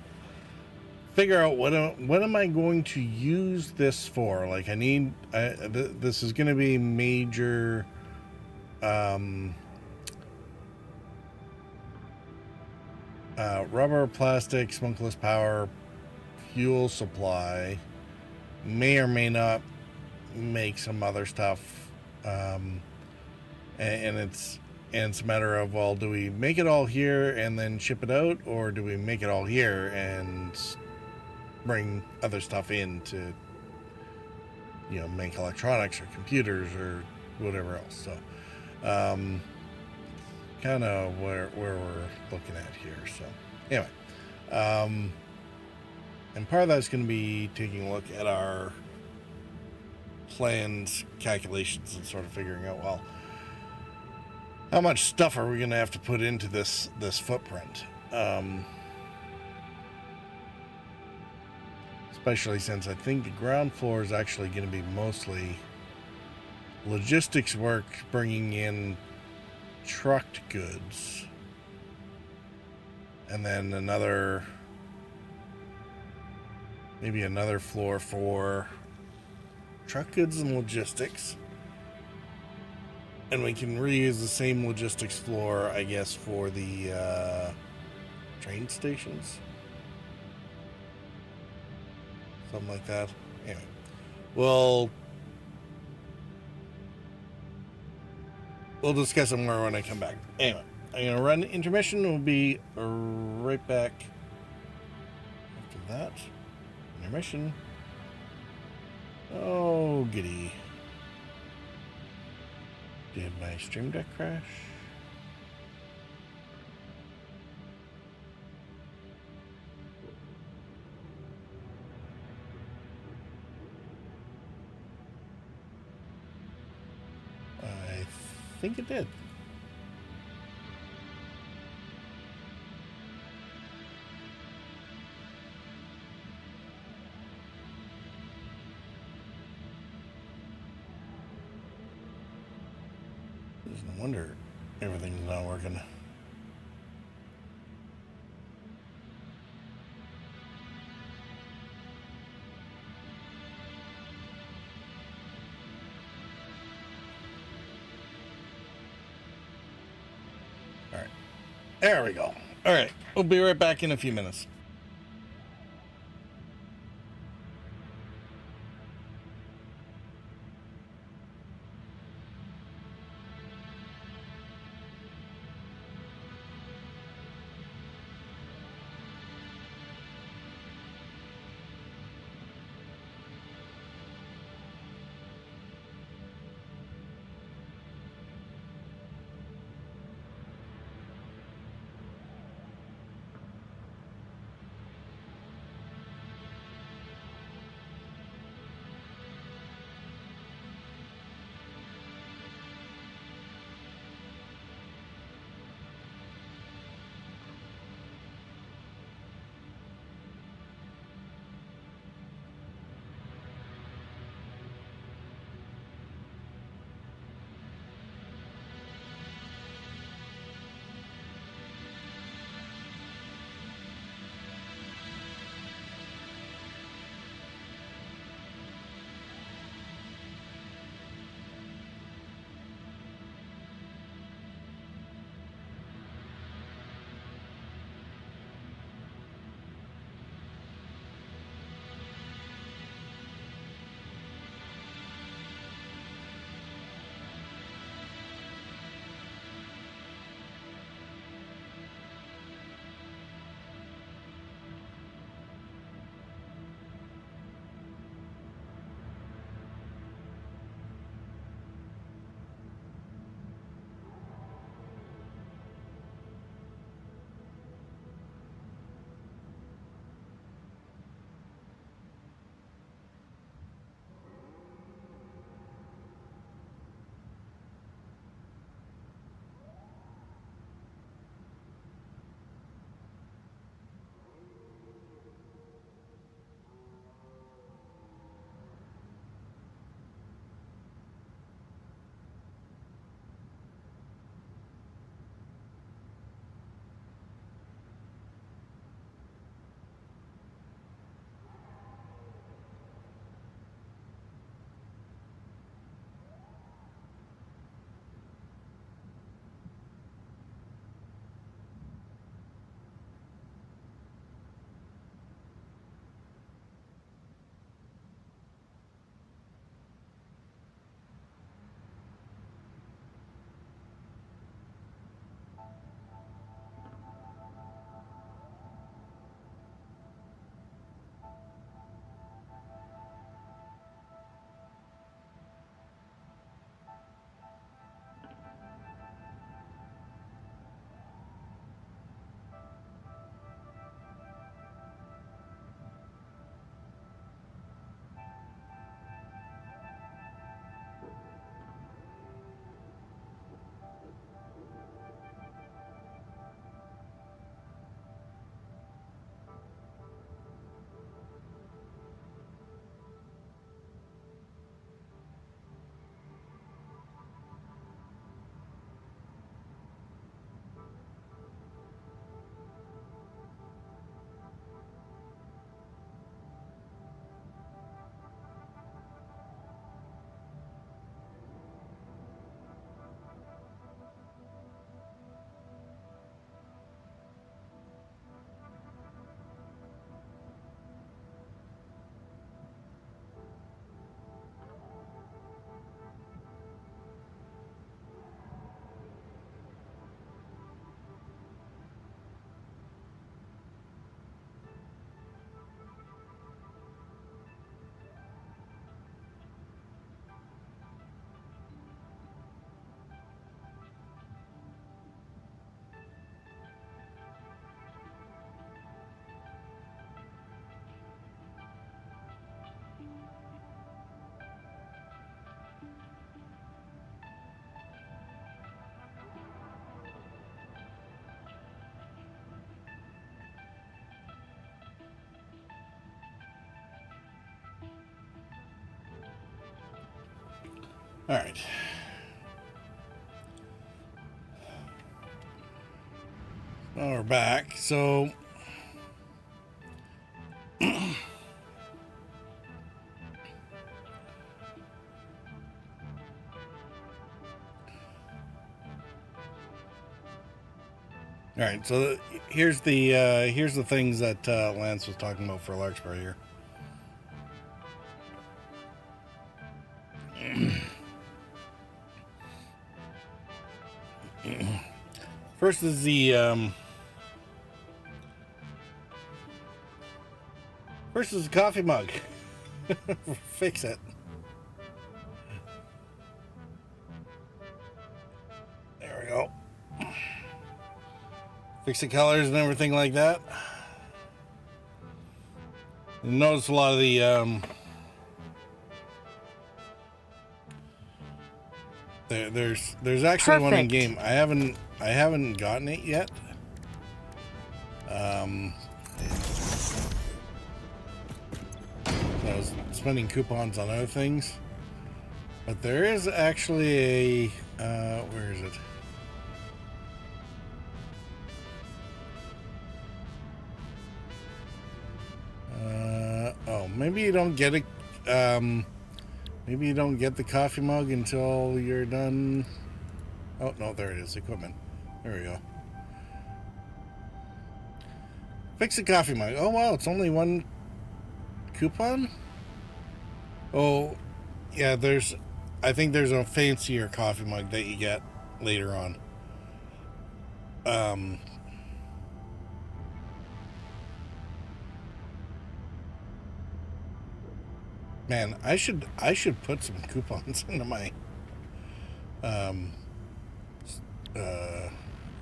figure out what am I going to use this for. Like this is going to be major rubber, plastic, smokeless power, fuel supply. May or may not make some other stuff, and it's And it's a matter of, well, do we make it all here and then ship it out, or do we make it all here and bring other stuff in to, you know, make electronics or computers or whatever else. So kind of where we're looking at here. So anyway, and part of that's going to be taking a look at our plans, calculations, and sort of figuring out, well, how much stuff are we going to have to put into this footprint? Especially since I think the ground floor is actually going to be mostly logistics work, bringing in trucked goods, and then maybe another floor for truck goods and logistics. And we can reuse the same logistics floor, I guess, for the train stations. Something like that. Anyway, we'll discuss it more when I come back. Anyway, I'm going to run intermission. We'll be right back after that. Intermission. Oh, giddy. Did my stream deck crash? I think it did. No wonder everything's not working. All right. There we go. All right. We'll be right back in a few minutes. All right. Now we're back. So all right, so here's the things that Lance was talking about for Larkspur here. First is the coffee mug. Fix it. There we go. Fix the colors and everything like that. You notice a lot of the there's actually one in game. I haven't gotten it yet. So I was spending coupons on other things, but there is actually a where is it? Oh, maybe you don't get it. Maybe you don't get the coffee mug until you're done. Oh no, there it is. Equipment. There we go. Fix the coffee mug. Oh wow, it's only one coupon. Oh, yeah. I think there's a fancier coffee mug that you get later on. Man, I should put some coupons into my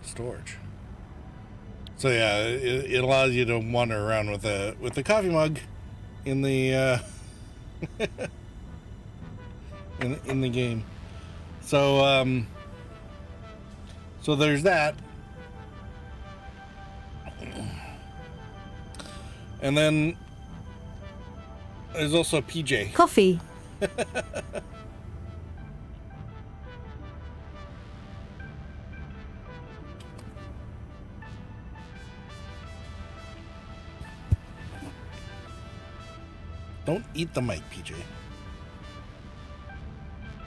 storage. So yeah, it allows you to wander around with the coffee mug in the in the game. So so there's that. And then there's also a PJ. Coffee. Don't eat the mic, PJ.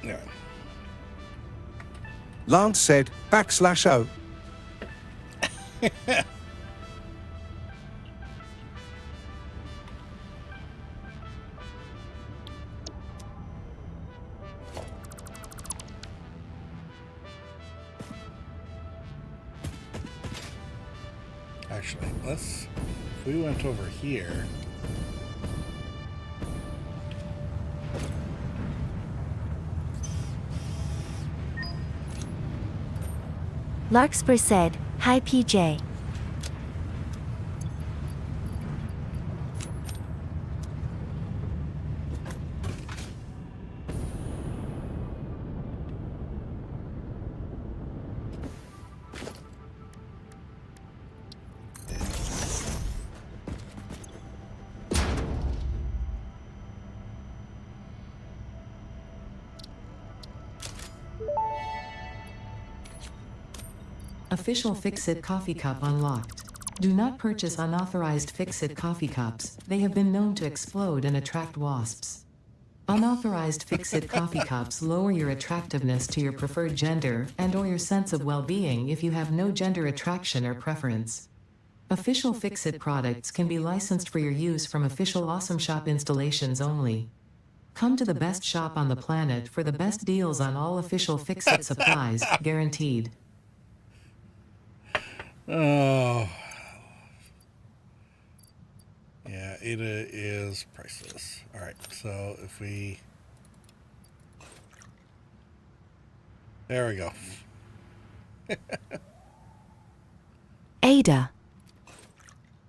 Yeah. Lance said, /O. Actually, if we went over here. Larkspur said, "Hi PJ." Official Fix-It coffee cup unlocked. Do not purchase unauthorized Fix-It coffee cups. They have been known to explode and attract wasps. Unauthorized Fix-It coffee cups lower your attractiveness to your preferred gender and/or your sense of well-being if you have no gender attraction or preference. Official Fix-It products can be licensed for your use from official Awesome Shop installations only. Come to the best shop on the planet for the best deals on all official Fix-It supplies, guaranteed. Oh. Yeah, it is priceless. All right, so if we... There we go. Ada.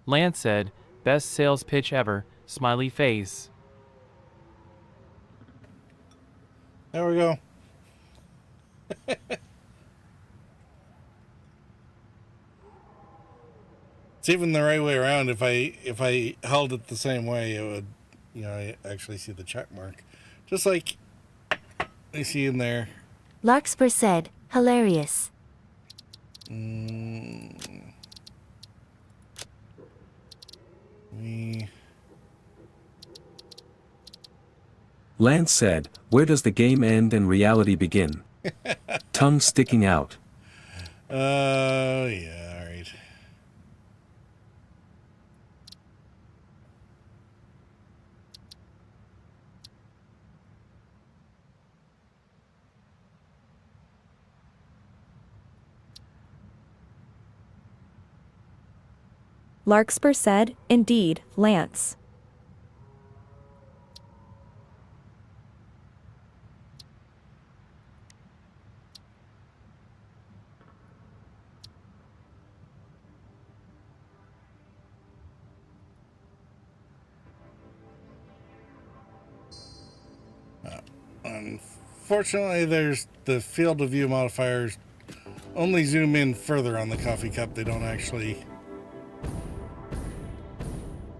Lance said, best sales pitch ever, smiley face. There we go. It's even the right way around. If I held it the same way, it would, I actually see the check mark. Just like I see in there. Larkspur said, hilarious. Lance said, where does the game end and reality begin? Tongue sticking out. Yeah, alright. Larkspur said, indeed, Lance. Unfortunately, there's the field of view modifiers only zoom in further on the coffee cup. They don't actually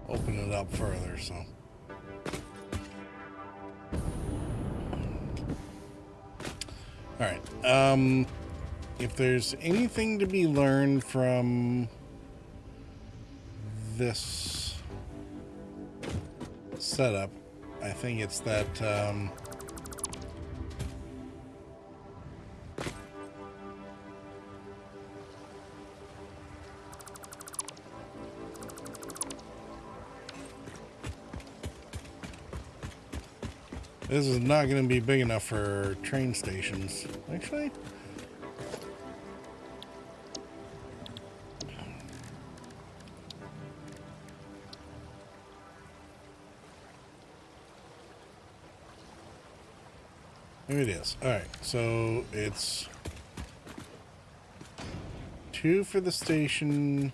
open it up further, so. Alright, if there's anything to be learned from this setup, I think it's that, this is not going to be big enough for train stations. Actually, maybe it is. Alright, so it's 2 for the station.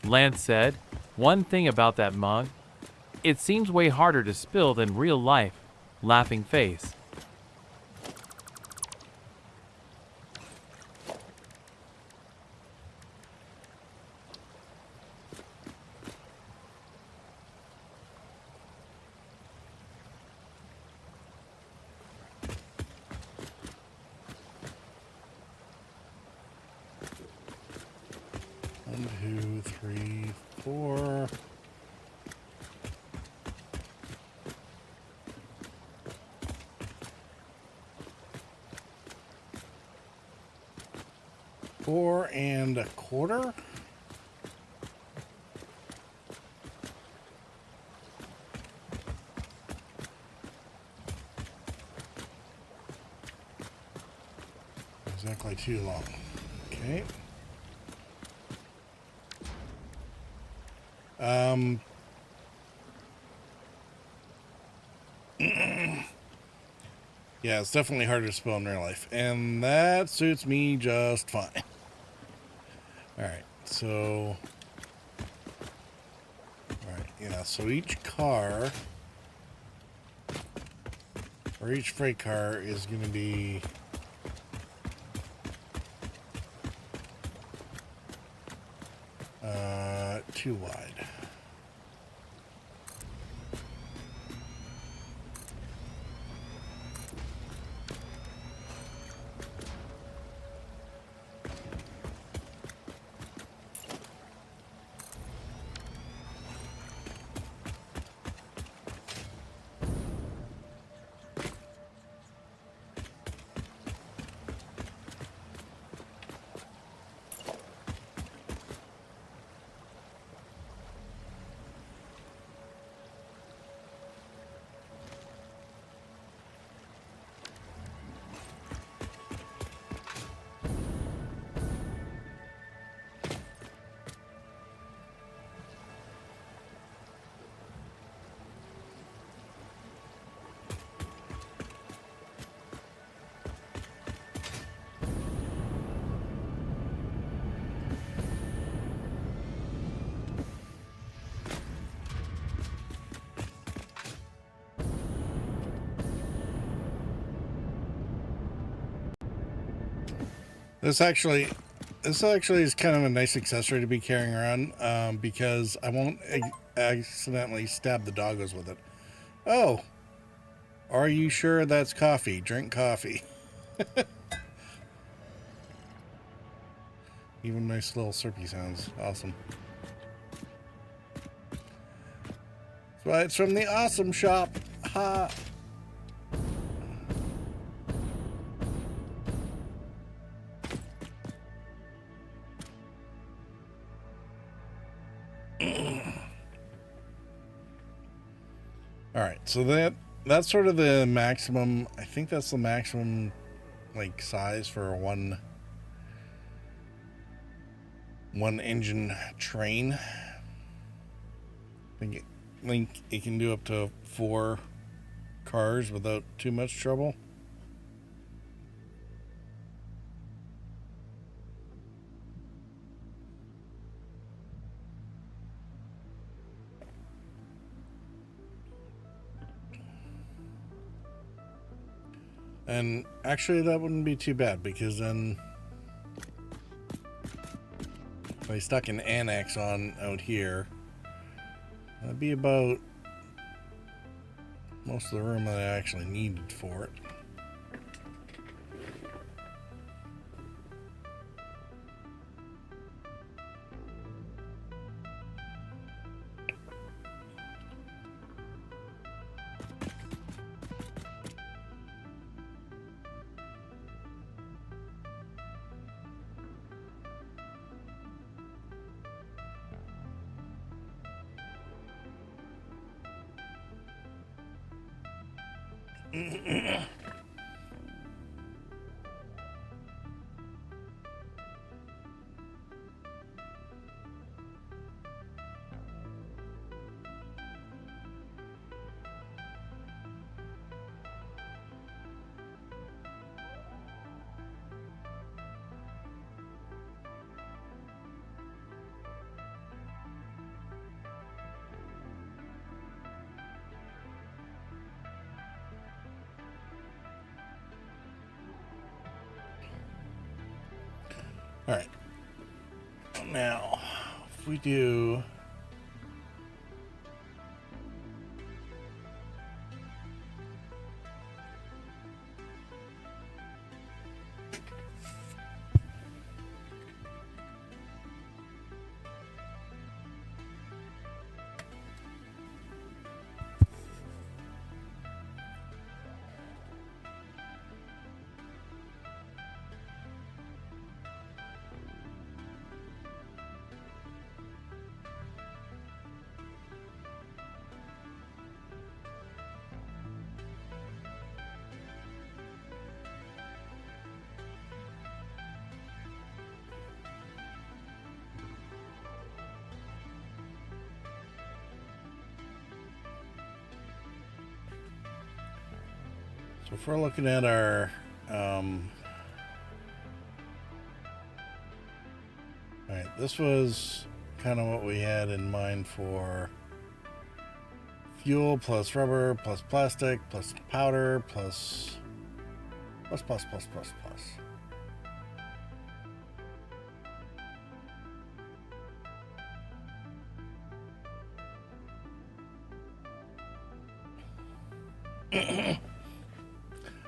Lance said, one thing about that mug, it seems way harder to spill than real life. Laughing face. One, two, three, four. Four and a quarter. Exactly too long. Okay. Yeah, it's definitely harder to spell in real life, and that suits me just fine. Alright, so... Alright, yeah, so each car, or each freight car is going to be... too wide. This actually is kind of a nice accessory to be carrying around, because I won't accidentally stab the doggos with it. Oh, Are you sure that's coffee? Drink coffee. Even nice little syrupy sounds. Awesome. That's why it's from the awesome shop. Ha! Alright, so that's sort of the maximum. I think that's the maximum like size for a one engine train. I think it can do up to 4 cars without too much trouble. And actually that wouldn't be too bad, because then if I stuck an annex on out here, that'd be about most of the room that I actually needed for it. All right. Now, if we do So if we're looking at our alright, this was kind of what we had in mind for fuel plus rubber plus plastic plus powder plus.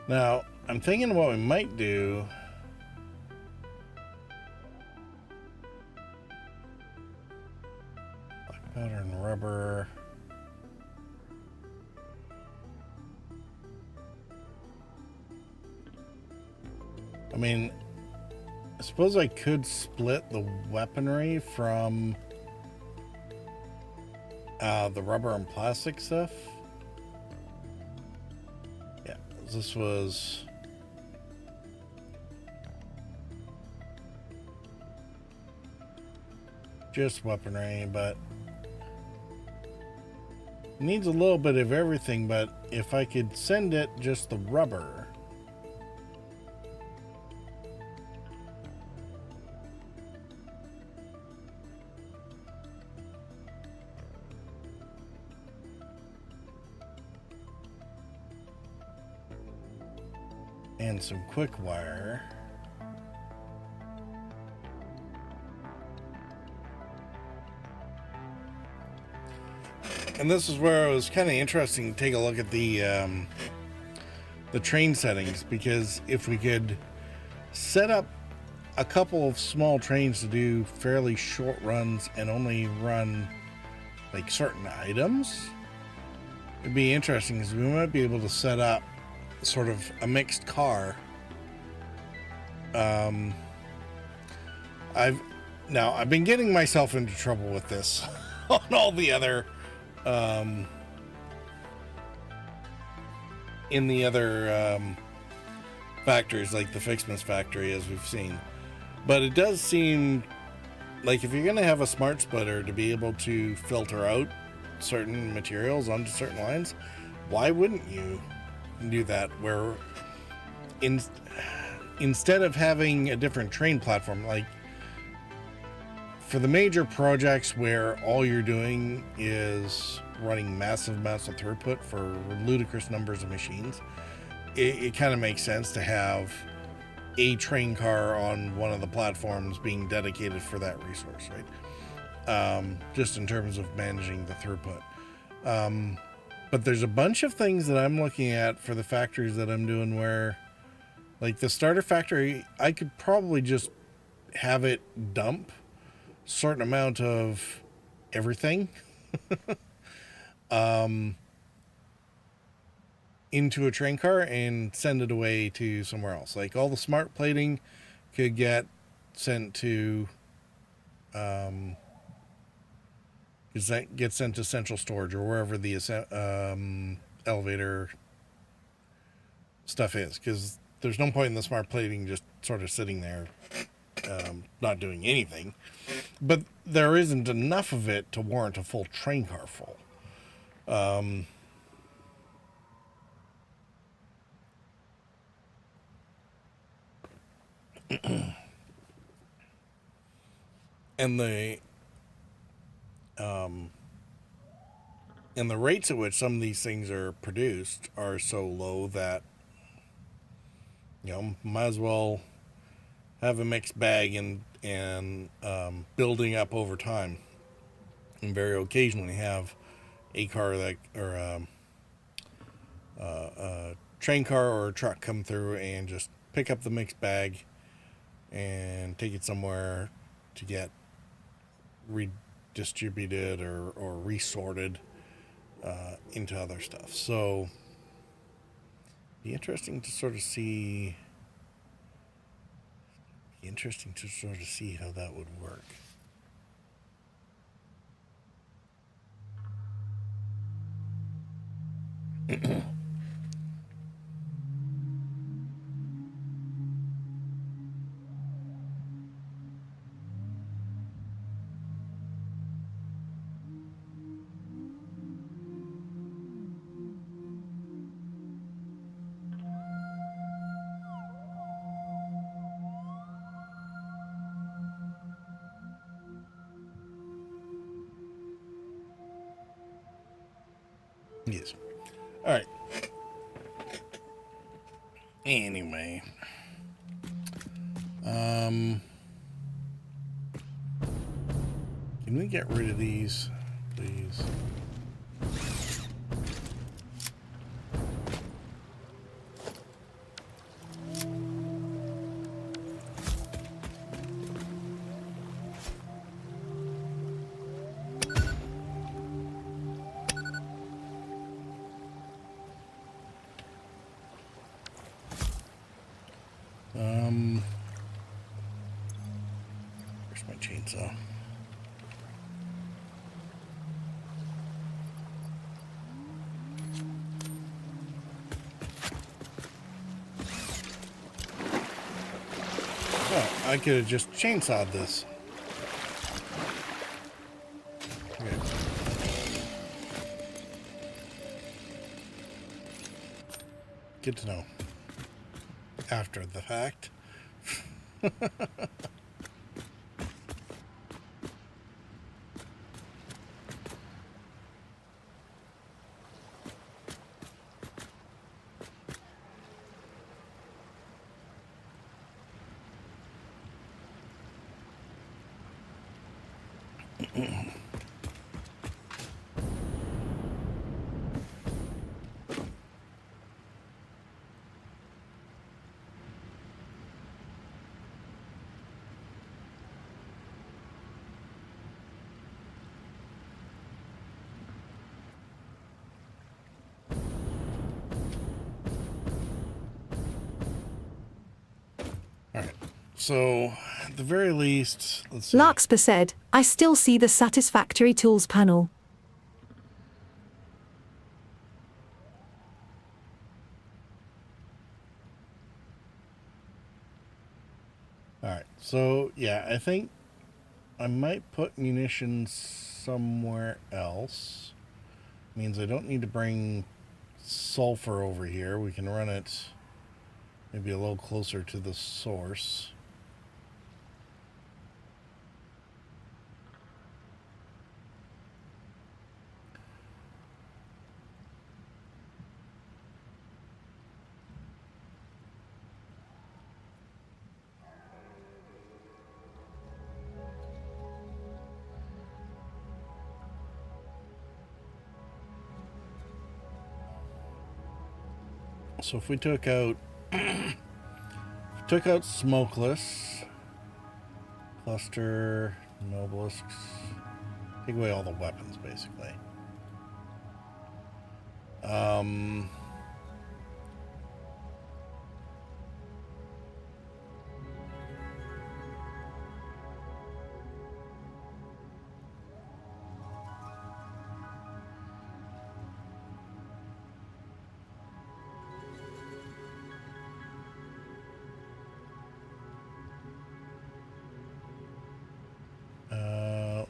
Now, I'm thinking what we might do. Black powder and rubber. I mean, I suppose I could split the weaponry from the rubber and plastic stuff. This was just weaponry, but it needs a little bit of everything. But if I could send it just the rubber, and some quick wire, and this is where it was kind of interesting to take a look at the the train settings, because if we could set up a couple of small trains to do fairly short runs and only run like certain items, it'd be interesting, because we might be able to set up sort of a mixed car. I've been getting myself into trouble with this on all the other in the other factories, like the Fixmas factory, as we've seen. But it does seem like if you're going to have a smart splitter to be able to filter out certain materials onto certain lines, why wouldn't you do that? Where instead of having a different train platform, like for the major projects where all you're doing is running massive amounts of throughput for ludicrous numbers of machines, it kind of makes sense to have a train car on one of the platforms being dedicated for that resource, right? Just in terms of managing the throughput. But there's a bunch of things that I'm looking at for the factories that I'm doing where, like the starter factory, I could probably just have it dump a certain amount of everything into a train car and send it away to somewhere else. Like all the smart plating could get sent to get sent to central storage or wherever the elevator stuff is, because there's no point in the smart plating just sort of sitting there not doing anything. But there isn't enough of it to warrant a full train car full. And the rates at which some of these things are produced are so low that, you know, might as well have a mixed bag and building up over time, and very occasionally have a car that, or a train car or a truck come through and just pick up the mixed bag and take it somewhere to get redistributed or resorted into other stuff. So be interesting to sort of see how that would work. Yes. All right. Anyway, can we get rid of these, please? Where's my chainsaw? Oh, I could have just chainsawed this. Okay. Good to know. After the fact. so at the very least, let's see. Larkspur said, I still see the Satisfactory tools panel. Alright, so yeah, I think I might put munitions somewhere else. Means I don't need to bring sulfur over here. We can run it maybe a little closer to the source. So if we took out smokeless, cluster, nobelisks, take away all the weapons basically.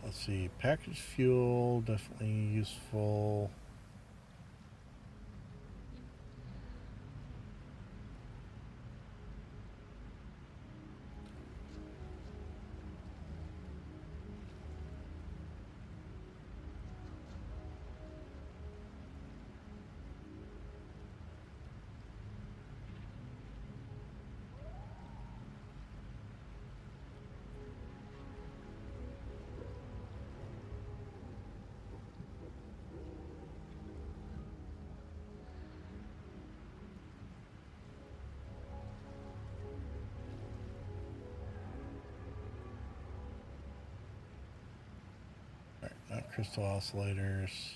Let's see, packaged fuel, definitely useful. Not crystal oscillators.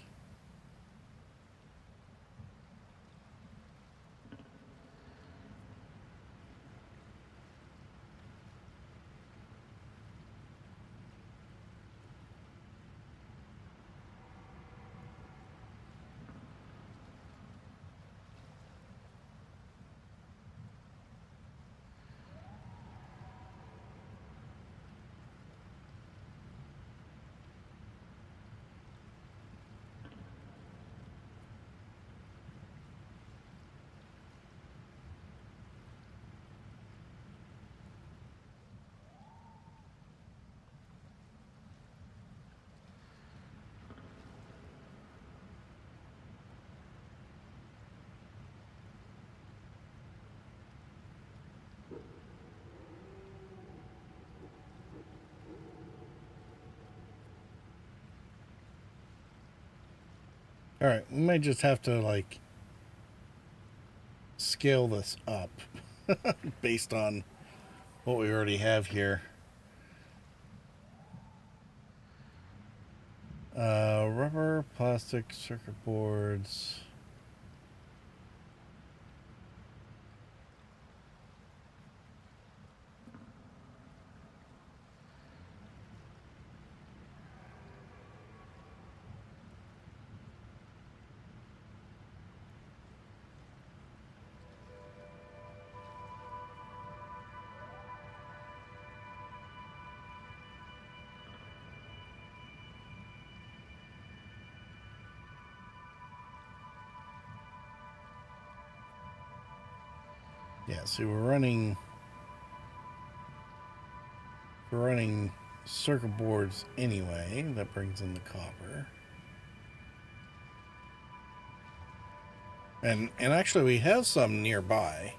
Alright, we might just have to, like, scale this up based on what we already have here. Rubber, plastic, circuit boards. Yeah, see, we're running circuit boards anyway. That brings in the copper. And actually we have some nearby.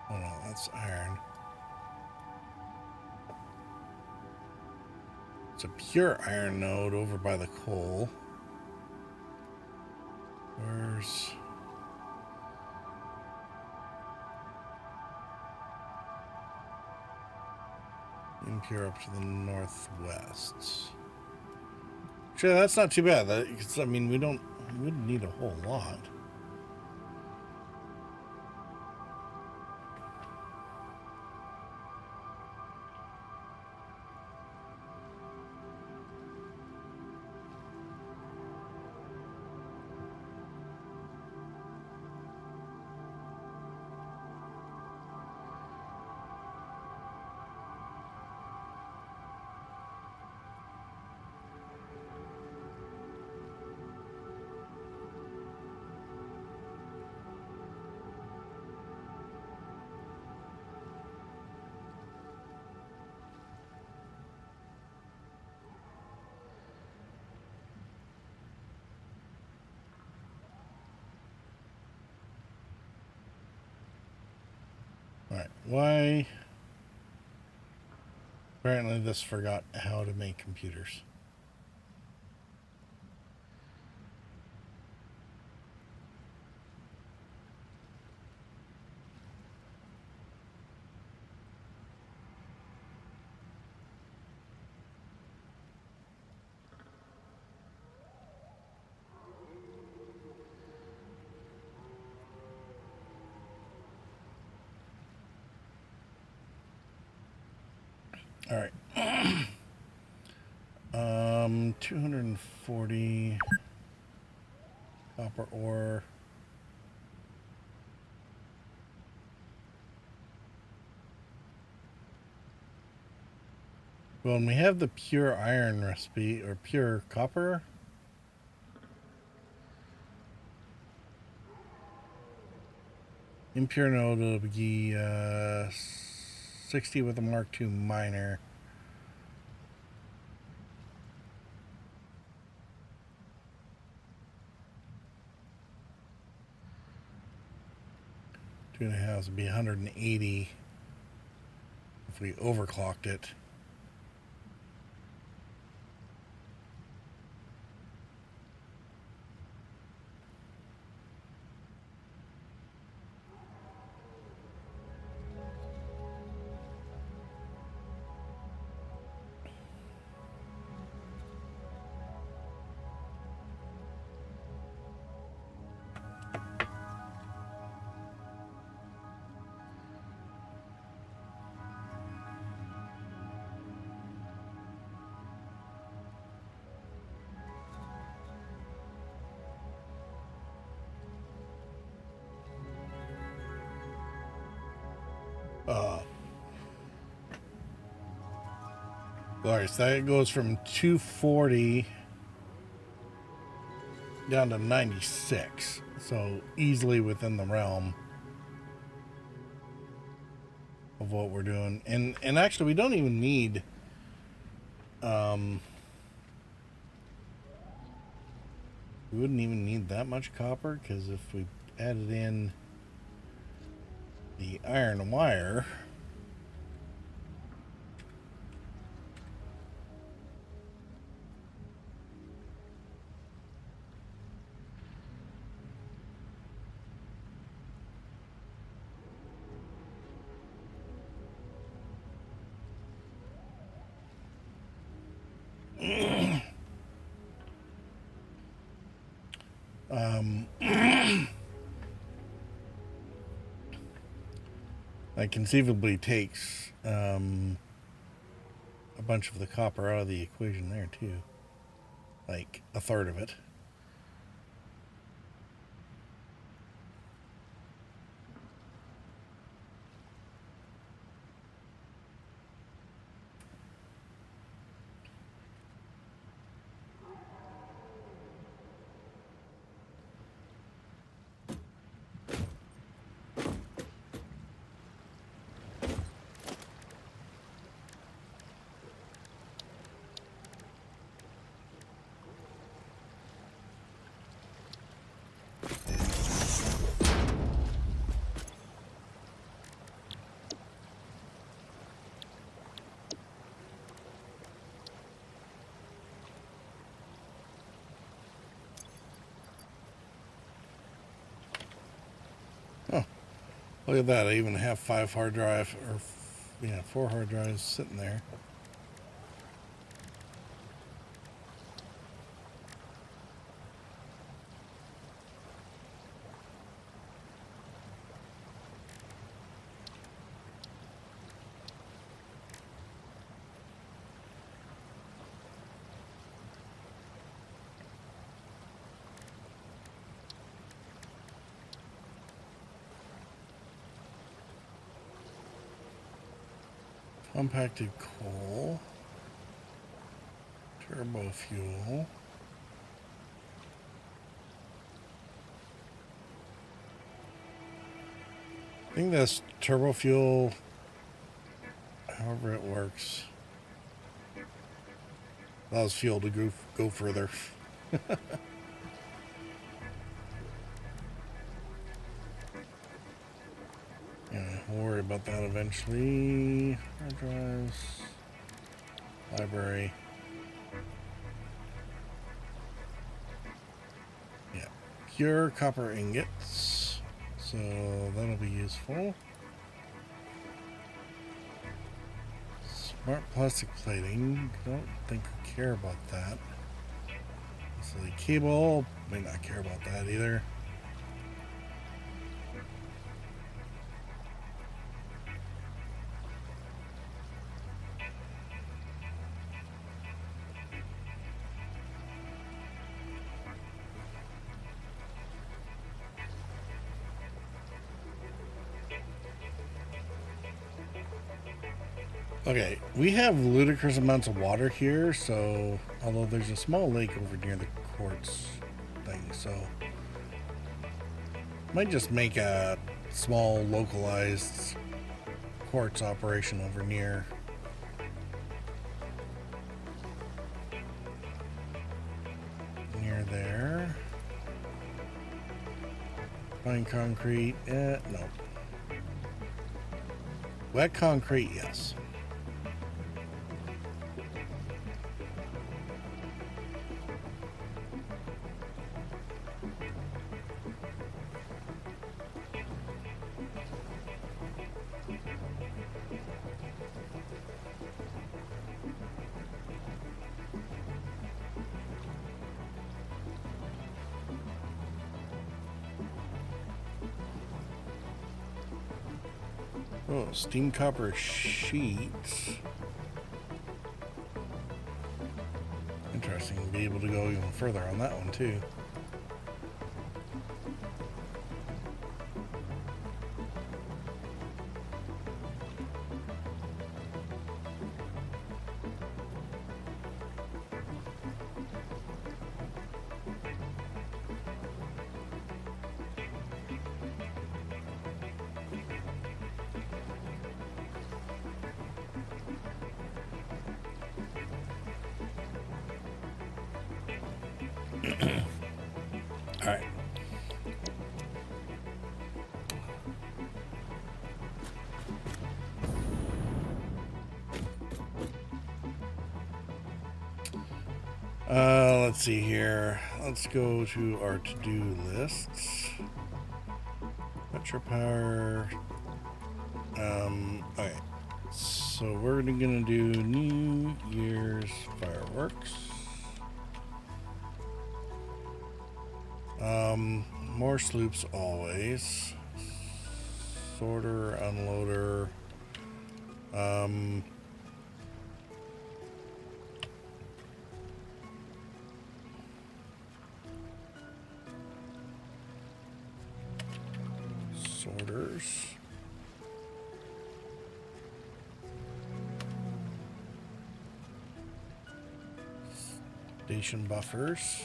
Oh no, that's iron. It's a pure iron node over by the coal. Where's... impure up to the northwest. Actually, that's not too bad. I mean, we wouldn't need a whole lot. Alright, why? Apparently this forgot how to make computers. All right. 240 copper ore. Well, and we have the pure iron recipe, or pure copper. Impure node will be 60 with a Mark II miner. Two and a half would be 180 if we overclocked it. Alright, so that goes from 240 down to 96. So easily within the realm of what we're doing. And actually we don't even need we wouldn't even need that much copper, because if we added in the iron wire, that conceivably takes a bunch of the copper out of the equation there too, like a third of it. Oh, look at that. I even have 5 hard drive, or yeah, 4 hard drives sitting there. Compacted coal. Turbo fuel. I think that's turbo fuel, however it works, allows fuel to go further. Yeah, we'll worry about that eventually. Hard drives, library. Yeah, pure copper ingots, so that'll be useful. Smart plastic plating, don't think I care about that. Silly cable, may not care about that either. Okay, we have ludicrous amounts of water here, so although there's a small lake over near the quartz thing, so might just make a small localized quartz operation over near. Near there. Fine concrete, no. Wet concrete, yes. Oh, steam copper sheets. Interesting to be able to go even further on that one too. All right. Let's see here. Let's go to our to-do lists. Metro power. Okay. So we're gonna do New Year's fireworks. More sloops always. Sorter, unloader. Sorters. Station buffers.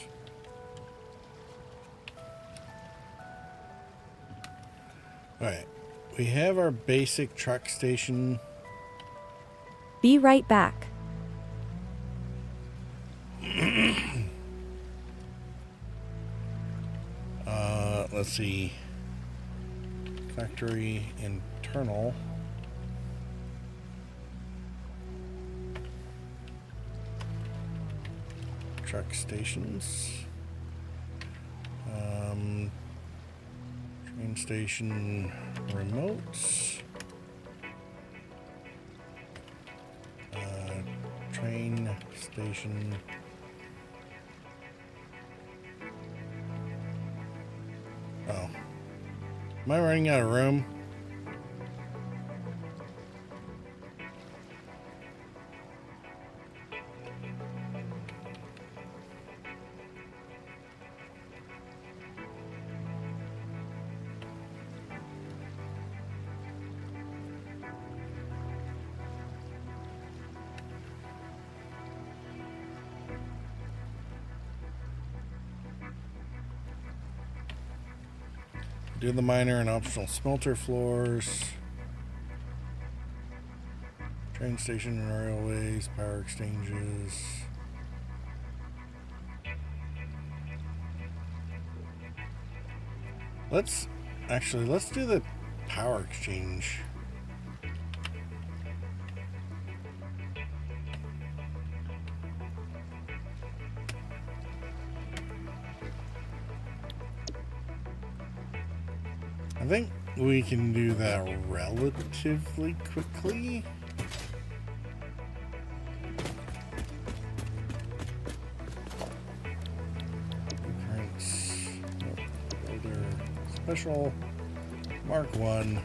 Alright, we have our basic truck station. Be right back. Let's see. Factory internal. Truck stations. Train station remotes. Train station. Oh. Am I running out of room? Do the miner and optional smelter floors. Train station and railways, power exchanges. Let's do the power exchange. I think we can do that relatively quickly. Blueprints, builder, special, Mark 1.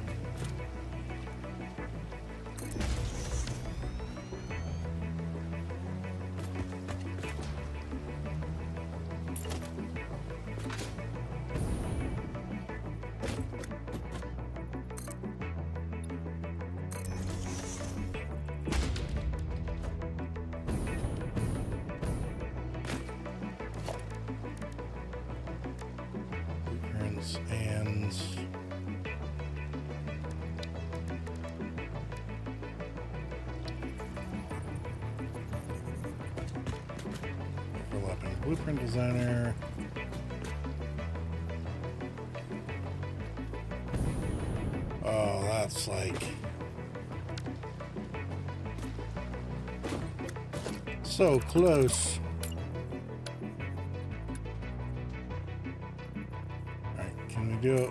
And overlapping blueprint designer. Oh, that's like so close. Do it.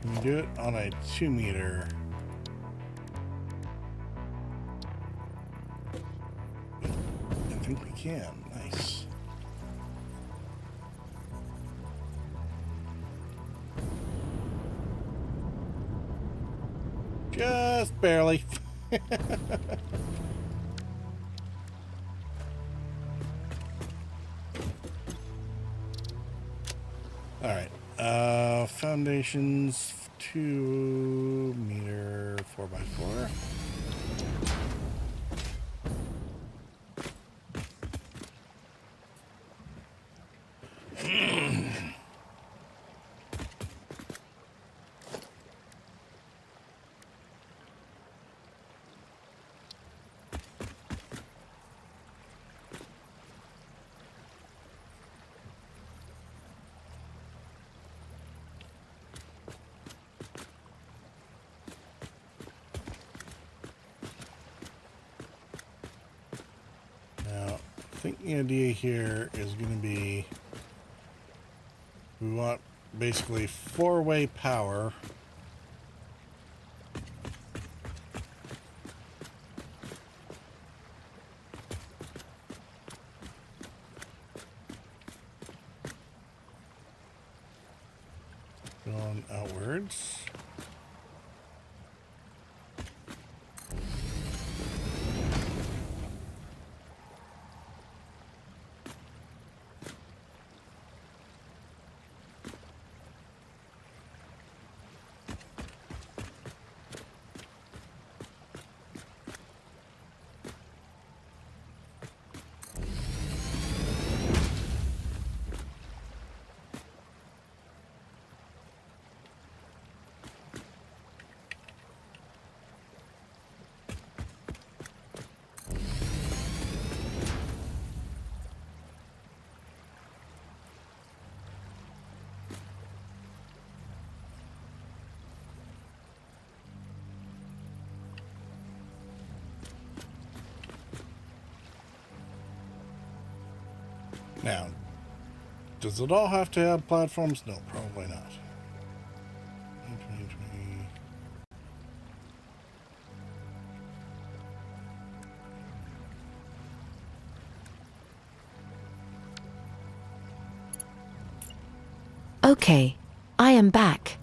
Can we do it on a 2 meter? I think we can. Nice. Just barely. All right, foundations 2 meter 4x4. I think the idea here is going to be we want basically 4-way power. Going outwards. Now, does it all have to have platforms? No, probably not. Okay, I am back.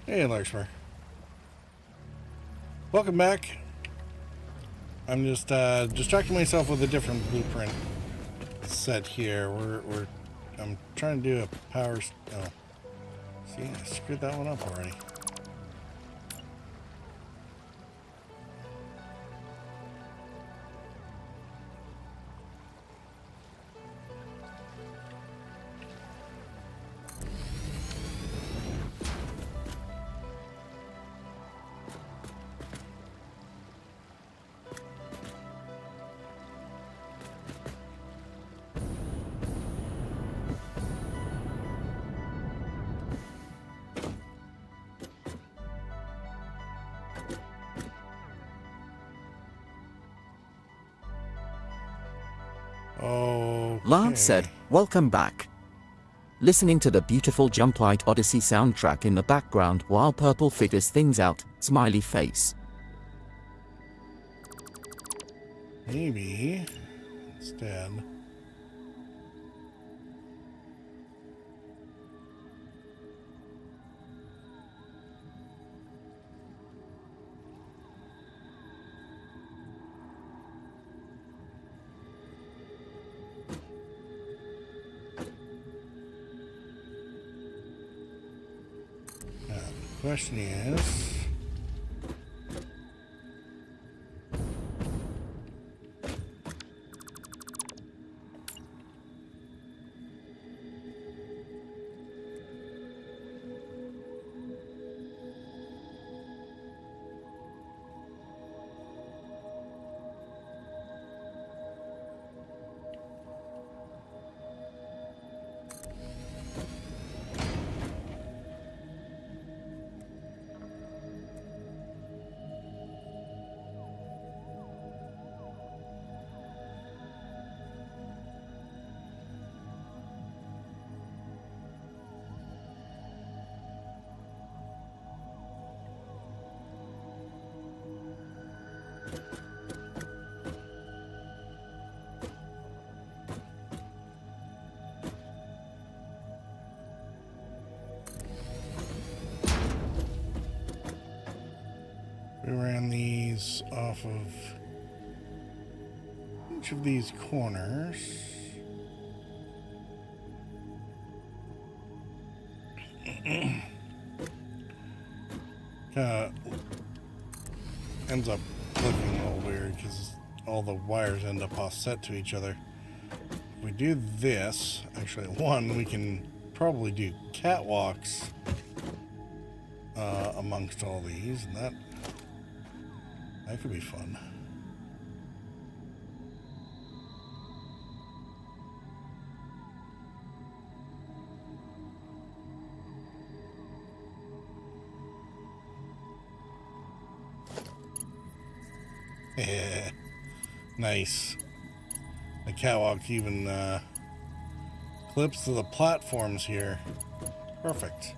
Hey, Larkspur. Welcome back. I'm just distracting myself with a different blueprint set here. I'm trying to do a power. Oh, see, I screwed that one up already. Oh. Lance said, "Welcome back." Listening to the beautiful Jump Light Odyssey soundtrack in the background while Purple figures things out, smiley face. Maybe instead. The question is, we ran these off of each of these corners. Ends up looking a little weird because all the wires end up offset to each other. If we do this, actually, one, we can probably do catwalks amongst all these, and that could be fun. Yeah, nice. The catwalk even clips to the platforms here. Perfect.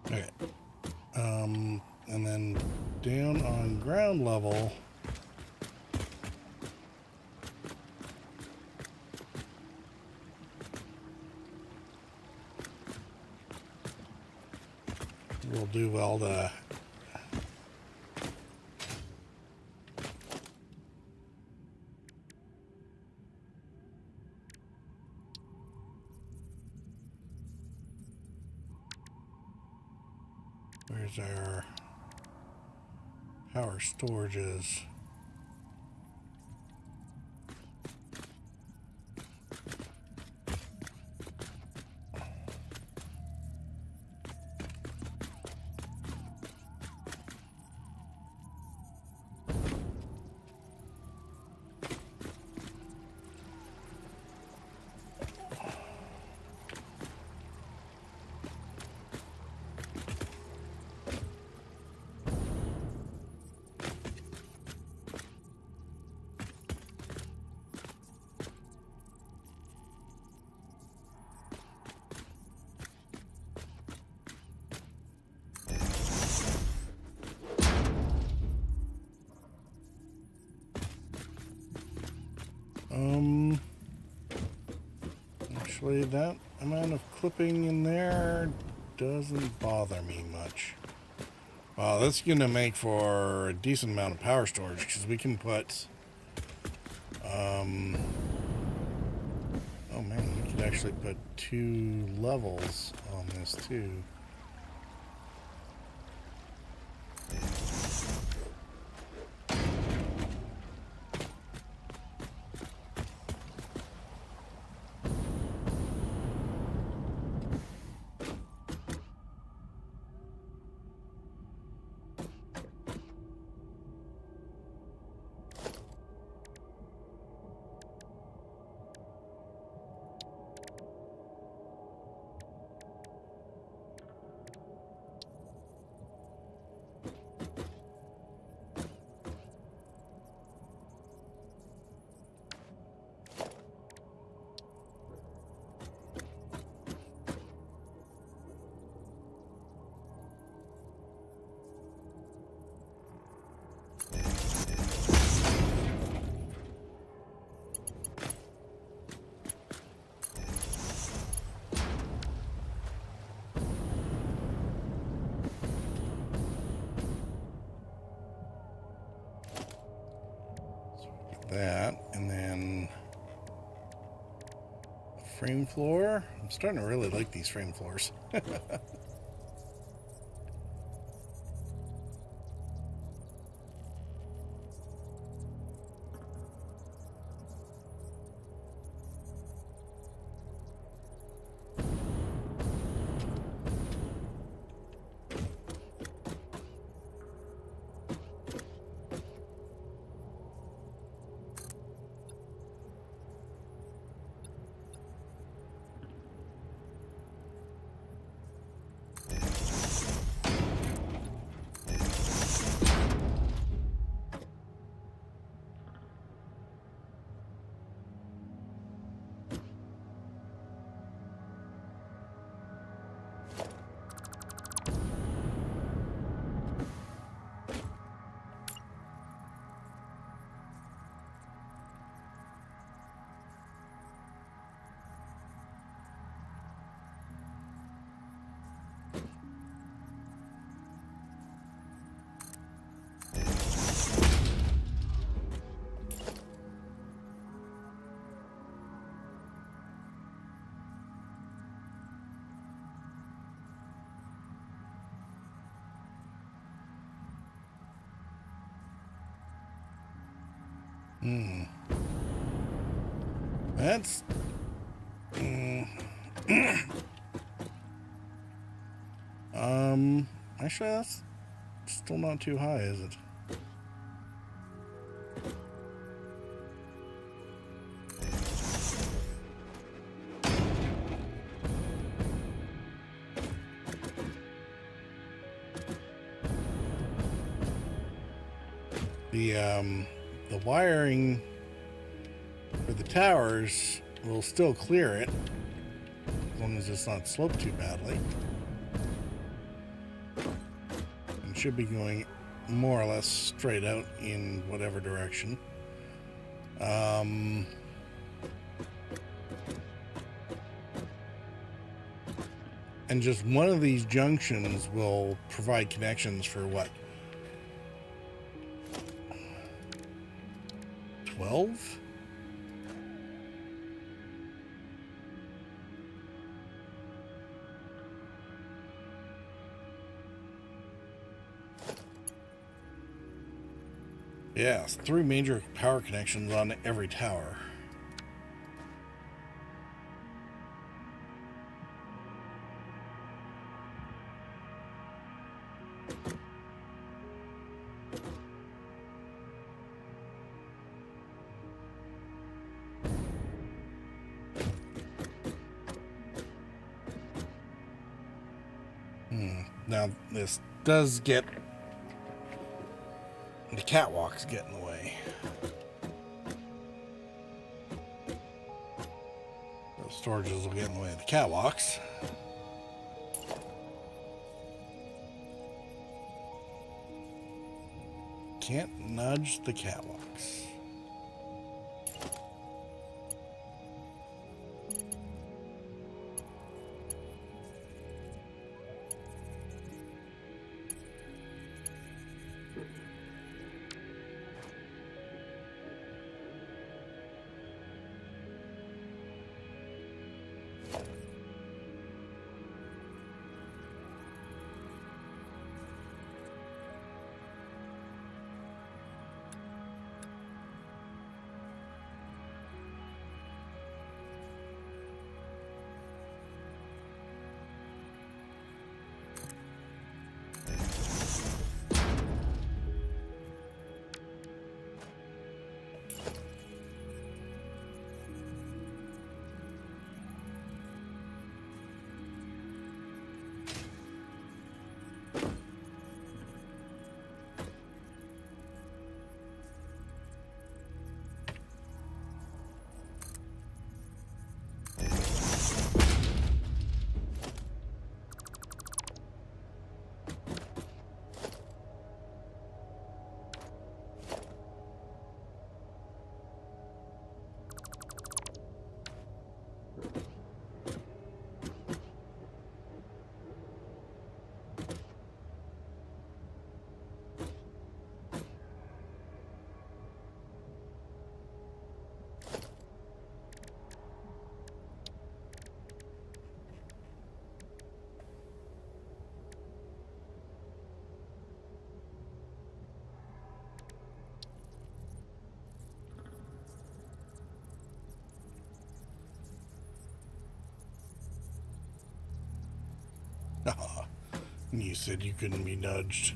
Okay. And then down on ground level, we'll do all the where's our power storages? Actually, that amount of clipping in there doesn't bother me much. Wow, that's going to make for a decent amount of power storage, because we can put... oh man, we could actually put 2 levels on this too. That, and then frame floor. I'm starting to really like these frame floors. That's... actually, that's still not too high, is it? The wiring for the towers will still clear it, as long as it's not sloped too badly. And should be going more or less straight out in whatever direction. And just one of these junctions will provide connections for what? 12? Yes, 3 major power connections on every tower. Now, this does get... the catwalks get in the way. Those storages will get in the way of the catwalks. Can't nudge the catwalks. You said you couldn't be nudged.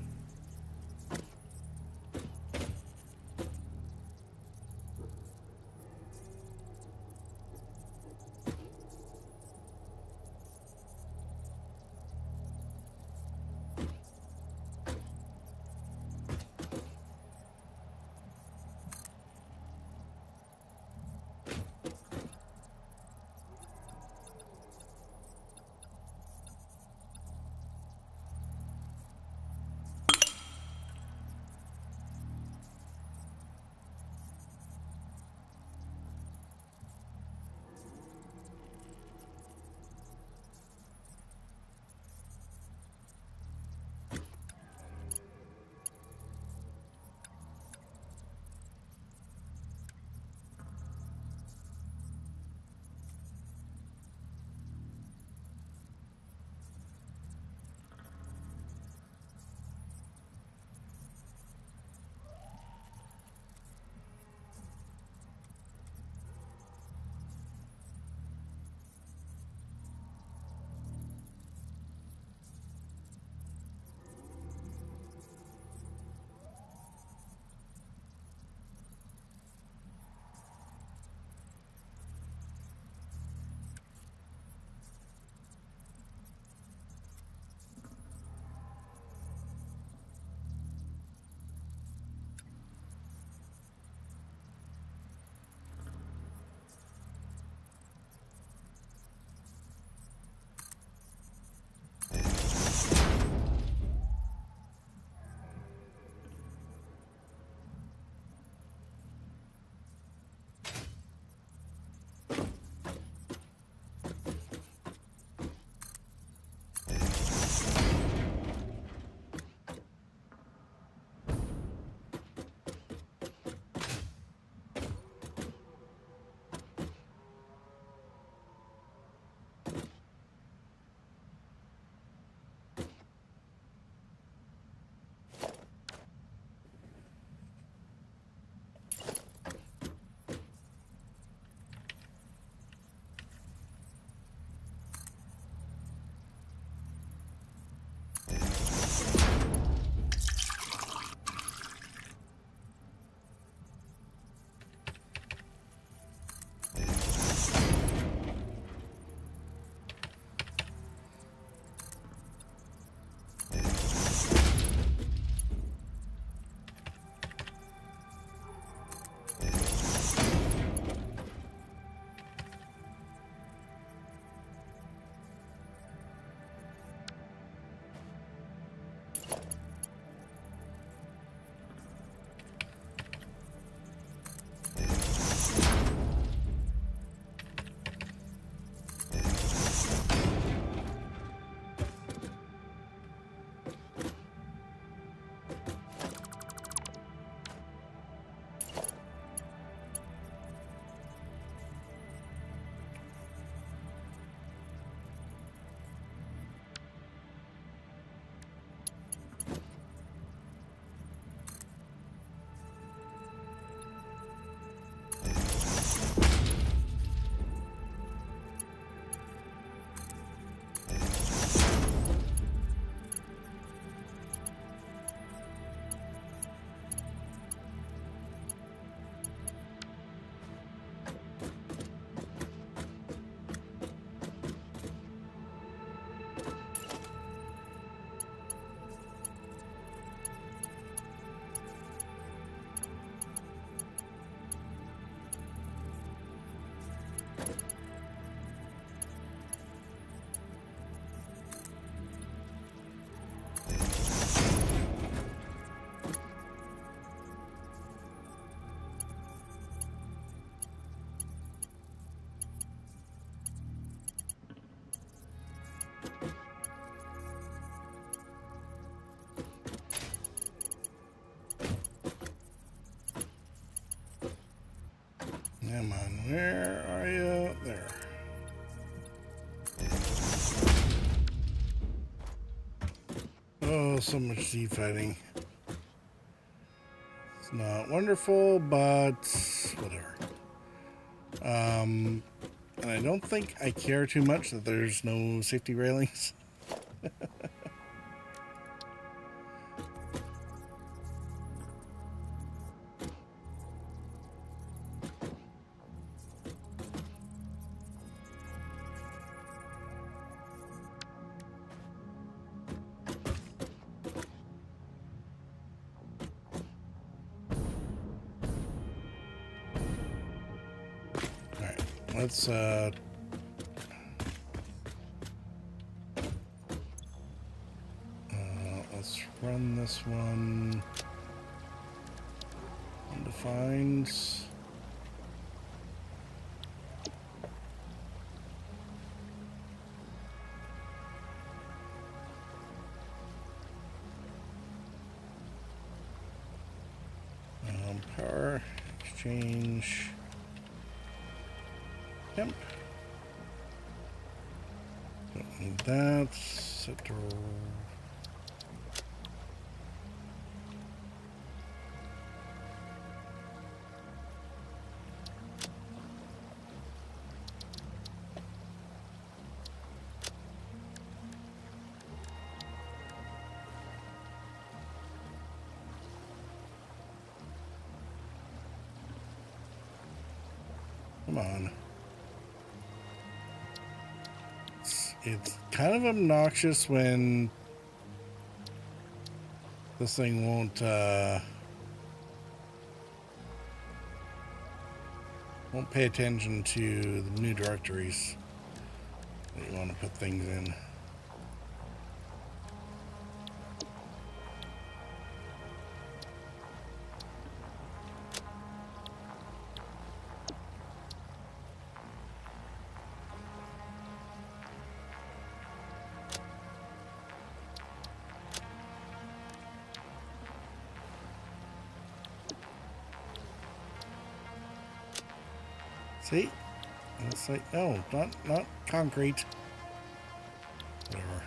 Come on, where are you? There. Oh, so much sea fighting. It's not wonderful, but whatever. And I don't think I care too much that there's no safety railings. let's run this one. Undefined. Power exchange. Temp. Don't need that. Set to come on. It's kind of obnoxious when this thing won't pay attention to the new directories that you want to put things in. See? It's like, no, not concrete. Whatever.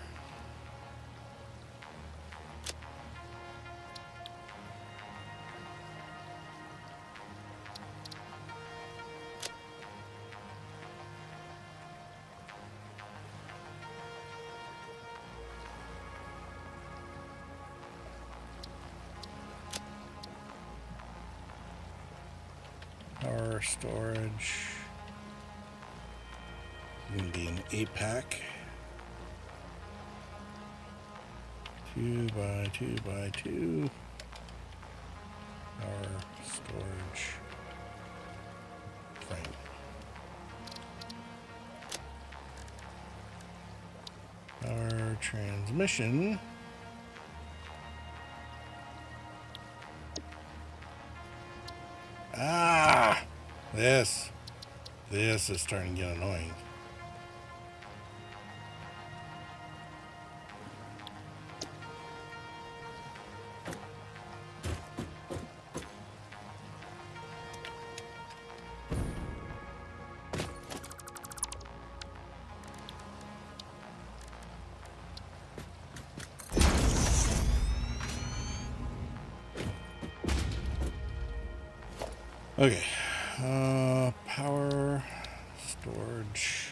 Power storage. Gonna be an 8-pack. 2x2x2. Power storage frame. Power transmission. Ah! This is starting to get annoying. Okay, power storage.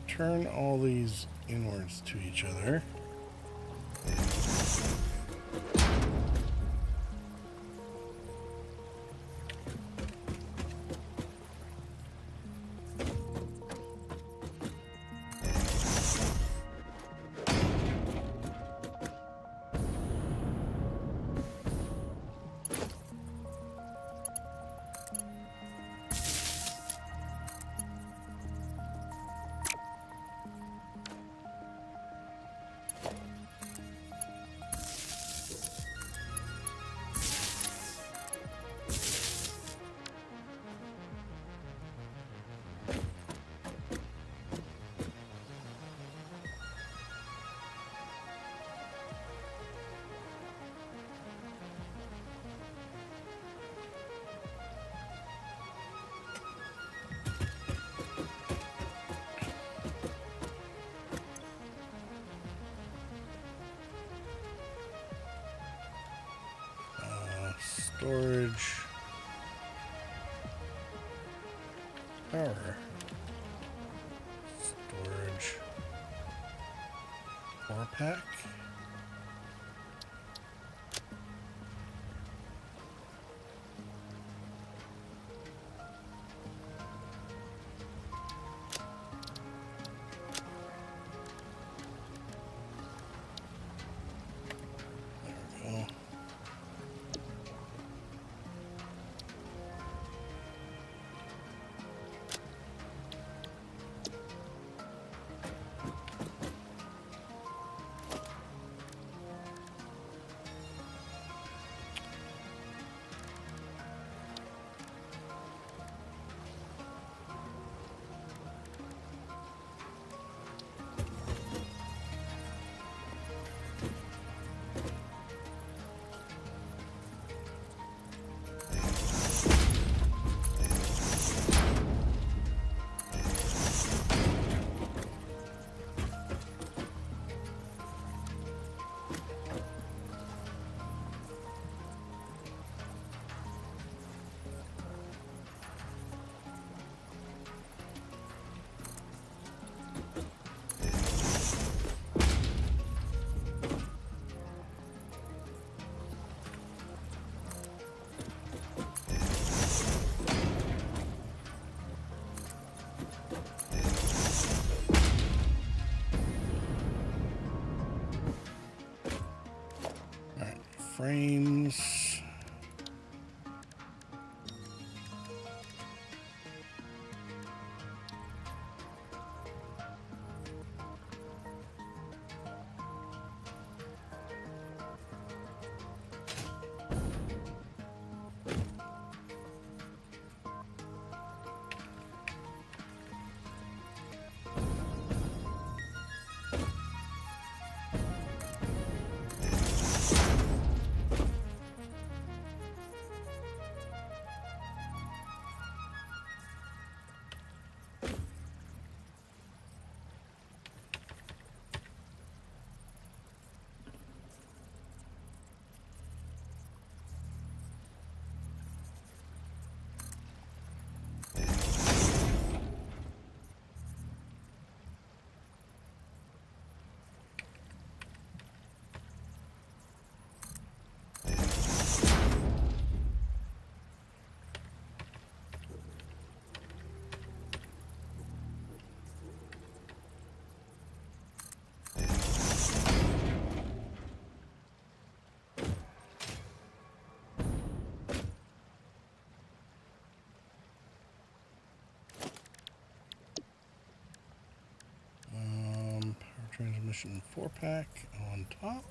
Turn all these inwards to each other. Storage. Power. Storage. 4-pack. Frames. Transmission 4-pack on top.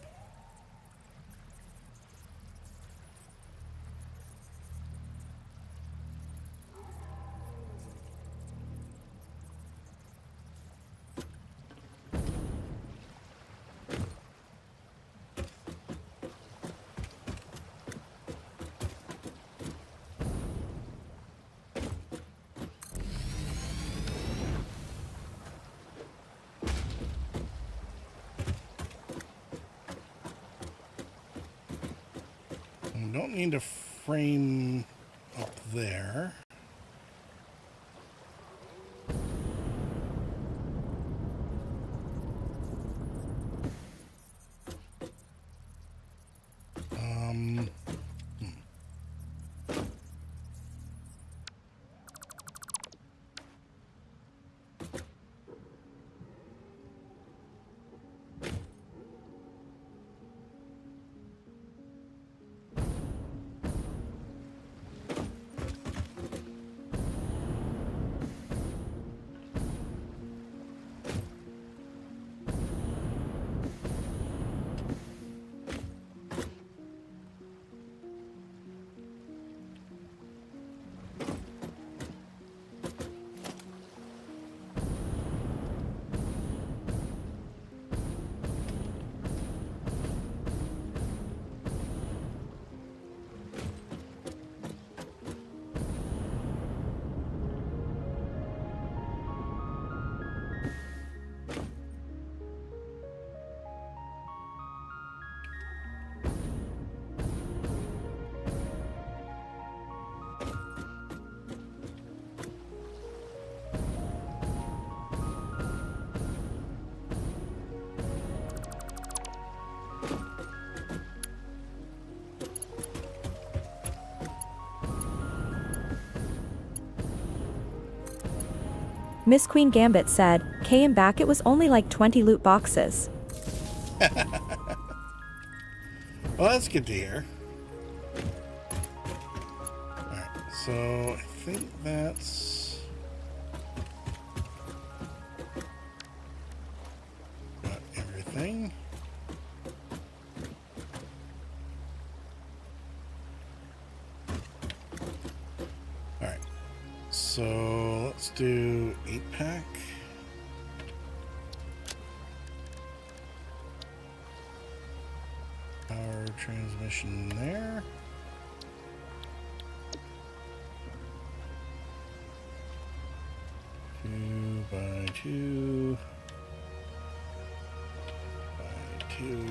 Don't need a frame up there. Miss Queen Gambit said, came back it was only like 20 loot boxes. Well, that's good to hear. Alright, so I think that's... got everything. Alright, so let's do 8-pack. Power transmission there. Two by two. By two.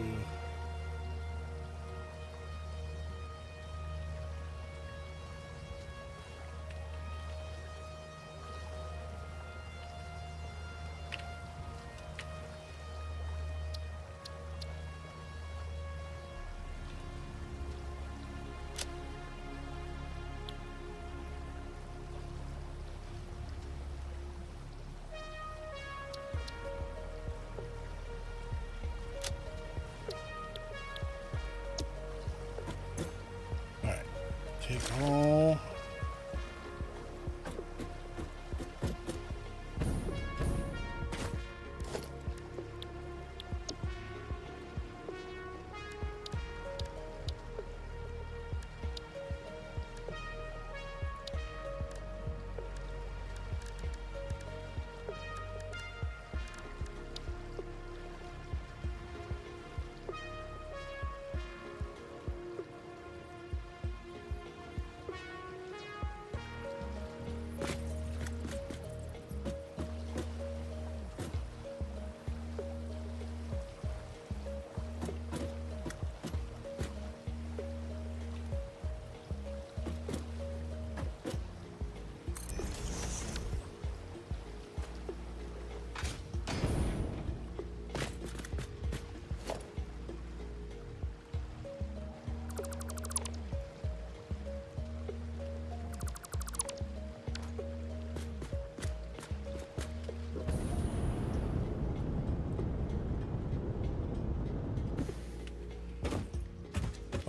Take all.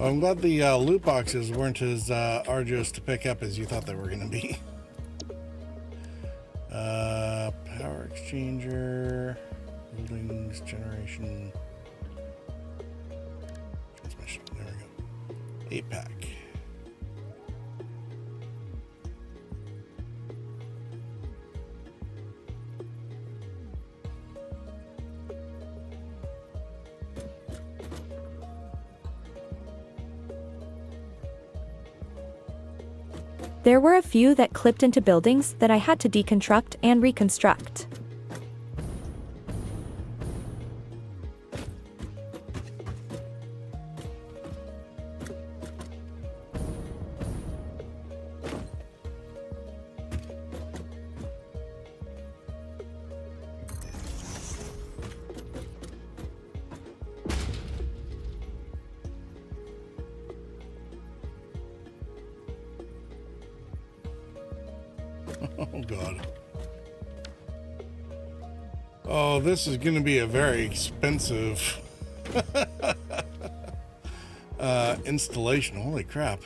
Well, I'm glad the loot boxes weren't as arduous to pick up as you thought they were going to be. Power exchanger, buildings, generation, transmission. There we go. 8-pack. There were a few that clipped into buildings that I had to deconstruct and reconstruct. Oh, God. Oh, this is going to be a very expensive installation. Holy crap.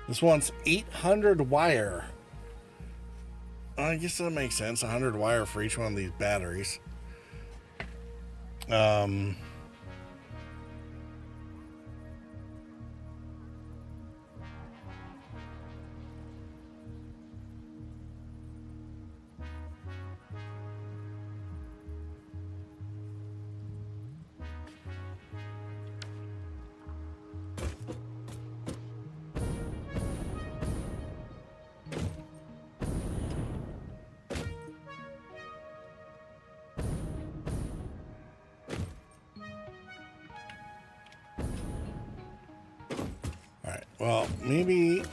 This wants 800 wire. I guess that makes sense. 100 wire for each one of these batteries. Well, maybe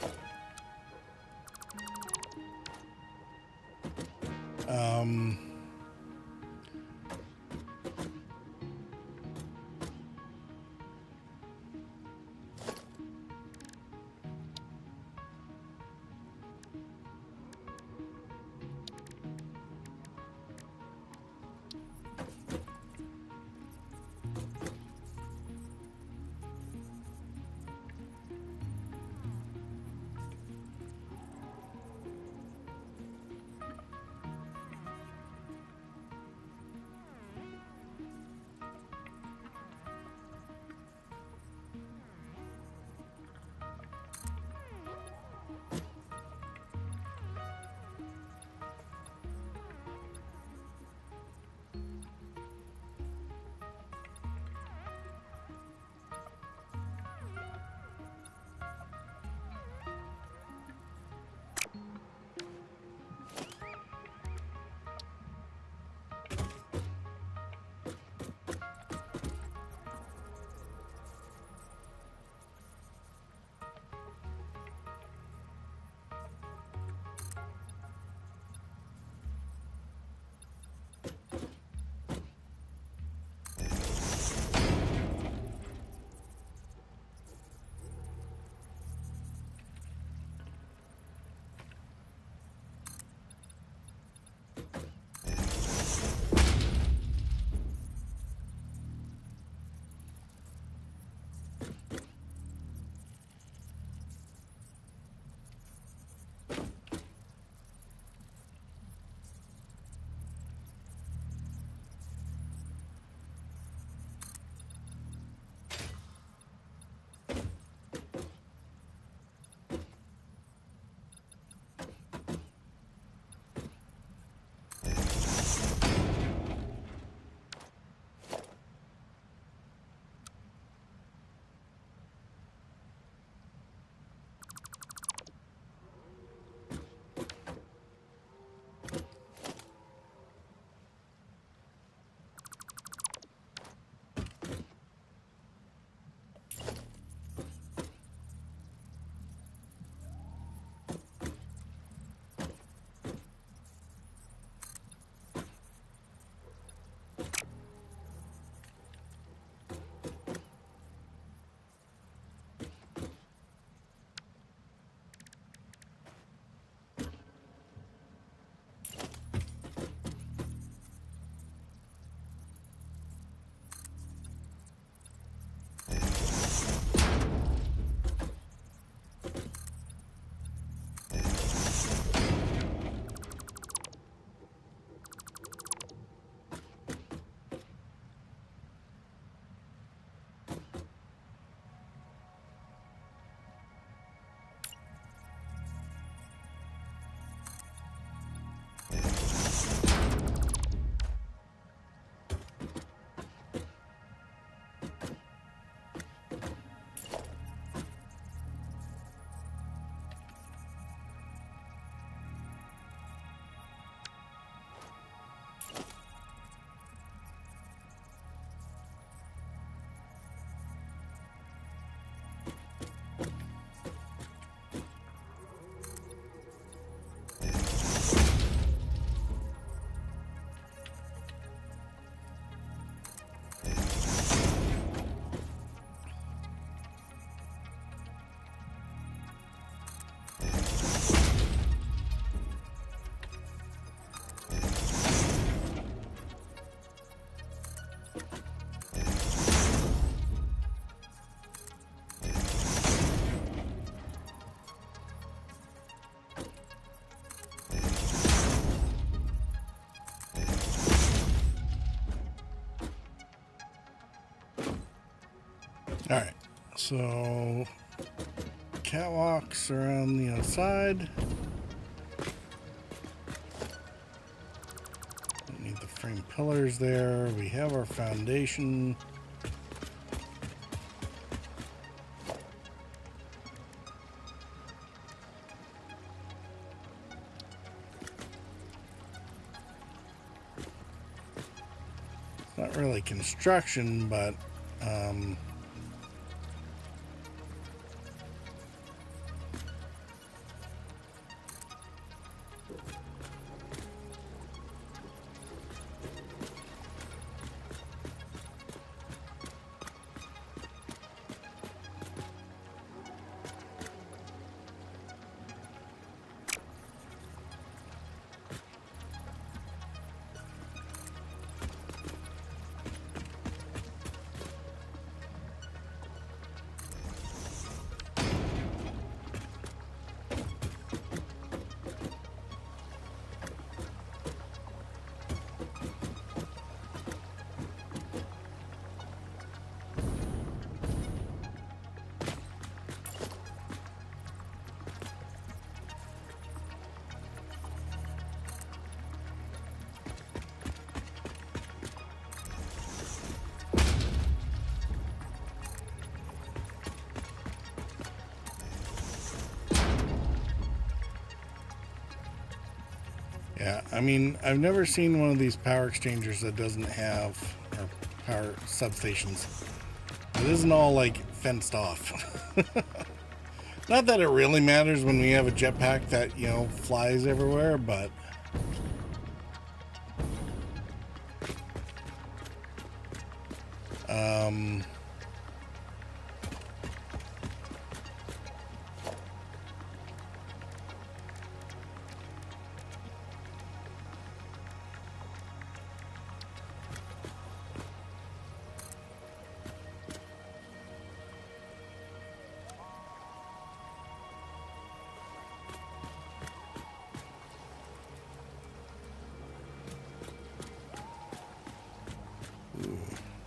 All right, so catwalks around the outside. We need the frame pillars there. We have our foundation. It's not really construction, but Yeah, I mean, I've never seen one of these power exchangers that doesn't have, or power substations. It isn't all like fenced off. Not that it really matters when we have a jetpack that, you know, flies everywhere, but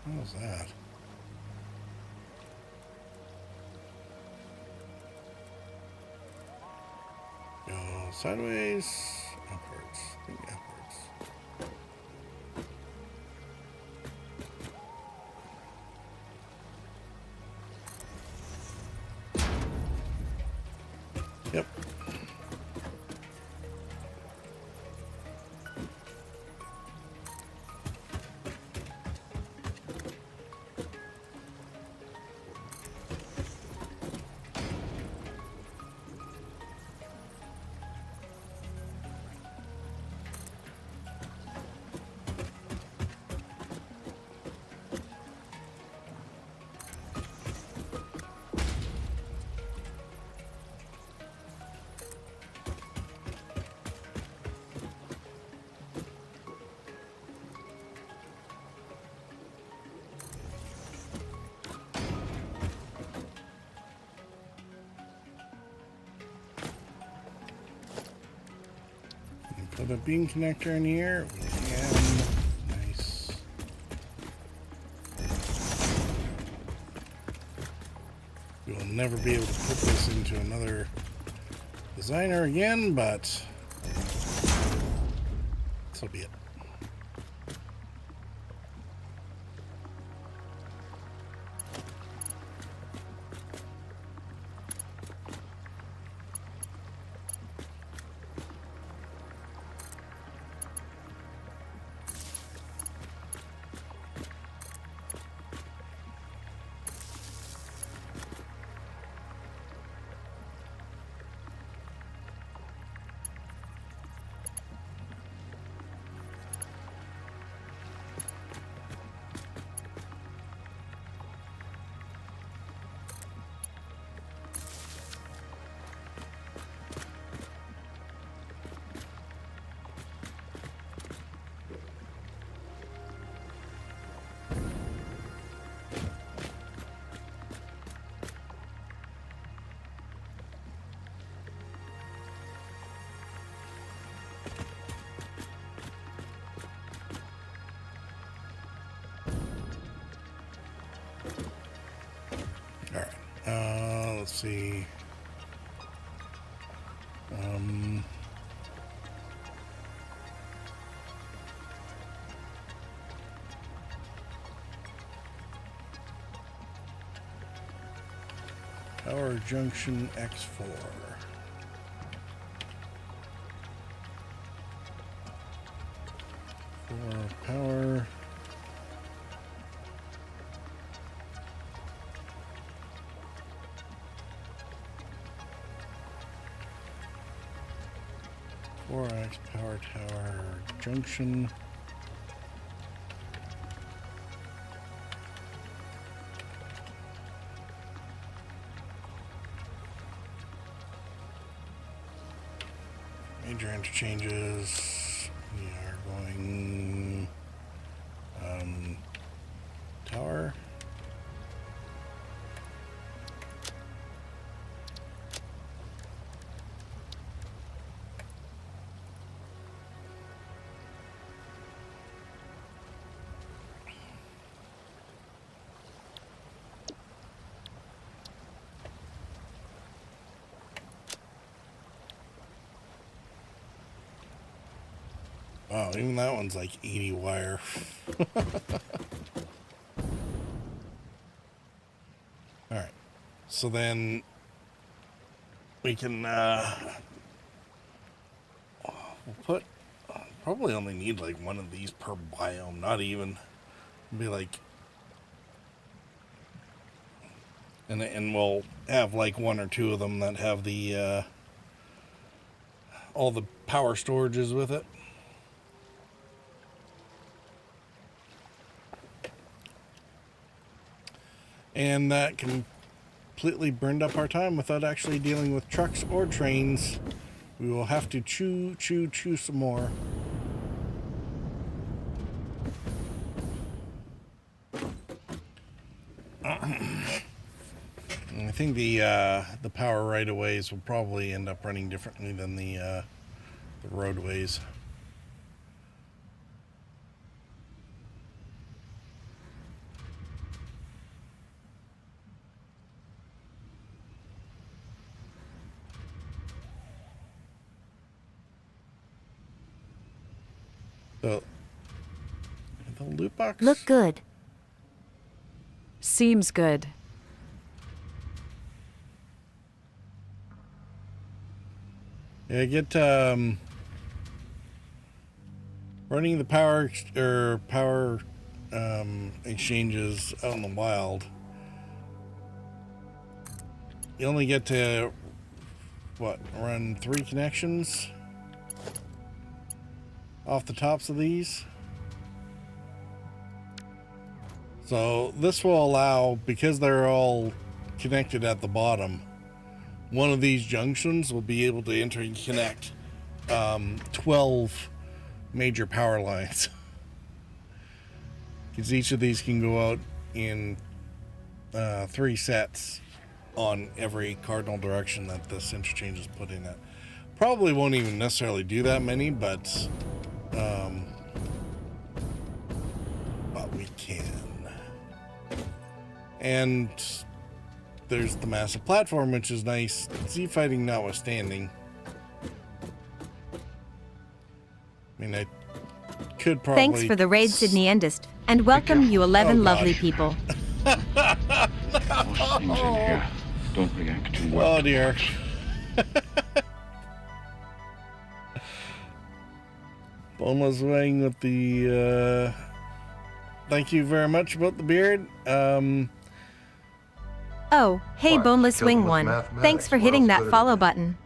what was that? Go sideways, upwards, I think upwards. Yep. Put a beam connector in here. And nice. We will never be able to put this into another designer again, but so be it. Let's see. Power Junction X4. For power. X power tower junction. Major interchanges. We are going tower. Wow, even that one's like 80 wire. Alright, so then we can we'll put Probably only need like one of these per biome, not even. Be like, and we'll have like one or two of them that have the all the power storages with it. And that completely burned up our time without actually dealing with trucks or trains. We will have to chew some more. I think the power right-of-ways will probably end up running differently than the roadways. So, the loot box? Look good. Seems good. Yeah, get running the power exchanges out in the wild. You only get to run 3 connections off the tops of these. So this will allow, because they're all connected at the bottom, one of these junctions will be able to interconnect 12 major power lines. Because each of these can go out in 3 sets on every cardinal direction that this interchange is put in it. Probably won't even necessarily do that many, but we can. And there's the massive platform, which is nice, Z fighting notwithstanding. I mean, I could probably... Thanks for the raid, Sydney Endist, and welcome you 11 lovely people. Oh. Don't react to well. Oh dear. Boneless Wing with the thank you very much about the beard. Oh, hey Boneless Wing One. Thanks for hitting that follow button.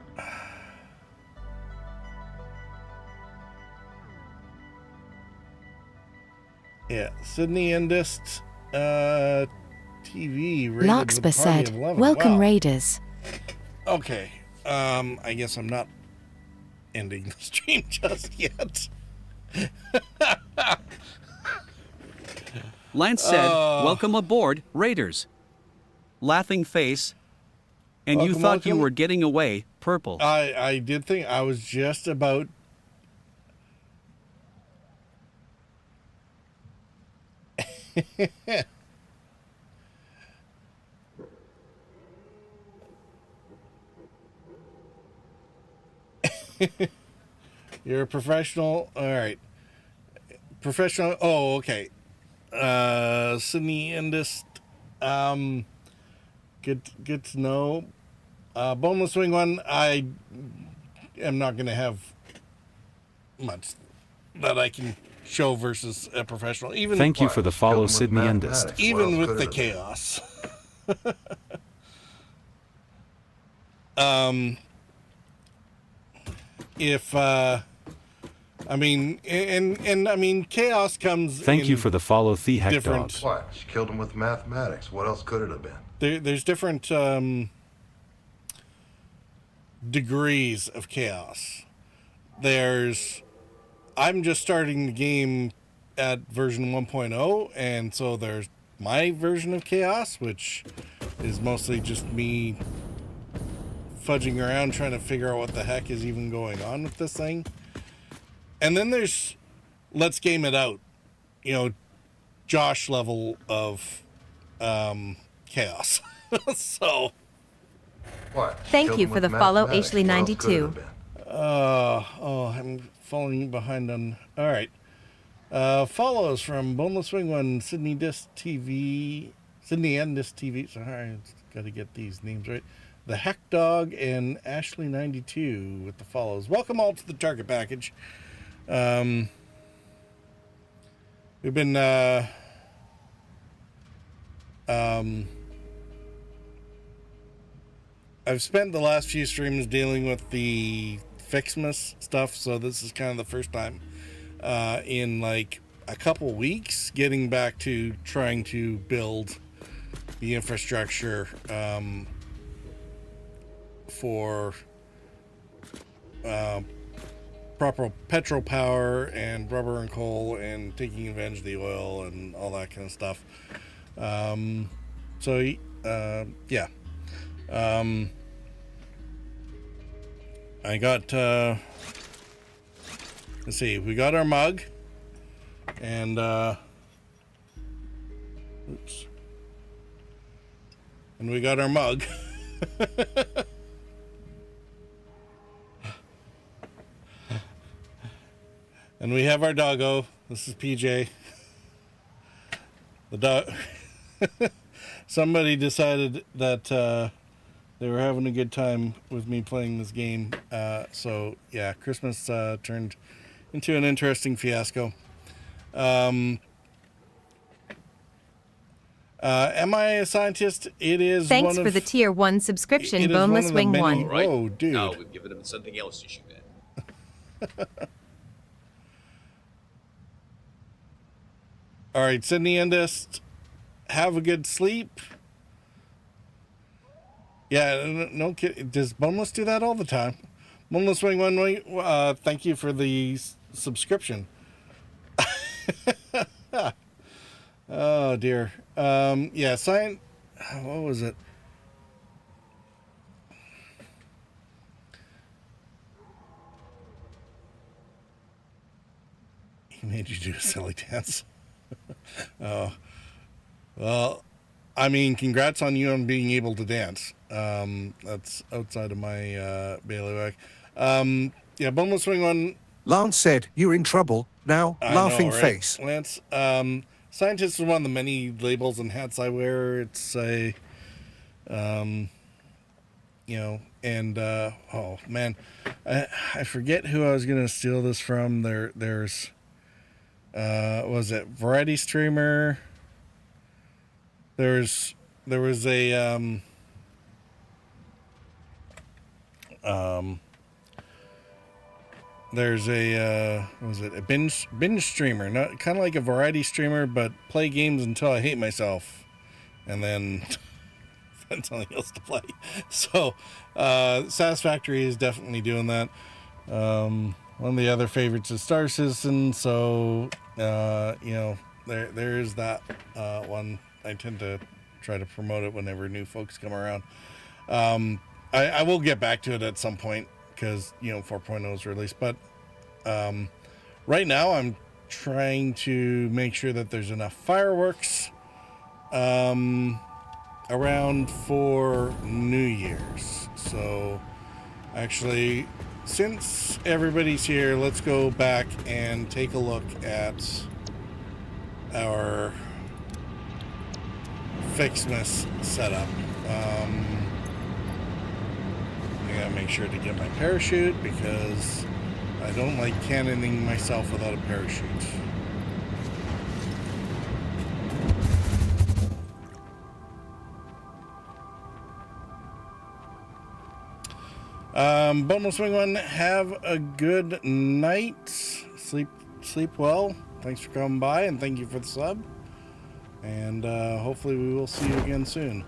Yeah, Sydney Endist TV. Larkspur said, welcome wow. Raiders. Okay, I guess I'm not ending the stream just yet. Lance said, welcome aboard, Raiders. Laughing face. And Welcome, you thought you welcome. were getting away, Purple. I did think I was just about... You're a professional. All right. Professional. Oh, okay. Sydney Endist. Good to know. Boneless Wing One. I am not going to have much that I can show versus a professional. Even Thank you for the follow, Sydney Endist. even with the chaos. If I mean, and I mean, chaos comes. Thank you for the follow, The Heck Dog. What? She killed him with mathematics. What else could it have been? There's different degrees of chaos. I'm just starting the game at version 1.0, and so there's my version of chaos, which is mostly just me fudging around trying to figure out what the heck is even going on with this thing. And then there's let's game it out, Josh level of chaos. So what? Thank you for the follow, Ashley92. I'm falling behind on. All right. Follows from Boneless Wing One, Sydney Endist TV. Sorry, got to get these names right. The Heck Dog and Ashley92 with the follows. Welcome all to the target package. We've been I've spent the last few streams dealing with the Fixmas stuff, so this is kind of the first time in like a couple weeks getting back to trying to build the infrastructure for proper petrol power and rubber and coal and taking advantage of the oil and all that kind of stuff. Yeah. I got, let's see, we got our mug, and, oops. And we got our mug. And we have our doggo. This is PJ. The dog. Somebody decided that they were having a good time with me playing this game. So yeah, Christmas turned into an interesting fiasco. Am I a scientist? It is. Thanks for the tier 1 subscription, Boneless Wing 1. Right. Oh, dude. Now we've given him something else to shoot at. All right, Sydney and Endist, have a good sleep. Yeah, no kid. Does Boneless do that all the time? Boneless Wing 1, thank you for the subscription. Oh, dear. Yeah, what was it? He made you do a silly dance. Oh, well, I mean, congrats on you on being able to dance. That's outside of my bailiwick. Yeah, Boneless Swing 1. Lance said, "You're in trouble now." Laughing face. Lance, scientist is one of the many labels and hats I wear. It's a, you know, and oh man, I forget who I was gonna steal this from. There's. Was it variety streamer? There was a there's a was it a binge streamer? Not kind of like a variety streamer, but play games until I hate myself, and then find something else to play. So Satisfactory is definitely doing that. One of the other favorites is Star Citizen, so you know, there's that one. I tend to try to promote it whenever new folks come around. I will get back to it at some point because, you know, 4.0 is released, but right now I'm trying to make sure that there's enough fireworks around for New Year's. So actually, since everybody's here, let's go back and take a look at our Fixmas setup. I gotta make sure to get my parachute because I don't like cannoning myself without a parachute. Boneless Wing 1, have a good night. Sleep well. Thanks for coming by, and thank you for the sub. And hopefully we will see you again soon.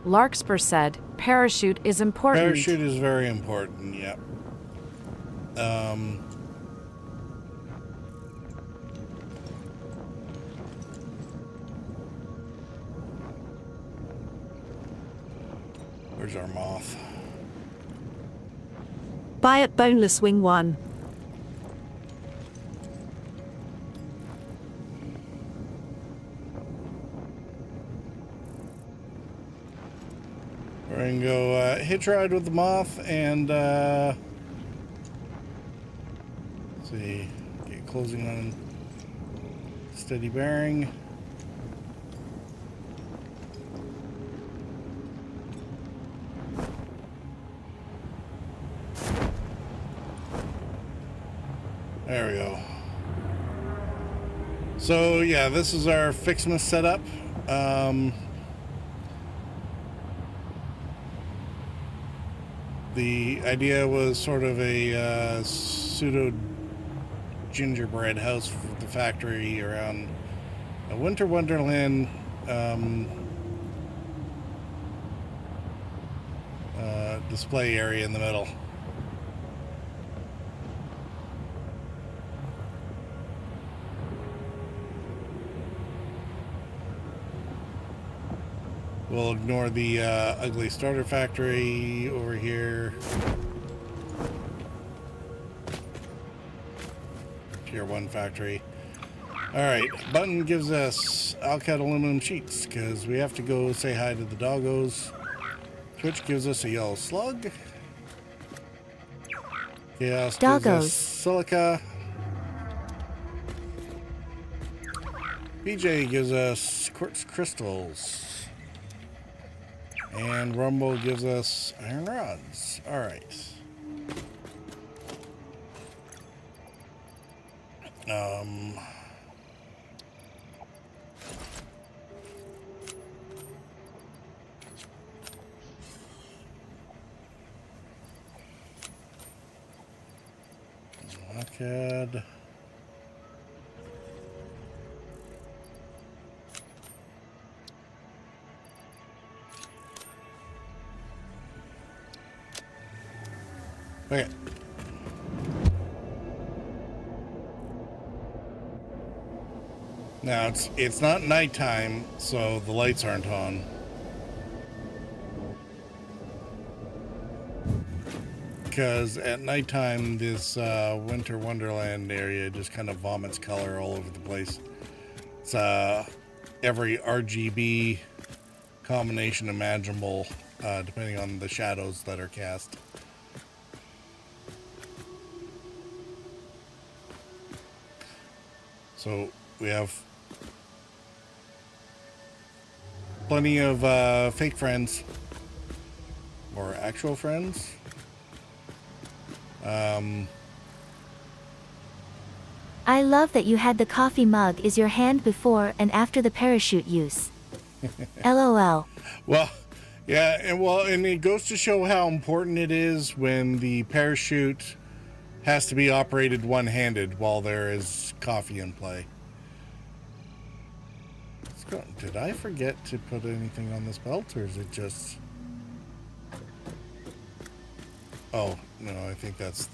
Larkspur said, parachute is important. Parachute is very important, yeah. Where's our moth? Buy at Boneless Wing 1. We're gonna go hitch ride with the moth and let's see, get closing on steady bearing. There we go. So yeah, this is our Fixmas setup. The idea was sort of a pseudo gingerbread house for the factory around a winter wonderland display area in the middle. We'll ignore the ugly starter factory over here. Tier 1 factory. Alright, button gives us Alcat aluminum sheets because we have to go say hi to the doggos. Twitch gives us a yellow slug. Chaos gives us silica. BJ gives us quartz crystals. And Rumble gives us iron rods. Alright. Lockhead. Okay. Now it's not nighttime, so the lights aren't on. Because at nighttime, this winter wonderland area just kind of vomits color all over the place. It's every RGB combination imaginable, depending on the shadows that are cast. So we have plenty of fake friends, or actual friends. I love that you had the coffee mug is your hand before and after the parachute use. LOL. Well, yeah, and it goes to show how important it is when the parachute has to be operated one-handed while there is coffee in play. Did I forget to put anything on this belt, or is it just... Oh, no, I think that's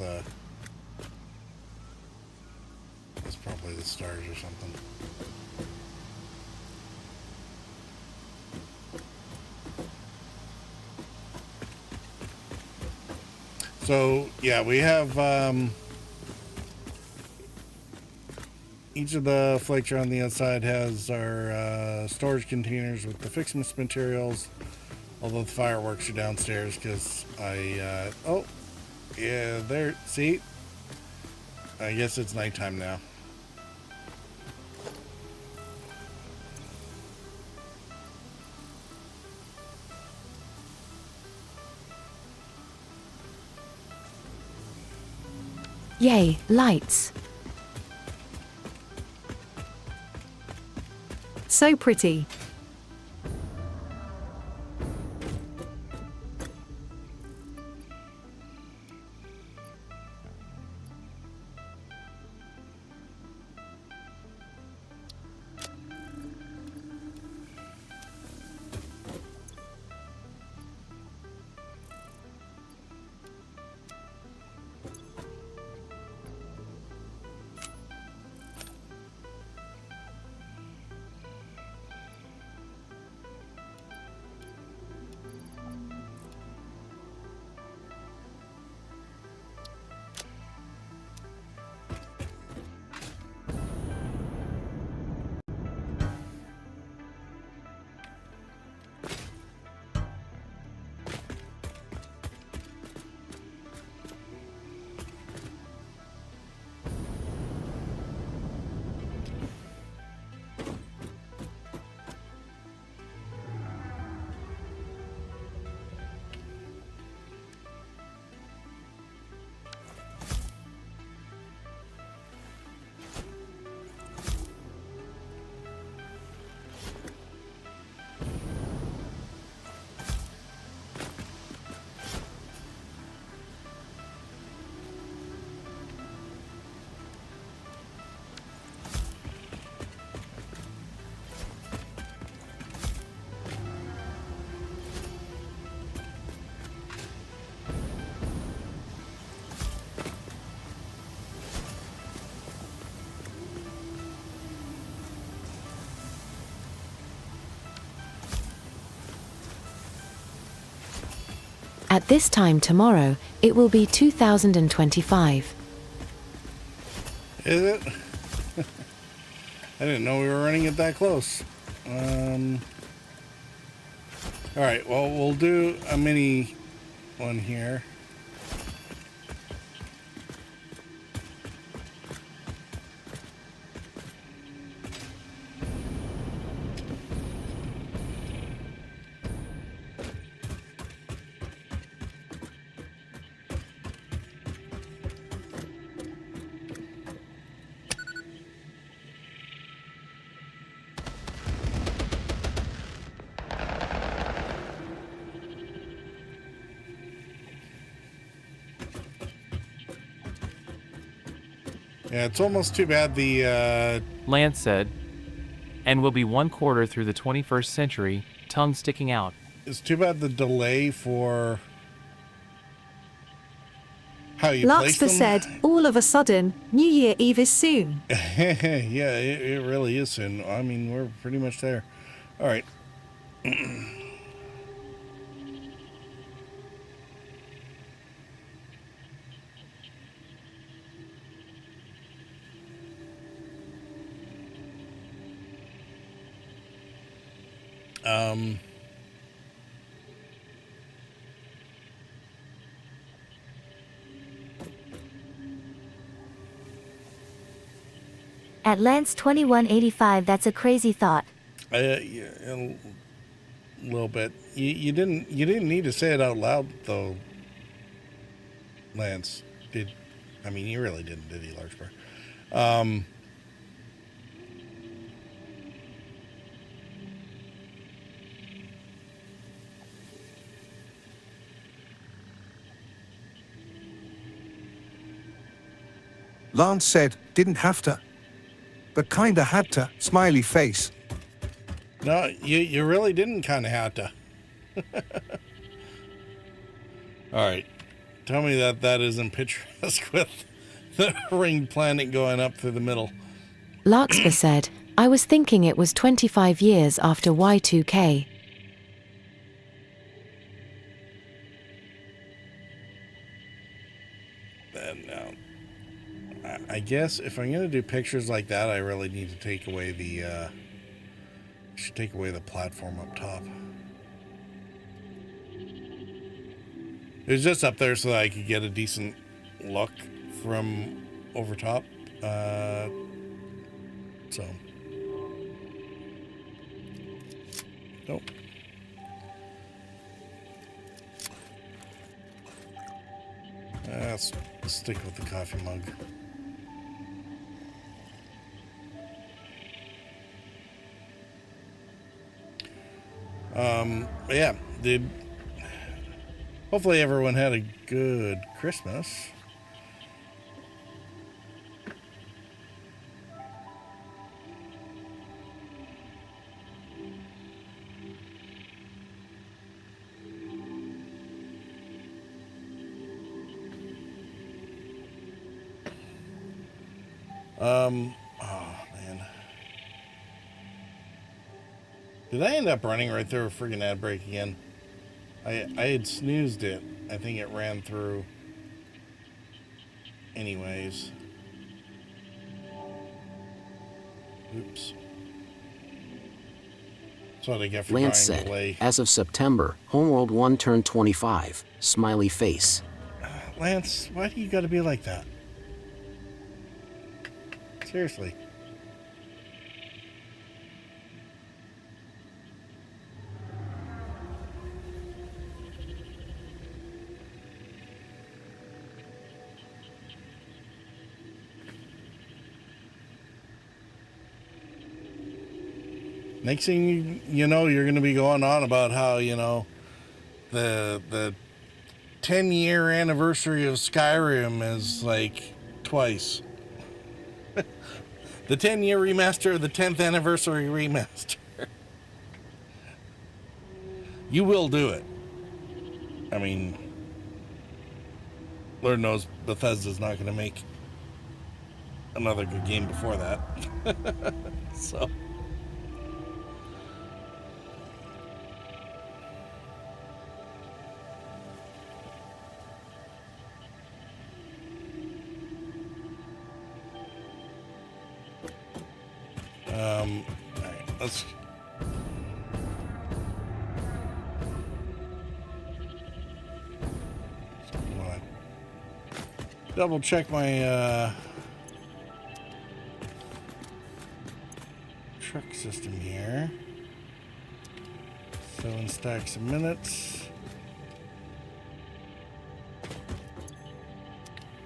probably the stars or something. So, yeah, we have each of the flakes around the outside has our storage containers with the Fixmas materials, although the fireworks are downstairs because oh, yeah, there, see? I guess it's nighttime now. Yay, lights. So pretty. At this time tomorrow, it will be 2025. Is it? I didn't know we were running it that close. Alright, well, we'll do a mini one here. Yeah, it's almost too bad the, Lance said, and will be 1/4 through the 21st century, tongue sticking out. It's too bad the delay for how you place Larkspur them. said, all of a sudden, New Year Eve is soon. Yeah, it really is soon. I mean, we're pretty much there. All right. At Lance 2185, that's a crazy thought. Yeah, a little bit. You didn't need to say it out loud though, Lance. I mean, you really didn't, did you, Larkspur? Lance said, didn't have to. But kinda had to, smiley face. No, you really didn't kind of have to. All right. Tell me that isn't picturesque with the ringed planet going up through the middle. Larkspur said, I was thinking it was 25 years after Y2K. I guess if I'm going to do pictures like that, I really need to take away the, should take away the platform up top. It was just up there so that I could get a decent look from over top. So. Nope. Let's stick with the coffee mug. Yeah, dude. Hopefully everyone had a good Christmas. Oh man. Did I end up running right through a friggin' ad break again? I had snoozed it. I think it ran through anyways. Oops. That's what I get for Lance trying said, to delay. as of September, Homeworld 1 turned 25, smiley face. Lance, why do you gotta be like that? Seriously. Next thing you know, you're going to be going on about how, you know, the 10-year anniversary of Skyrim is like twice. The 10-year remaster of the 10th anniversary remaster. You will do it. I mean, Lord knows Bethesda's not going to make another good game before that. So... Alright, let's... double check my truck system here. 7 stacks a minute.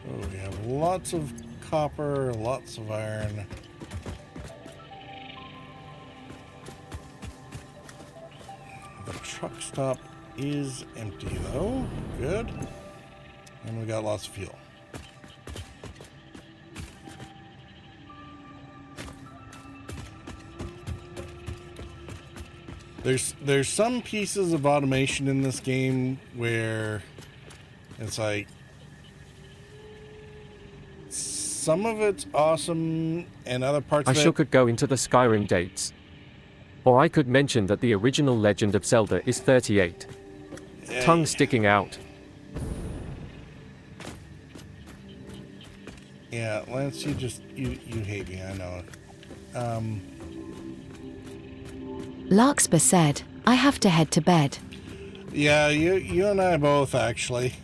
Oh, we have lots of copper, lots of iron. The truck stop is empty though. Good. And we got lots of fuel. There's some pieces of automation in this game where it's like some of it's awesome and other parts I of it... sure could go into the Skyrim dates. Or I could mention that the original Legend of Zelda is 38. Tongue sticking out. Yeah, Lance, you hate me, I know. Larkspur said, I have to head to bed. Yeah, you and I both, actually.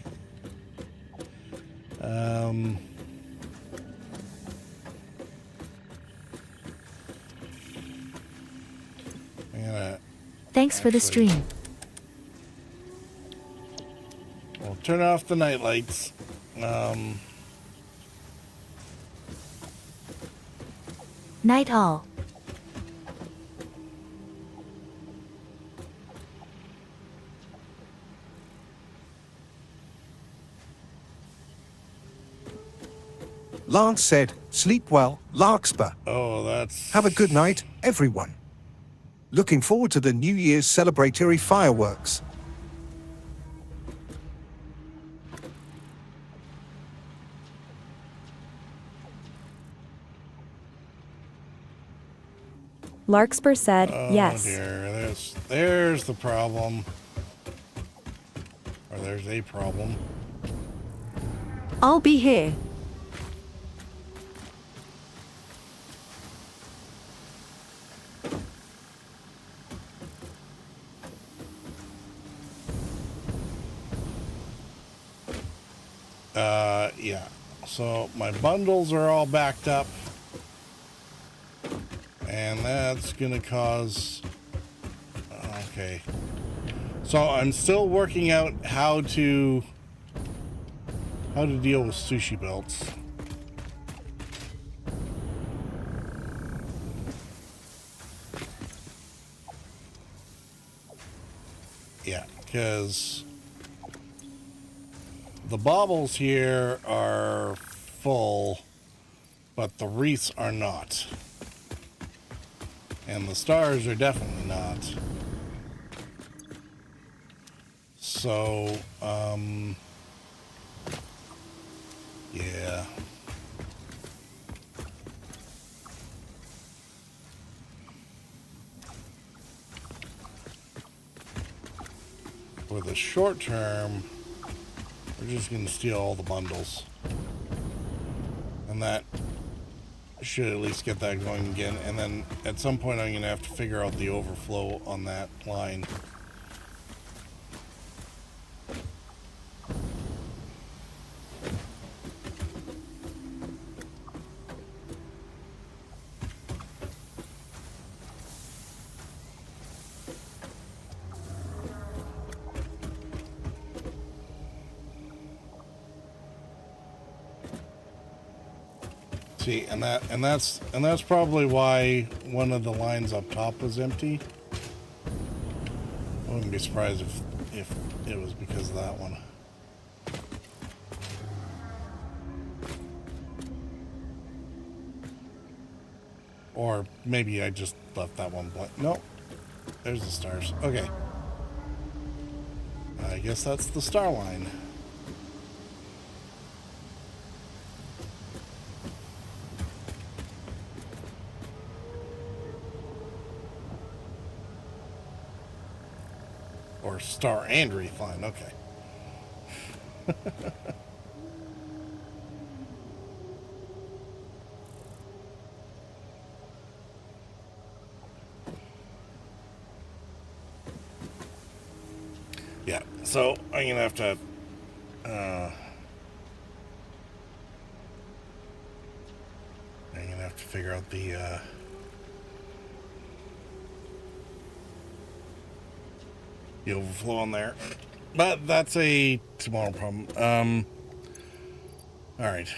Thanks for the stream. We'll turn off the night lights. Night all. Lance said, sleep well, Larkspur. Oh, that's... Have a good night, everyone. Looking forward to the New Year's celebratory fireworks. Larkspur said, yes. Oh dear, there's the problem. Or there's a problem. I'll be here. Yeah. So my bundles are all backed up. And that's gonna cause... Okay. So I'm still working out how to deal with sushi belts. Yeah, because the baubles here are full, but the wreaths are not. And the stars are definitely not. So, yeah. For the short term, we're just going to steal all the bundles. And that should at least get that going again. And then at some point I'm going to have to figure out the overflow on that line. See, and that's probably why one of the lines up top was empty. I wouldn't be surprised if it was because of that one. Or maybe I just left that one blank. Nope. There's the stars. Okay. I guess that's the star line. Or star and wreath line. Okay. Yeah, so I'm gonna have to figure out the overflow on there, but that's a tomorrow problem. All right.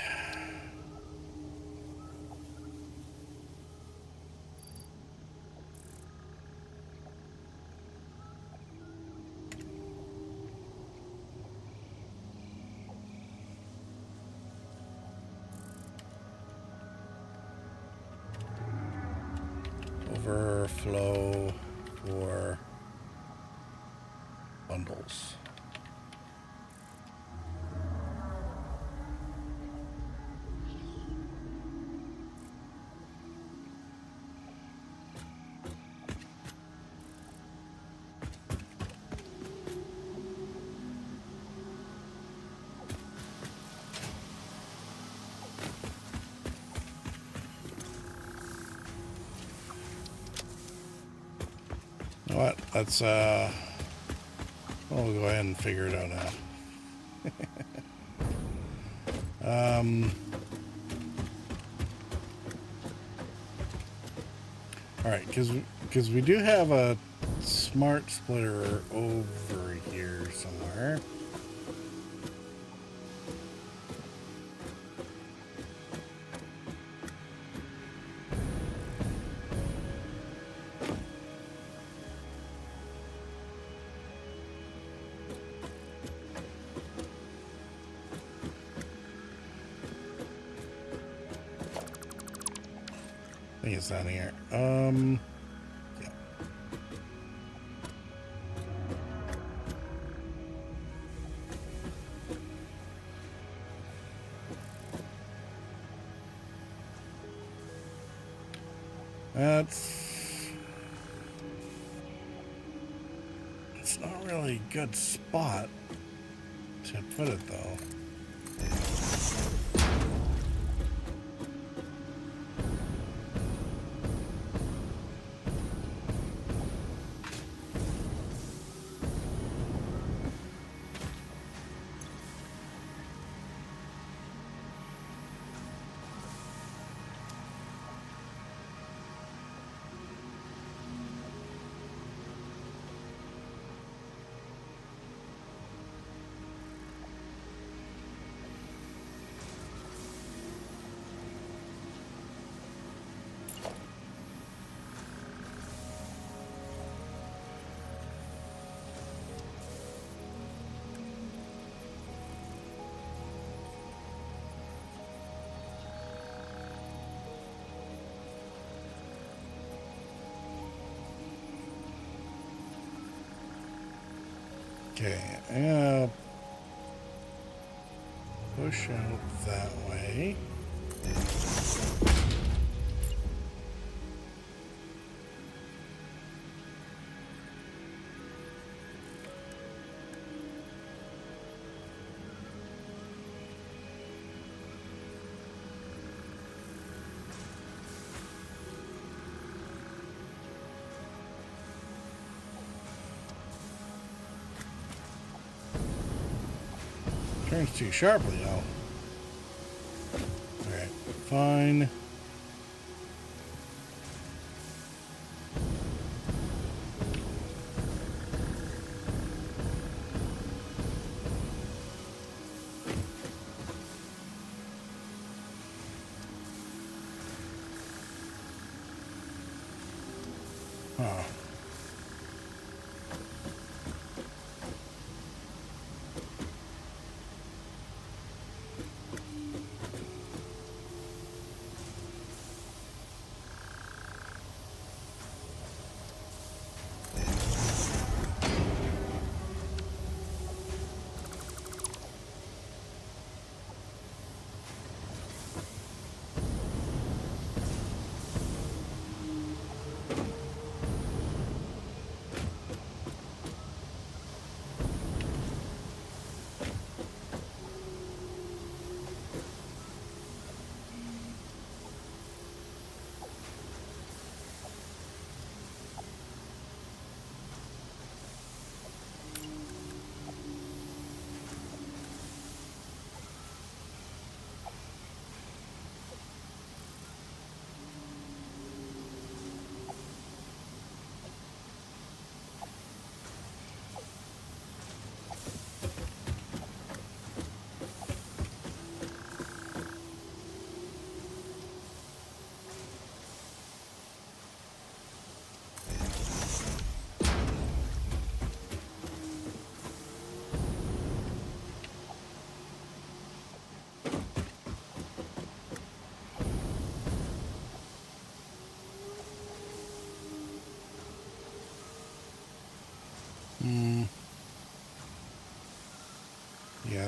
Overflow for bundles. You know what? Let's we'll go ahead and figure it out now. All right, because we do have a smart splitter over here somewhere. I think it's down here. Yeah. It's not really a good spot to put it though. Okay, I'm gonna push out that way. Turns too sharply though. Alright, fine. Huh.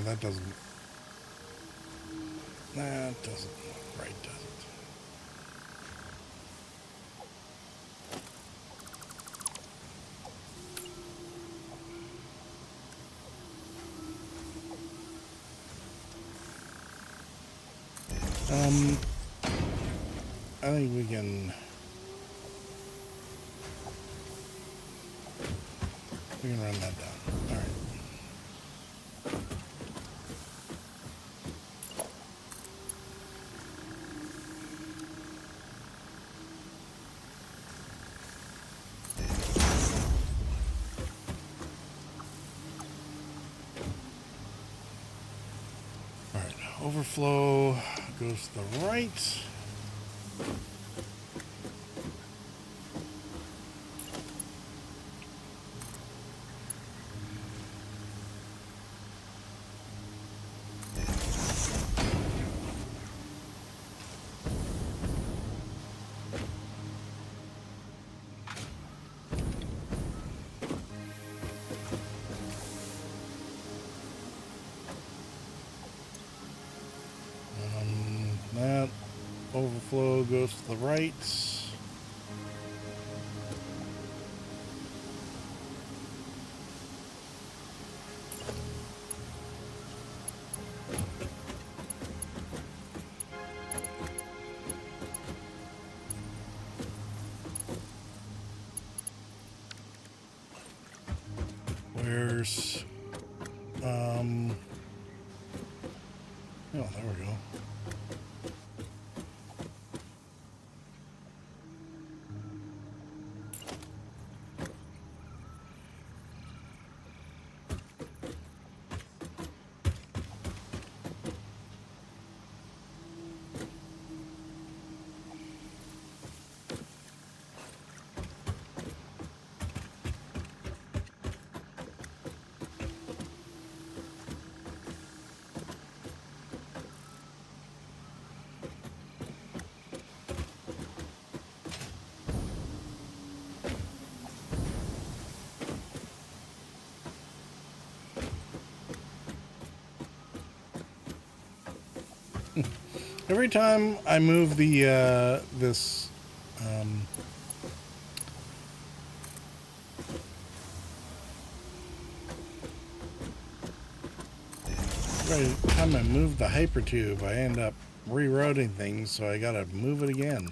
that doesn't. That doesn't. Right, doesn't. I think we can run that down. All right. All right. Overflow goes to the right. That overflow goes to the right. Where's oh, there we go. Every time I move the this every time I move the hypertube, I end up rerouting things, so I gotta move it again.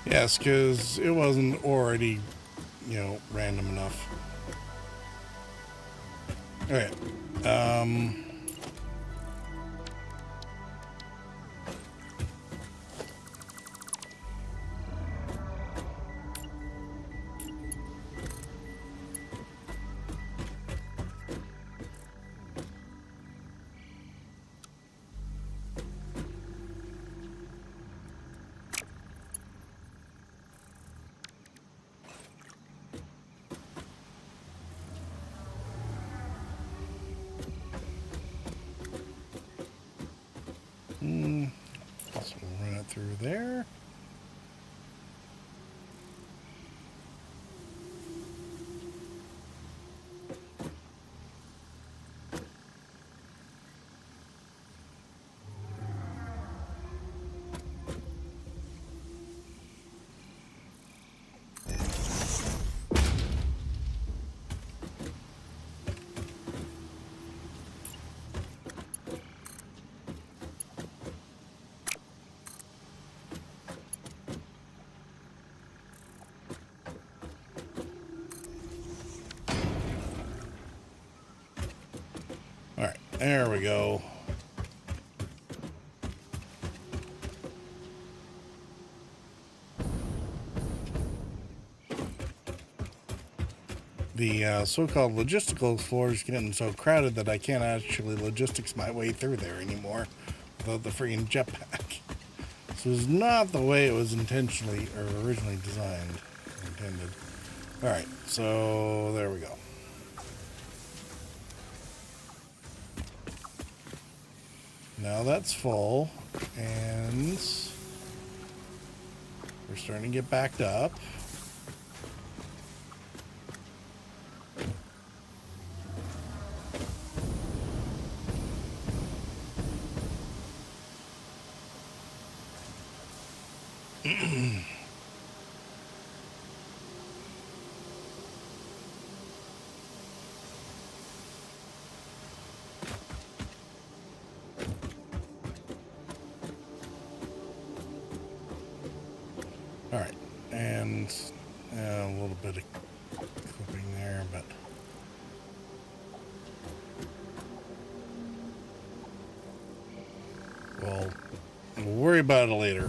Yes, because it wasn't already, random enough. Okay. So we'll run it through there. All right, there we go. The so-called logistical floor is getting so crowded that I can't actually logistics my way through there anymore without the freaking jetpack. This was not the way it was intentionally or originally designed or intended. All right, so there we go. Now that's full, and we're starting to get backed up. All right, and a little bit of clipping there, but we'll worry about it later.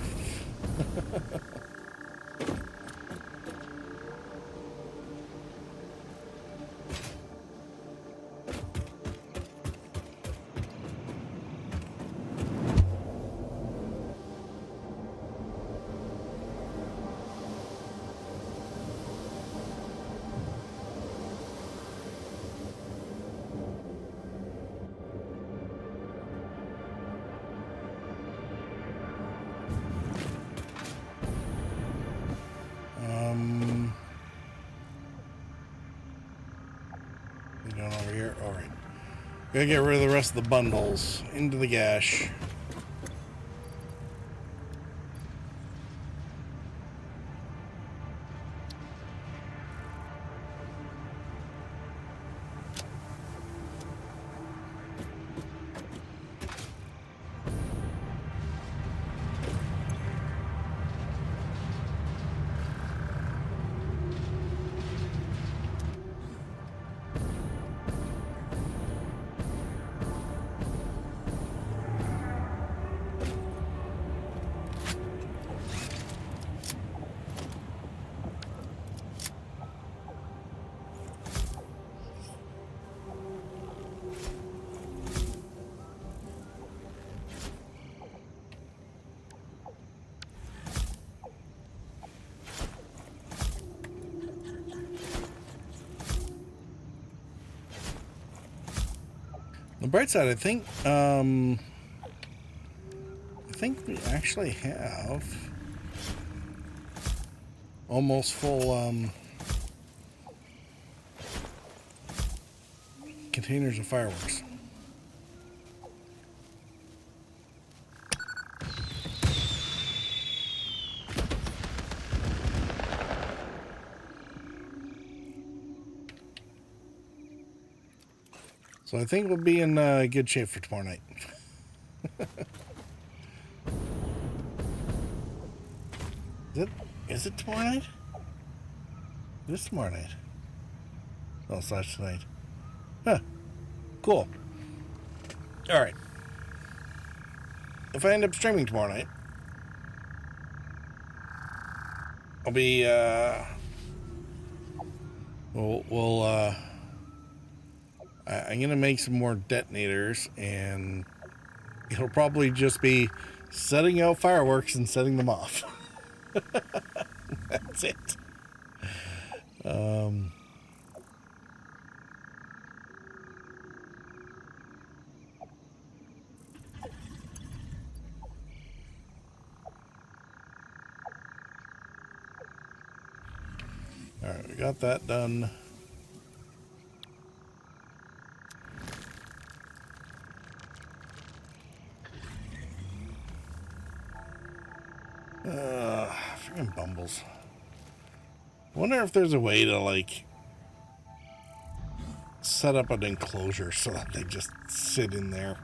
You going over here? All right. Gotta get rid of the rest of the bundles into the gash. The bright side, I think we actually have almost full containers of fireworks. So I think we'll be in good shape for tomorrow night. Is it tomorrow night? It is tomorrow night. Oh, slash tonight. Huh. Cool. Alright. If I end up streaming tomorrow night, I'll be, I'm gonna make some more detonators, and it'll probably just be setting out fireworks and setting them off. That's it. Alright, we got that done. Freaking bumbles. Wonder if there's a way to, like, set up an enclosure so that they just sit in there.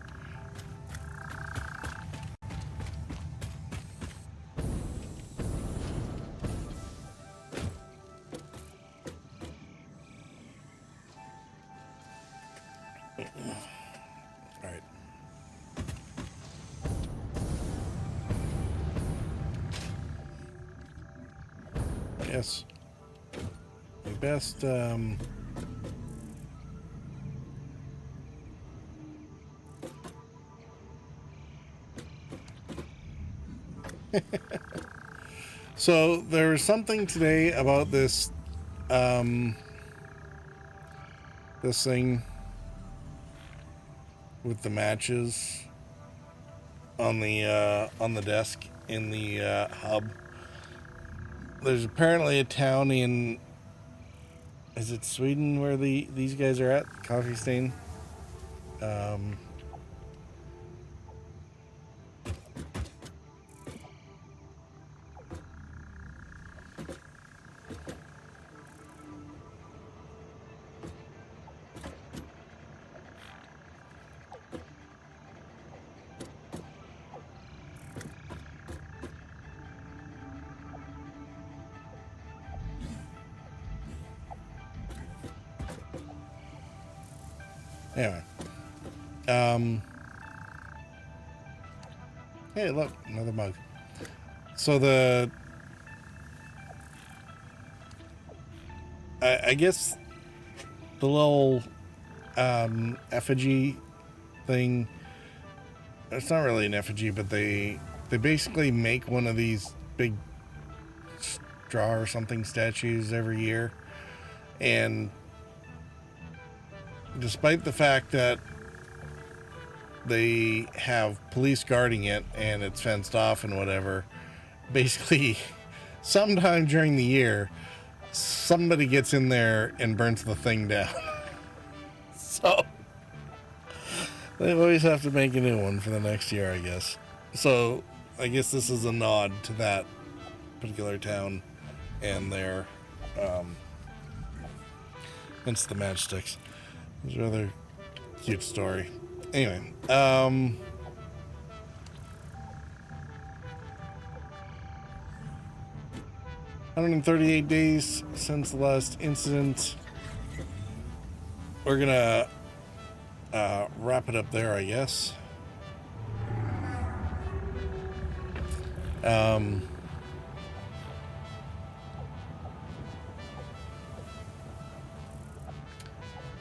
Alright. Yes. My best, So there was something today about this this thing with the matches on the desk in the hub. There's apparently a town in, is it Sweden where these guys are at? Coffee Stain. Anyway, hey, look, another mug. So I guess the little effigy thing. It's not really an effigy, but they basically make one of these big straw or something statues every year, and despite the fact that they have police guarding it and it's fenced off and whatever, basically sometime during the year somebody gets in there and burns the thing down. So they always have to make a new one for the next year, I guess. So I guess this is a nod to that particular town and their hence the matchsticks. It's a rather cute story. Anyway, 138 days since the last incident. We're gonna wrap it up there, I guess.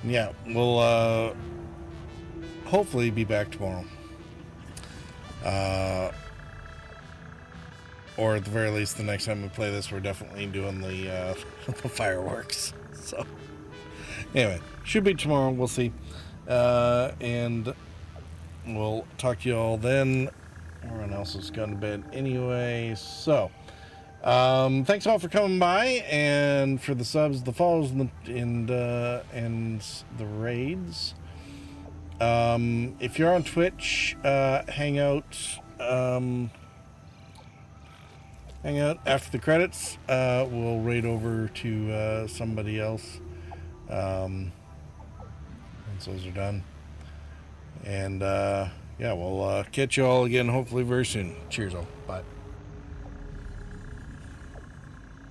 Yeah, we'll hopefully be back tomorrow. Or at the very least, the next time we play this, we're definitely doing the fireworks. So, anyway, should be tomorrow. We'll see. And we'll talk to you all then. Everyone else has gone to bed anyway. So, thanks all for coming by and for the subs, the follows, and the raids. If you're on Twitch, hang out after the credits. We'll raid over to somebody else once those are done. And yeah, we'll catch you all again hopefully very soon. Cheers all. Bye.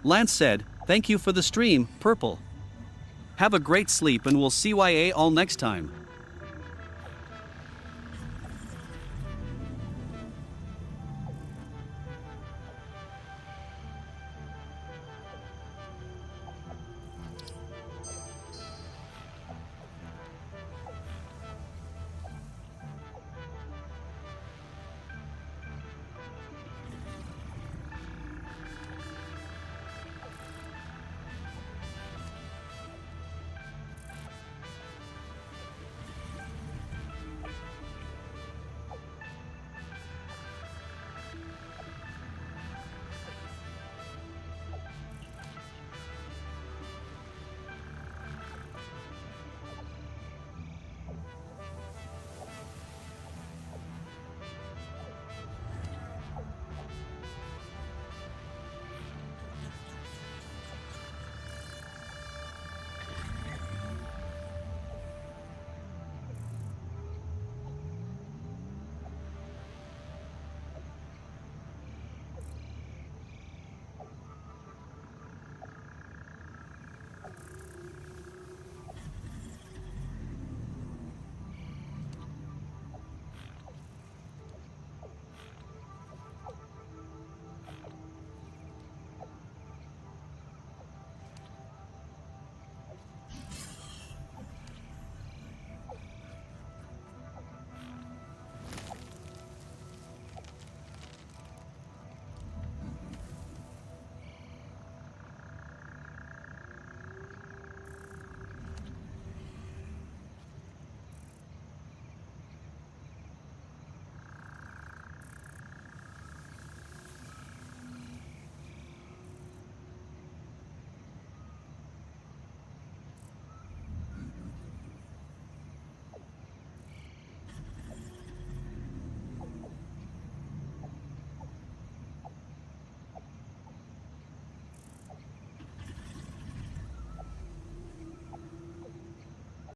Lance said, thank you for the stream, Purple. Have a great sleep and we'll CYA all next time.